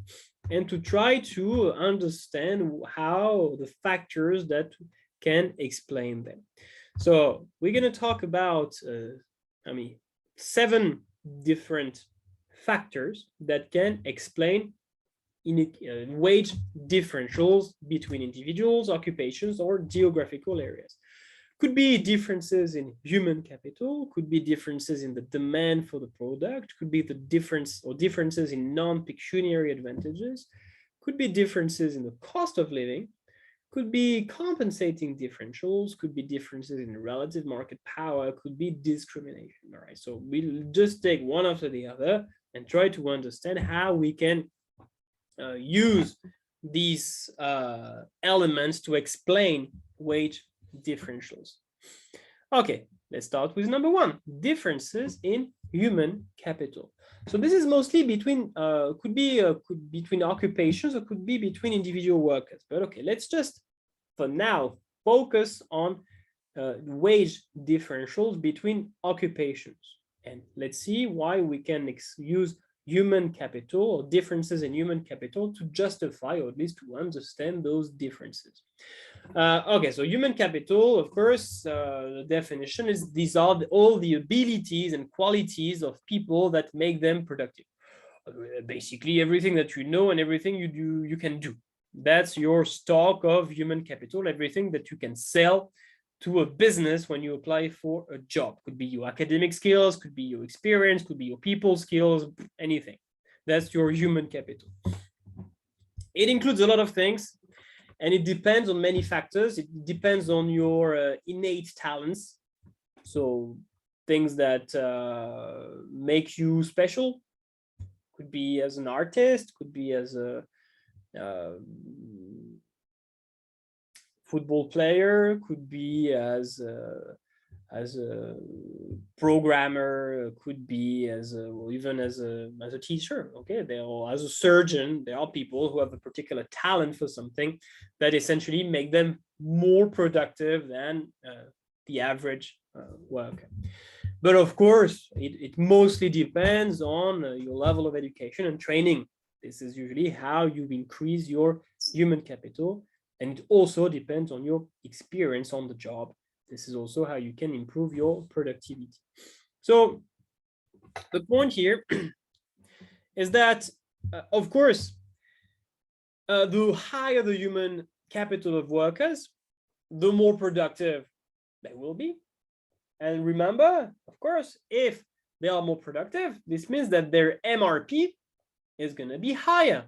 and to try to understand how the factors that can explain them. So we're going to talk about, 7 different factors that can explain wage differentials between individuals, occupations, or geographical areas. Could be differences in human capital, could be differences in the demand for the product, could be the differences in non-pecuniary advantages, could be differences in the cost of living, could be compensating differentials, could be differences in relative market power, could be discrimination. All right, so we'll just take one after the other and try to understand how we can use these elements to explain wage differentials. Okay, let's start with number 1, differences in human capital. So this is mostly between, could be between occupations, or could be between individual workers. But okay, let's just, for now, focus on wage differentials between occupations. And let's see why we can use human capital or differences in human capital to justify, or at least to understand those differences. Okay, so human capital, of course, the definition is these are all the abilities and qualities of people that make them productive. Basically, everything that you know and everything you do, you can do. That's your stock of human capital, everything that you can sell to a business when you apply for a job. Could be your academic skills, could be your experience, could be your people skills, anything. That's your human capital. It includes a lot of things, and it depends on many factors. It depends on your innate talents. So things that make you special, could be as an artist, could be as a football player, could be as a programmer, could be as a, or even as a teacher. Okay, or as a surgeon. There are people who have a particular talent for something that essentially make them more productive than the average worker. But of course, it mostly depends on your level of education and training. This is usually how you increase your human capital, and it also depends on your experience on the job. This is also how you can improve your productivity. So the point here is that, of course, the higher the human capital of workers, the more productive they will be. And remember, of course, if they are more productive, this means that their MRP is going to be higher,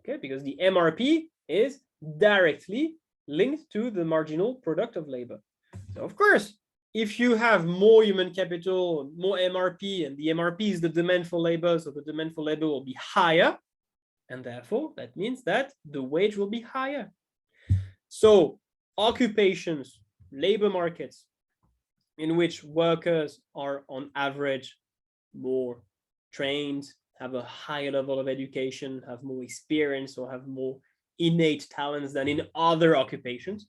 okay? Because the MRP is directly linked to the marginal product of labor. So of course, if you have more human capital, more MRP, and the MRP is the demand for labor, so the demand for labor will be higher, and therefore that means that the wage will be higher. So occupations, labor markets, in which workers are on average more trained, have a higher level of education, have more experience, or have more innate talents than in other occupations,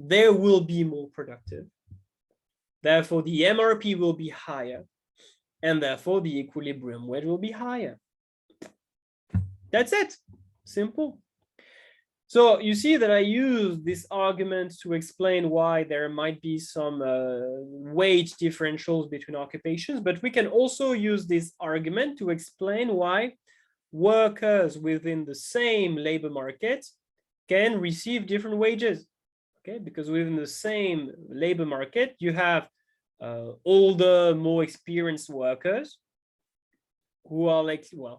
they will be more productive. Therefore, the MRP will be higher, and therefore the equilibrium wage will be higher. That's it. Simple. So you see that I use this argument to explain why there might be some wage differentials between occupations, but we can also use this argument to explain why workers within the same labor market can receive different wages. Okay, because within the same labor market, you have older, more experienced workers who are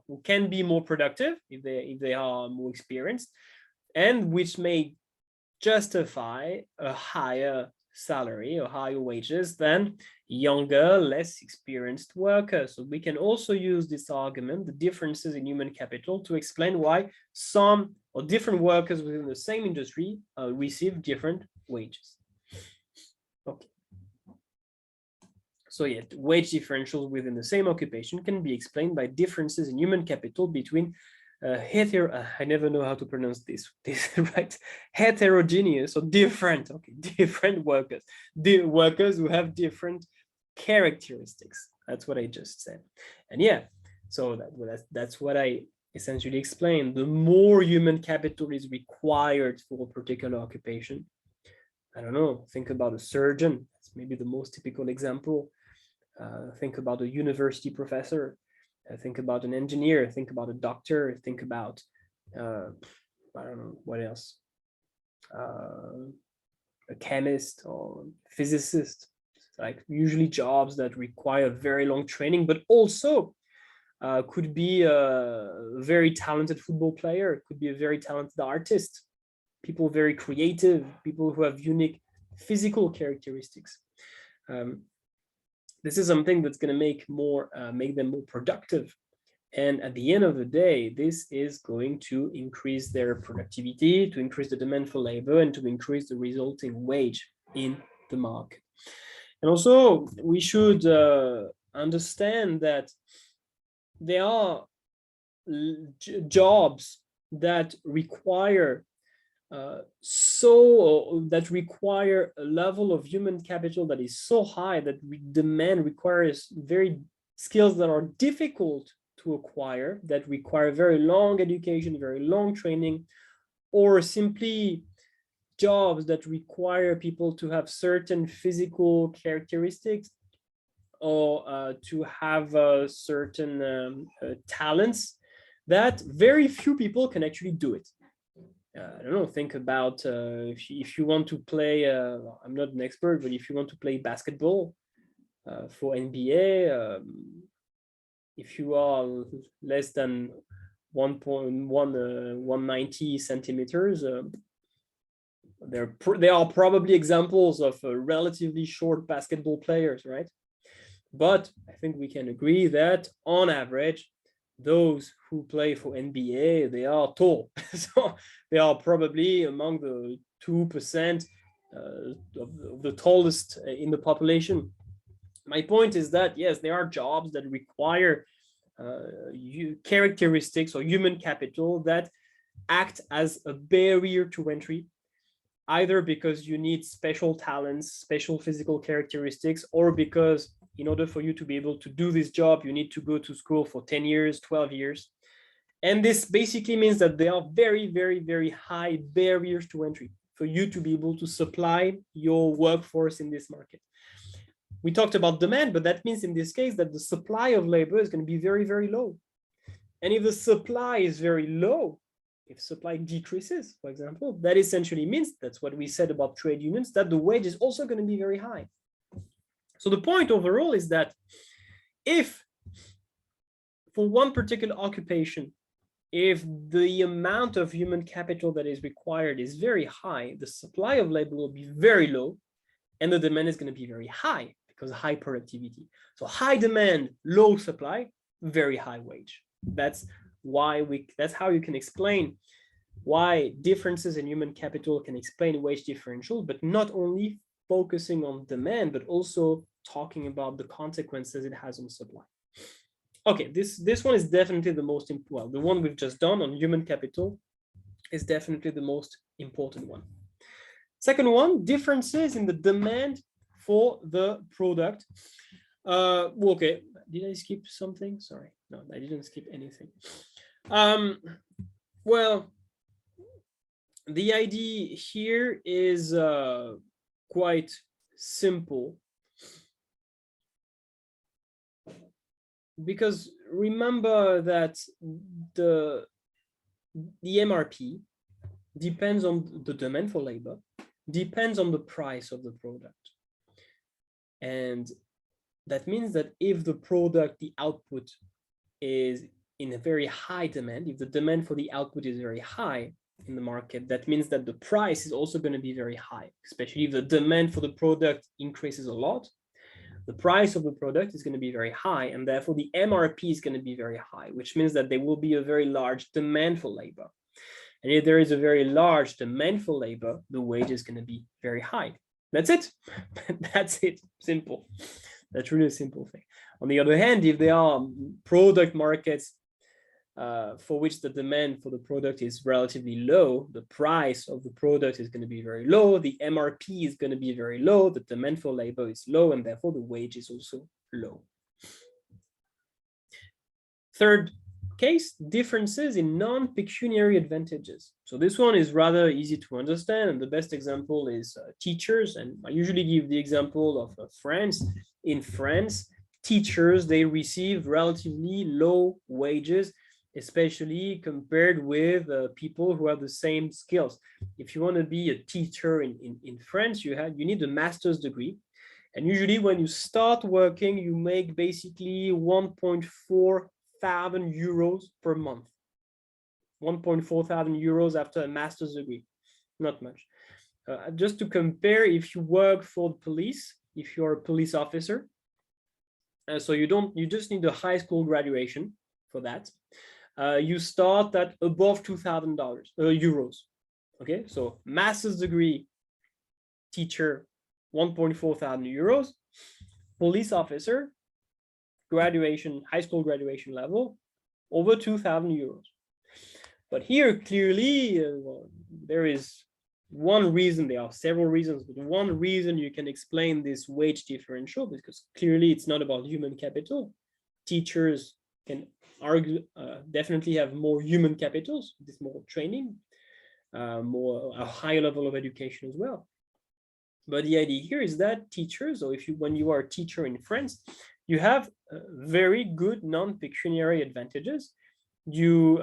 who can be more productive if they are more experienced, and which may justify a higher salary or higher wages than younger, less experienced workers. So we can also use this argument, the differences in human capital, to explain why some or different workers within the same industry receive different wages. Okay. So yeah, wage differentials within the same occupation can be explained by differences in human capital between I never know how to pronounce this right, heterogeneous or different, okay, different workers, the workers who have different characteristics. That's what I just said. And yeah, so that's what I essentially explained. The more human capital is required for a particular occupation, I don't know, think about a surgeon. That's maybe the most typical example. Think about a university professor. Think about an engineer, think about a doctor, think about, I don't know, what else? A chemist or physicist, like usually jobs that require very long training, but also could be a very talented football player, could be a very talented artist, people very creative, people who have unique physical characteristics. This is something that's going to make them more productive. And at the end of the day, this is going to increase their productivity, to increase the demand for labor, and to increase the resulting wage in the market. And also, we should understand that there are jobs that require that require a level of human capital that is so high that requires very skills that are difficult to acquire, that require very long education, very long training, or simply jobs that require people to have certain physical characteristics, or to have certain talents, that very few people can actually do it. I don't know, think about if you want to play, I'm not an expert, but if you want to play basketball for NBA, if you are less than 190 centimeters, there are probably examples of relatively short basketball players, right? But I think we can agree that on average, those who play for NBA, they are tall. So they are probably among the 2% of the tallest in the population. My point is that, yes, there are jobs that require characteristics or human capital that act as a barrier to entry, either because you need special talents, special physical characteristics, or because in order for you to be able to do this job, you need to go to school for 10 years, 12 years. And this basically means that there are very, very, very high barriers to entry for you to be able to supply your workforce in this market. We talked about demand, but that means in this case that the supply of labor is going to be very, very low. And if the supply is very low, if supply decreases, for example, that essentially means, that's what we said about trade unions, that the wage is also going to be very high. So the point overall is that if for one particular occupation, if the amount of human capital that is required is very high, the supply of labor will be very low, and the demand is going to be very high because of high productivity. So high demand, low supply, very high wage. That's how you can explain why differences in human capital can explain wage differential, but not only focusing on demand, but also talking about the consequences it has on supply. Okay, this one is definitely the most important. Well, the one we've just done on human capital is definitely the most important one. Second one, differences in the demand for the product. Okay, did I skip something? Sorry, no, I didn't skip anything. Well, the idea here is quite simple, because remember that the MRP depends on the demand for labor, depends on the price of the product. And that means that if the product, the output, is in a very high demand, if the demand for the output is very high in the market, that means that the price is also going to be very high, especially if the demand for the product increases a lot. The price of the product is going to be very high, and therefore the MRP is going to be very high, which means that there will be a very large demand for labor. And if there is a very large demand for labor, the wage is going to be very high. That's it. That's it. Simple. That's really a simple thing. On the other hand, if there are product markets for which the demand for the product is relatively low, the price of the product is going to be very low, the MRP is going to be very low, the demand for labor is low, and therefore the wage is also low. Third case, differences in non-pecuniary advantages. So this one is rather easy to understand, and the best example is teachers, and I usually give the example of France. In France, teachers, they receive relatively low wages, especially compared with people who have the same skills. If you want to be a teacher in France, you need a master's degree. And usually when you start working, you make basically 1.4 thousand euros per month. 1.4 thousand euros after a master's degree, not much. Just to compare, if you work for the police, if you're a police officer, so you just need a high school graduation for that. You start at above €2,000. Okay, so master's degree, teacher, 1.4 thousand euros. Police officer, graduation, high school graduation level, over 2,000 euros. But here, clearly, well, there is one reason, there are several reasons, but one reason you can explain this wage differential, because clearly it's not about human capital. Teachers can argue, definitely have more human capitals, this more training, more a higher level of education as well. But the idea here is that teachers, or when you are a teacher in France, you have very good non-pecuniary advantages. You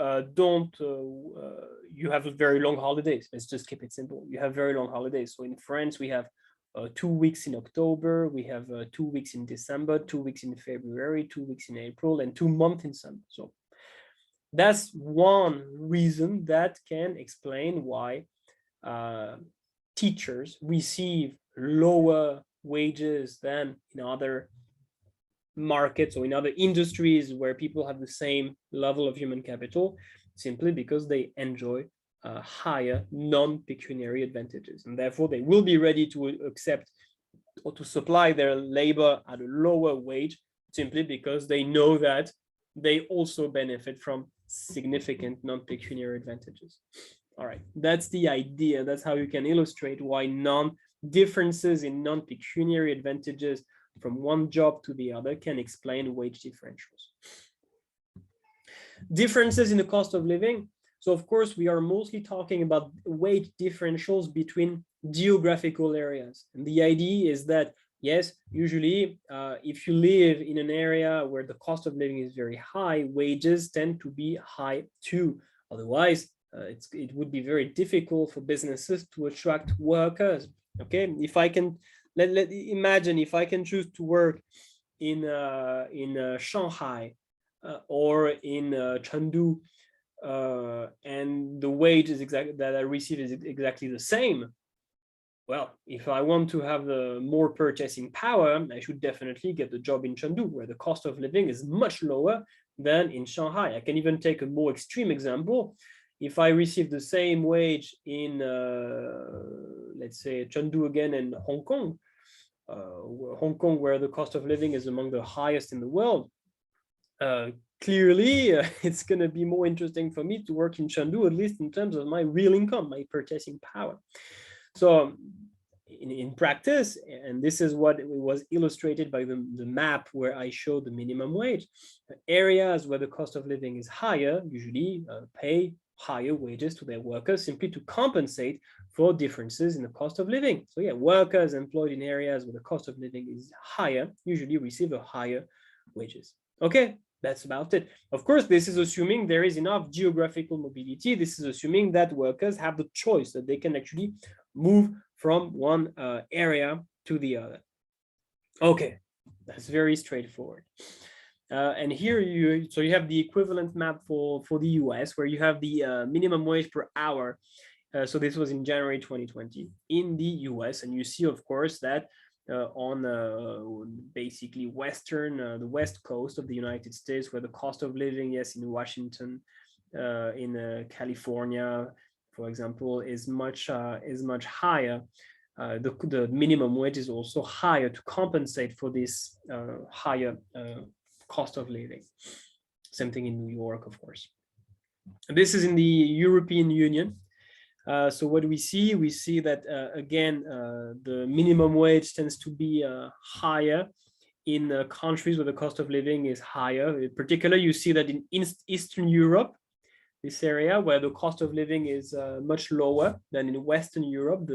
you have very long holidays. Let's just keep it simple. You have very long holidays. So in France, we have 2 weeks in October, we have 2 weeks in December, 2 weeks in February, 2 weeks in April, and 2 months in summer. So that's one reason that can explain why teachers receive lower wages than in other markets or in other industries where people have the same level of human capital, simply because they enjoy higher non-pecuniary advantages, and therefore they will be ready to accept or to supply their labor at a lower wage, simply because they know that they also benefit from significant non-pecuniary advantages. All right, that's the idea. That's how you can illustrate why differences in non-pecuniary advantages from one job to the other can explain wage differentials. Differences in the cost of living. So of course, we are mostly talking about wage differentials between geographical areas. And the idea is that, yes, usually if you live in an area where the cost of living is very high, wages tend to be high too. Otherwise, it would be very difficult for businesses to attract workers. Okay, if I can imagine if I can choose to work in Shanghai or in Chengdu, and the wage is that I receive is exactly the same. Well, if I want to have the more purchasing power, I should definitely get the job in Chengdu, where the cost of living is much lower than in Shanghai. I can even take a more extreme example. If I receive the same wage in, let's say, Chengdu again, and Hong Kong, where the cost of living is among the highest in the world, clearly it's going to be more interesting for me to work in Chengdu, at least in terms of my real income, my purchasing power. So in practice, and this is what was illustrated by the map where I showed the minimum wage, areas where the cost of living is higher usually pay higher wages to their workers, simply to compensate for differences in the cost of living. So yeah, workers employed in areas where the cost of living is higher usually receive a higher wages. Okay, that's about it. Of course, this is assuming there is enough geographical mobility. This is assuming that workers have the choice, that they can actually move from one area to the other. Okay, that's very straightforward. And here you have the equivalent map for the US, where you have the minimum wage per hour. So this was in January 2020 in the US, and you see, of course, that on basically the west coast of the United States, where the cost of living, yes, in Washington, in California, for example, is much higher. The minimum wage is also higher to compensate for this higher cost of living. Same thing in New York, of course. This is in the European Union. So what we see that again, the minimum wage tends to be higher in countries where the cost of living is higher. In particular, you see that in Eastern Europe, this area where the cost of living is much lower than in Western Europe,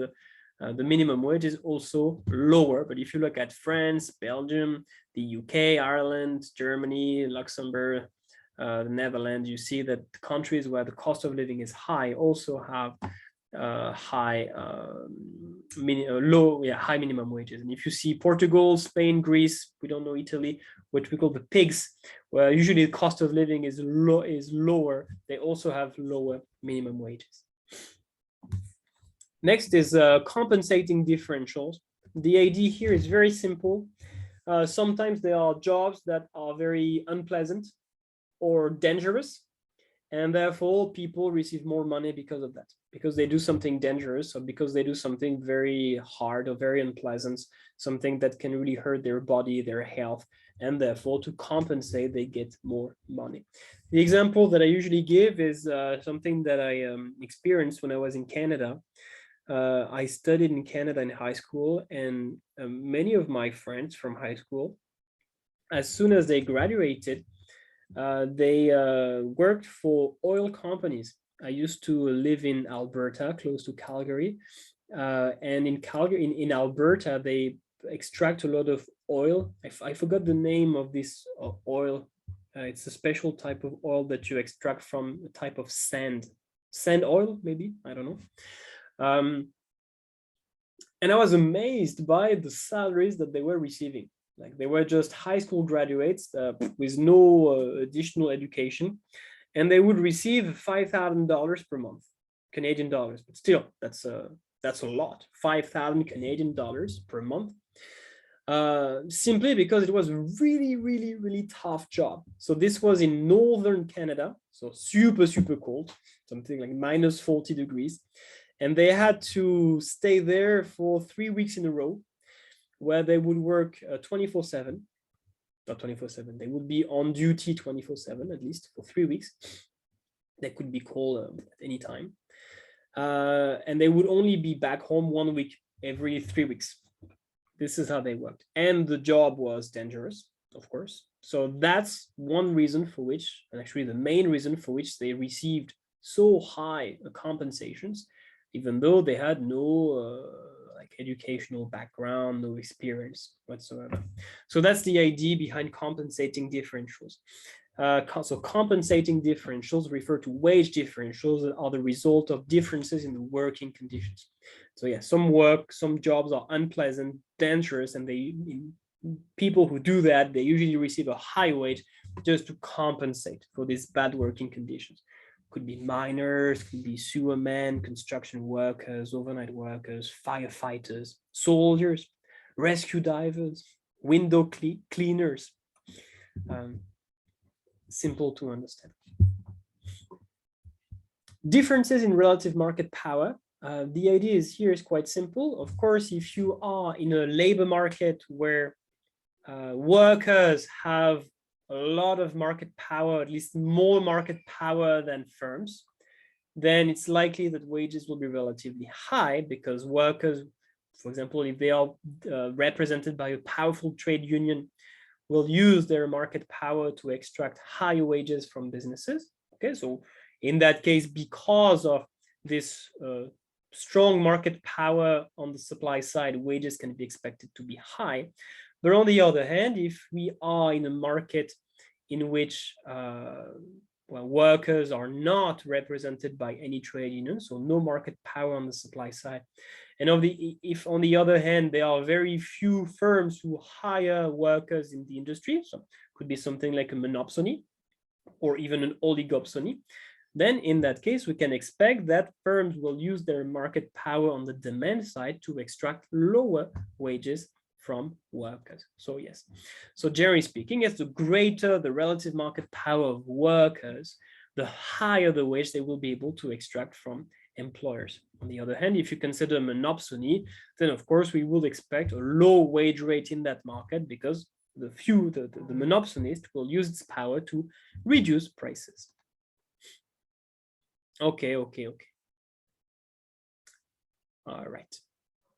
the minimum wage is also lower. But if you look at France, Belgium, the UK, Ireland, Germany, Luxembourg, the Netherlands, you see that countries where the cost of living is high also have high minimum wages. And if you see Portugal, Spain, Greece, we don't know Italy, what we call the pigs, where usually the cost of living is lower, they also have lower minimum wages. Next is compensating differentials. The idea here is very simple. Sometimes there are jobs that are very unpleasant or dangerous, And therefore, people receive more money because of that, because they do something dangerous, or because they do something very hard or very unpleasant, something that can really hurt their body, their health, and therefore to compensate, they get more money. The example that I usually give is something that I experienced when I was in Canada. I studied in Canada in high school, and many of my friends from high school, as soon as they graduated, they worked for oil companies. I used to live in Alberta, close to Calgary. And in Calgary, in Alberta, they extract a lot of oil. I forgot the name of this oil. It's a special type of oil that you extract from a type of sand oil, maybe, I don't know. And I was amazed by the salaries that they were receiving. Like, they were just high school graduates with no additional education, and they would receive $5,000 per month, Canadian dollars. But still, that's a lot, 5,000 Canadian dollars per month, simply because it was a really, really, really tough job. So this was in northern Canada, so super, super cold, something like minus 40 degrees. And they had to stay there for 3 weeks in a row, where they would work 24/7, not 24/7, they would be on duty 24/7, at least for 3 weeks. They could be called at any time. And they would only be back home 1 week every 3 weeks. This is how they worked. And the job was dangerous, of course. So that's one reason for which, and actually the main reason for which, they received so high compensations, even though they had no like educational background, no experience whatsoever. So that's the idea behind compensating differentials. So compensating differentials refer to wage differentials that are the result of differences in the working conditions. So yeah, some jobs are unpleasant, dangerous, and people who do that, they usually receive a high wage just to compensate for these bad working conditions. Could be miners, could be sewermen, construction workers, overnight workers, firefighters, soldiers, rescue divers, window cleaners. Simple to understand. Differences in relative market power. The idea here is quite simple. Of course, if you are in a labor market where workers have a lot of market power, at least more market power than firms, then it's likely that wages will be relatively high, because workers, for example, if they are represented by a powerful trade union, will use their market power to extract higher wages from businesses. Okay, so in that case, because of this strong market power on the supply side, wages can be expected to be high. But on the other hand, if we are in a market in which workers are not represented by any trade union, so no market power on the supply side, and if on the other hand, there are very few firms who hire workers in the industry, so it could be something like a monopsony or even an oligopsony, then in that case, we can expect that firms will use their market power on the demand side to extract lower wages from workers. So yes, so generally speaking, as the greater the relative market power of workers, the higher the wage they will be able to extract from employers. On the other hand, if you consider monopsony, then of course we would expect a low wage rate in that market, because the monopsonist will use its power to reduce prices. Okay. All right.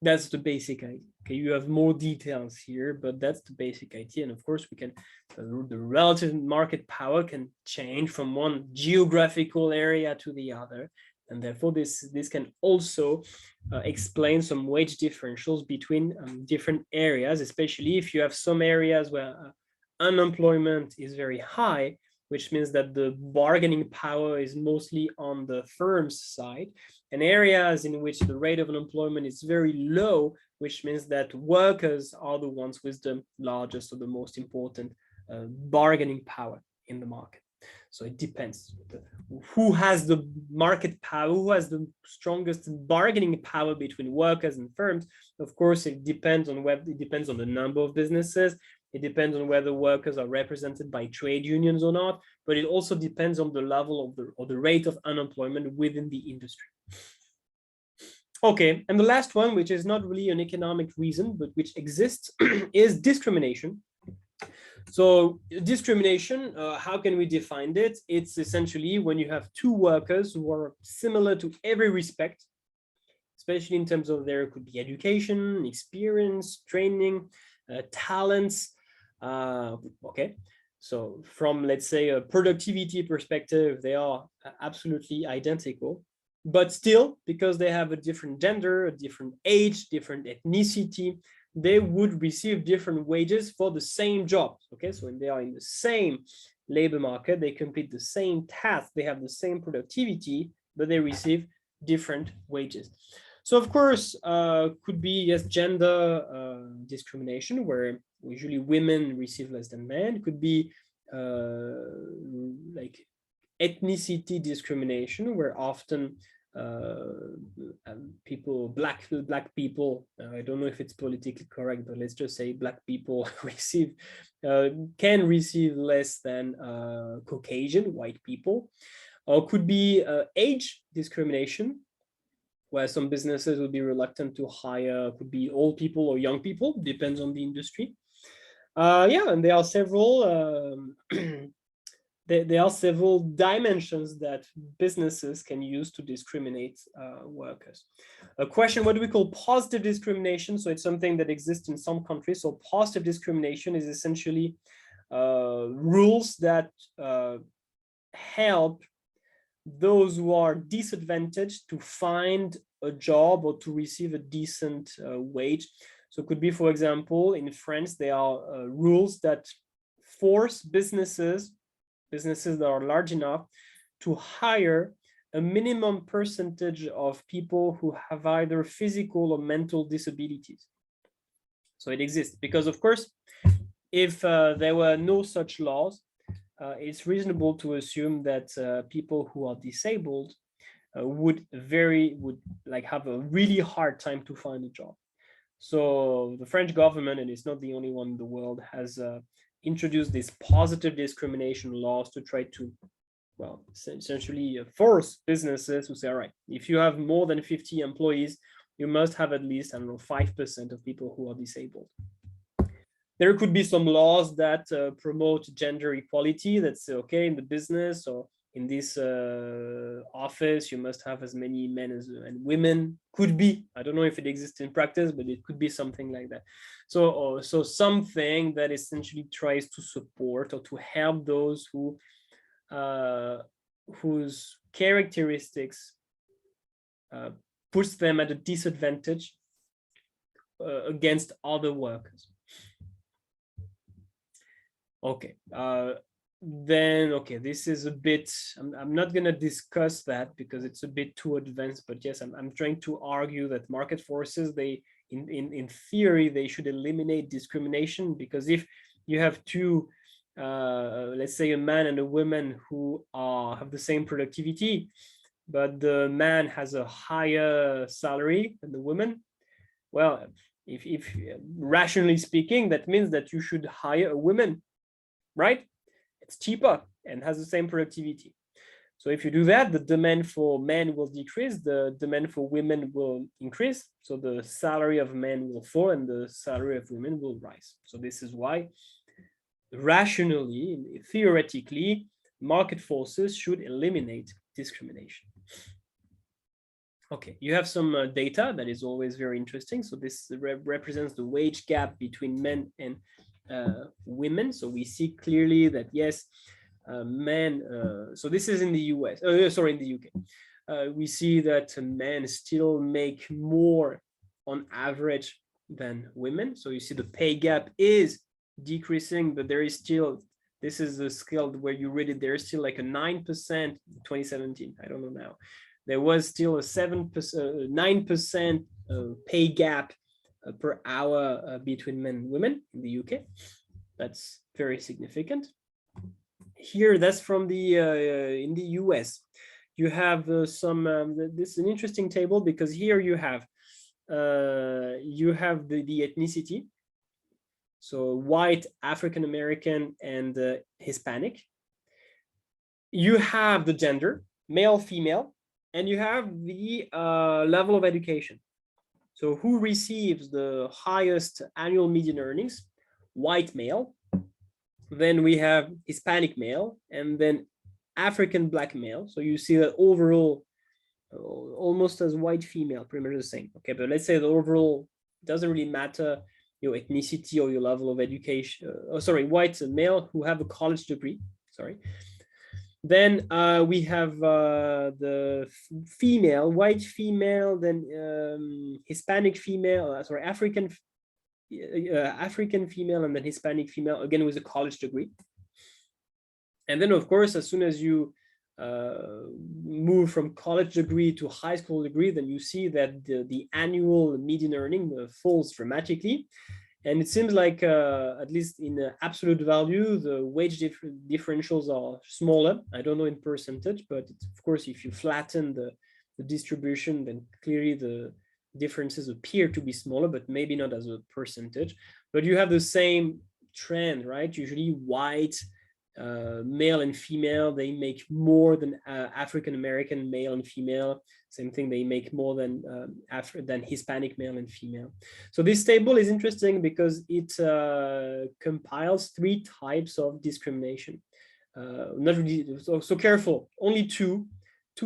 That's the basic idea. Okay, you have more details here, but that's the basic idea. And of course, we can, the relative market power can change from one geographical area to the other. And therefore, this can also explain some wage differentials between different areas, especially if you have some areas where unemployment is very high, which means that the bargaining power is mostly on the firm's side, and areas in which the rate of unemployment is very low, which means that workers are the ones with the largest or the most important bargaining power in the market. So it depends. Who has the market power, who has the strongest bargaining power between workers and firms? Of course, it depends on the number of businesses. It depends on whether workers are represented by trade unions or not, but it also depends on the level of the rate of unemployment within the industry. Okay, and the last one, which is not really an economic reason, but which exists, is discrimination. So discrimination, how can we define it? It's essentially when you have two workers who are similar to every respect, especially in terms of there could be education, experience, training, talents. Okay, so from, let's say, a productivity perspective, they are absolutely identical. But still, because they have a different gender, a different age, different ethnicity, they would receive different wages for the same job. Okay, so when they are in the same labor market, they complete the same task, they have the same productivity, but they receive different wages. So of course, could be, yes, gender discrimination, where usually women receive less than men. Could be like ethnicity discrimination, where often people, black people, I don't know if it's politically correct, but let's just say black people receive can receive less than Caucasian white people. Or could be age discrimination, where some businesses will be reluctant to hire, could be old people or young people, depends on the industry. Yeah, and there are several there are several dimensions that businesses can use to discriminate workers. A question, what do we call positive discrimination? So it's something that exists in some countries. So positive discrimination is essentially rules that help those who are disadvantaged to find a job or to receive a decent wage. So it could be, for example, in France, there are rules that force businesses that are large enough to hire a minimum percentage of people who have either physical or mental disabilities. So it exists because, of course, if there were no such laws, it's reasonable to assume that people who are disabled would have a really hard time to find a job. So the French government, and it's not the only one in the world, has introduced these positive discrimination laws to try to, well, essentially force businesses to say, all right, if you have more than 50 employees, you must have at least, I don't know, 5% of people who are disabled. There could be some laws that promote gender equality. That's okay in the business, or in this office, you must have as many men and women. Could be, I don't know if it exists in practice, but it could be something like that. So something that essentially tries to support or to help those who whose characteristics puts them at a disadvantage against other workers. Okay, then, okay, this is a bit, I'm not going to discuss that because it's a bit too advanced, but yes, I'm trying to argue that market forces, they, in theory, they should eliminate discrimination, because if you have two, let's say a man and a woman who have the same productivity, but the man has a higher salary than the woman, well, if rationally speaking, that means that you should hire a woman, right? It's cheaper and has the same productivity. So if you do that, the demand for men will decrease, the demand for women will increase. So the salary of men will fall and the salary of women will rise. So this is why, rationally, theoretically, market forces should eliminate discrimination. Okay, you have some data that is always very interesting. So this represents the wage gap between men and women. So we see clearly that, yes, men, so this is in the US, sorry, in the UK. We see that men still make more on average than women. So you see the pay gap is decreasing, but there is still, this is the scale where you read it, there's still like a 9% in 2017, I don't know now. There was still a 9% pay gap per hour between men and women in the UK. That's very significant. Here, that's from the in the US. You have some. This is an interesting table because here you have the ethnicity. so white, African American, and Hispanic. You have the gender, male, female, and you have the level of education. So who receives the highest annual median earnings? White male. Then we have Hispanic male, and then African Black male. So you see that overall, almost as white female, pretty much the same. Okay, but let's say the overall doesn't really matter your ethnicity or your level of education. White male who have a college degree. Sorry. Then we have the female, white female, then Hispanic female, African female, and then Hispanic female, again with a college degree. And then, of course, as soon as you move from college degree to high school degree, then you see that the annual median earning falls dramatically. And it seems like, at least in absolute value, the wage differentials are smaller. I don't know in percentage, but of course, if you flatten the distribution, then clearly the differences appear to be smaller, but maybe not as a percentage. But you have the same trend, right? Usually white, male and female, they make more than African American male and female. Same thing, they make more than Hispanic male and female. So this table is interesting because it compiles 3 types of discrimination. Not really, so careful, only two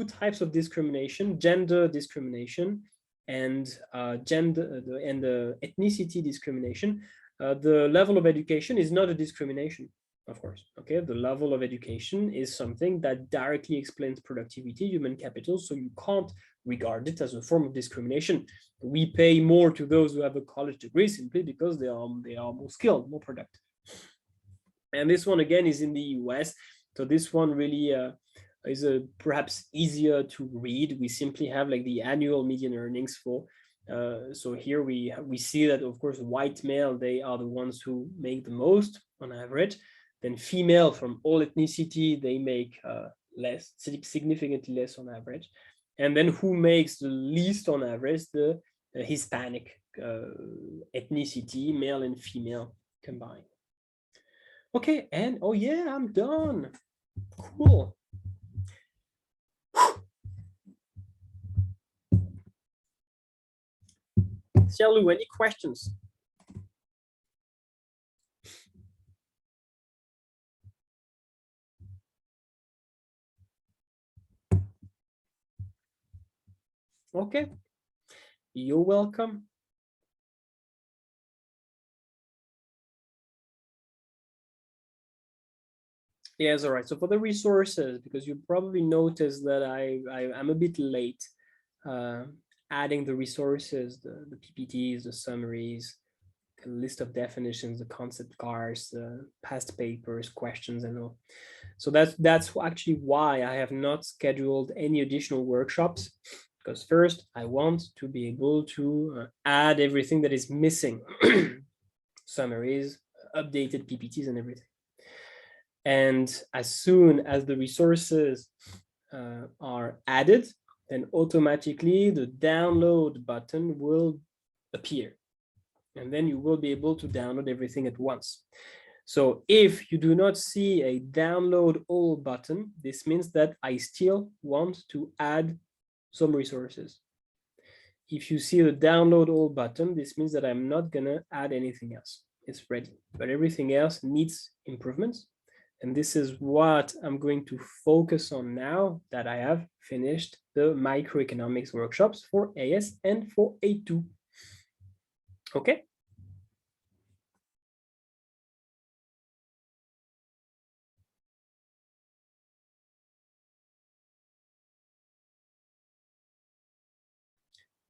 types of discrimination: gender discrimination and ethnicity discrimination. The level of education is not a discrimination, of course. Okay, the level of education is something that directly explains productivity, human capital, so you can't regard it as a form of discrimination. We pay more to those who have a college degree simply because they are more skilled, more productive. And this one again is in the US, so this one really is perhaps easier to read. We simply have like the annual median earnings for so here we see that, of course, white male, they are the ones who make the most on average. Then female from all ethnicity, they make less, significantly less on average. And then who makes the least on average? The Hispanic ethnicity, male and female combined. Okay, and oh yeah, I'm done. Cool. Xiaolu, any questions? Okay, you're welcome. Yes, all right. So for the resources, because you probably noticed that I'm a bit late adding the resources, the PPTs, the summaries, the list of definitions, the concept cards, the past papers, questions, and all. So that's actually why I have not scheduled any additional workshops, because first I want to be able to add everything that is missing, summaries, updated PPTs, and everything. And as soon as the resources are added, then automatically the download button will appear. And then you will be able to download everything at once. So if you do not see a download all button, this means that I still want to add some resources. If you see the download all button, this means that I'm not gonna add anything else. It's ready, but everything else needs improvements. And this is what I'm going to focus on now that I have finished the microeconomics workshops for AS and for A2. Okay.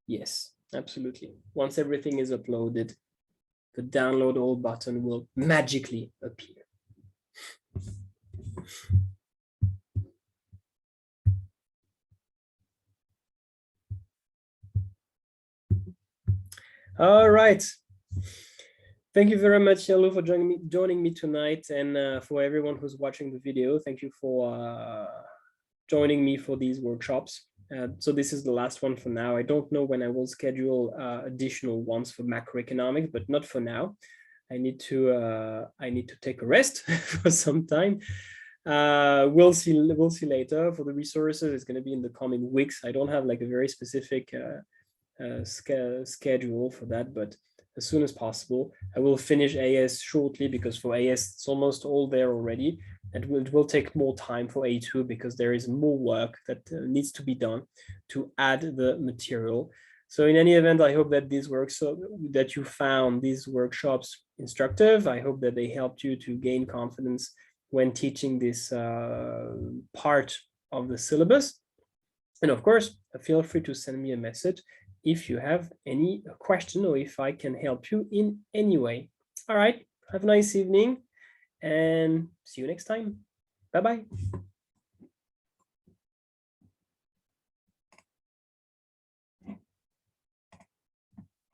Yes, absolutely. Once everything is uploaded, the download all button will magically appear. All right. Thank you very much, Xiaolu, for joining me tonight, and for everyone who's watching the video, thank you for joining me for these workshops. So this is the last one for now. I don't know when I will schedule additional ones for macroeconomics, but not for now. I need to take a rest for some time. We'll see later. For the resources, it's going to be in the coming weeks. I don't have like a very specific schedule for that, but as soon as possible. I will finish AS shortly, because for AS it's almost all there already. It will take more time for A2 because there is more work that needs to be done to add the material. So in any event, I hope that these that you found these workshops instructive. I hope that they helped you to gain confidence when teaching this part of the syllabus. And of course, feel free to send me a message if you have any question or if I can help you in any way. All right, have a nice evening and see you next time. Bye-bye.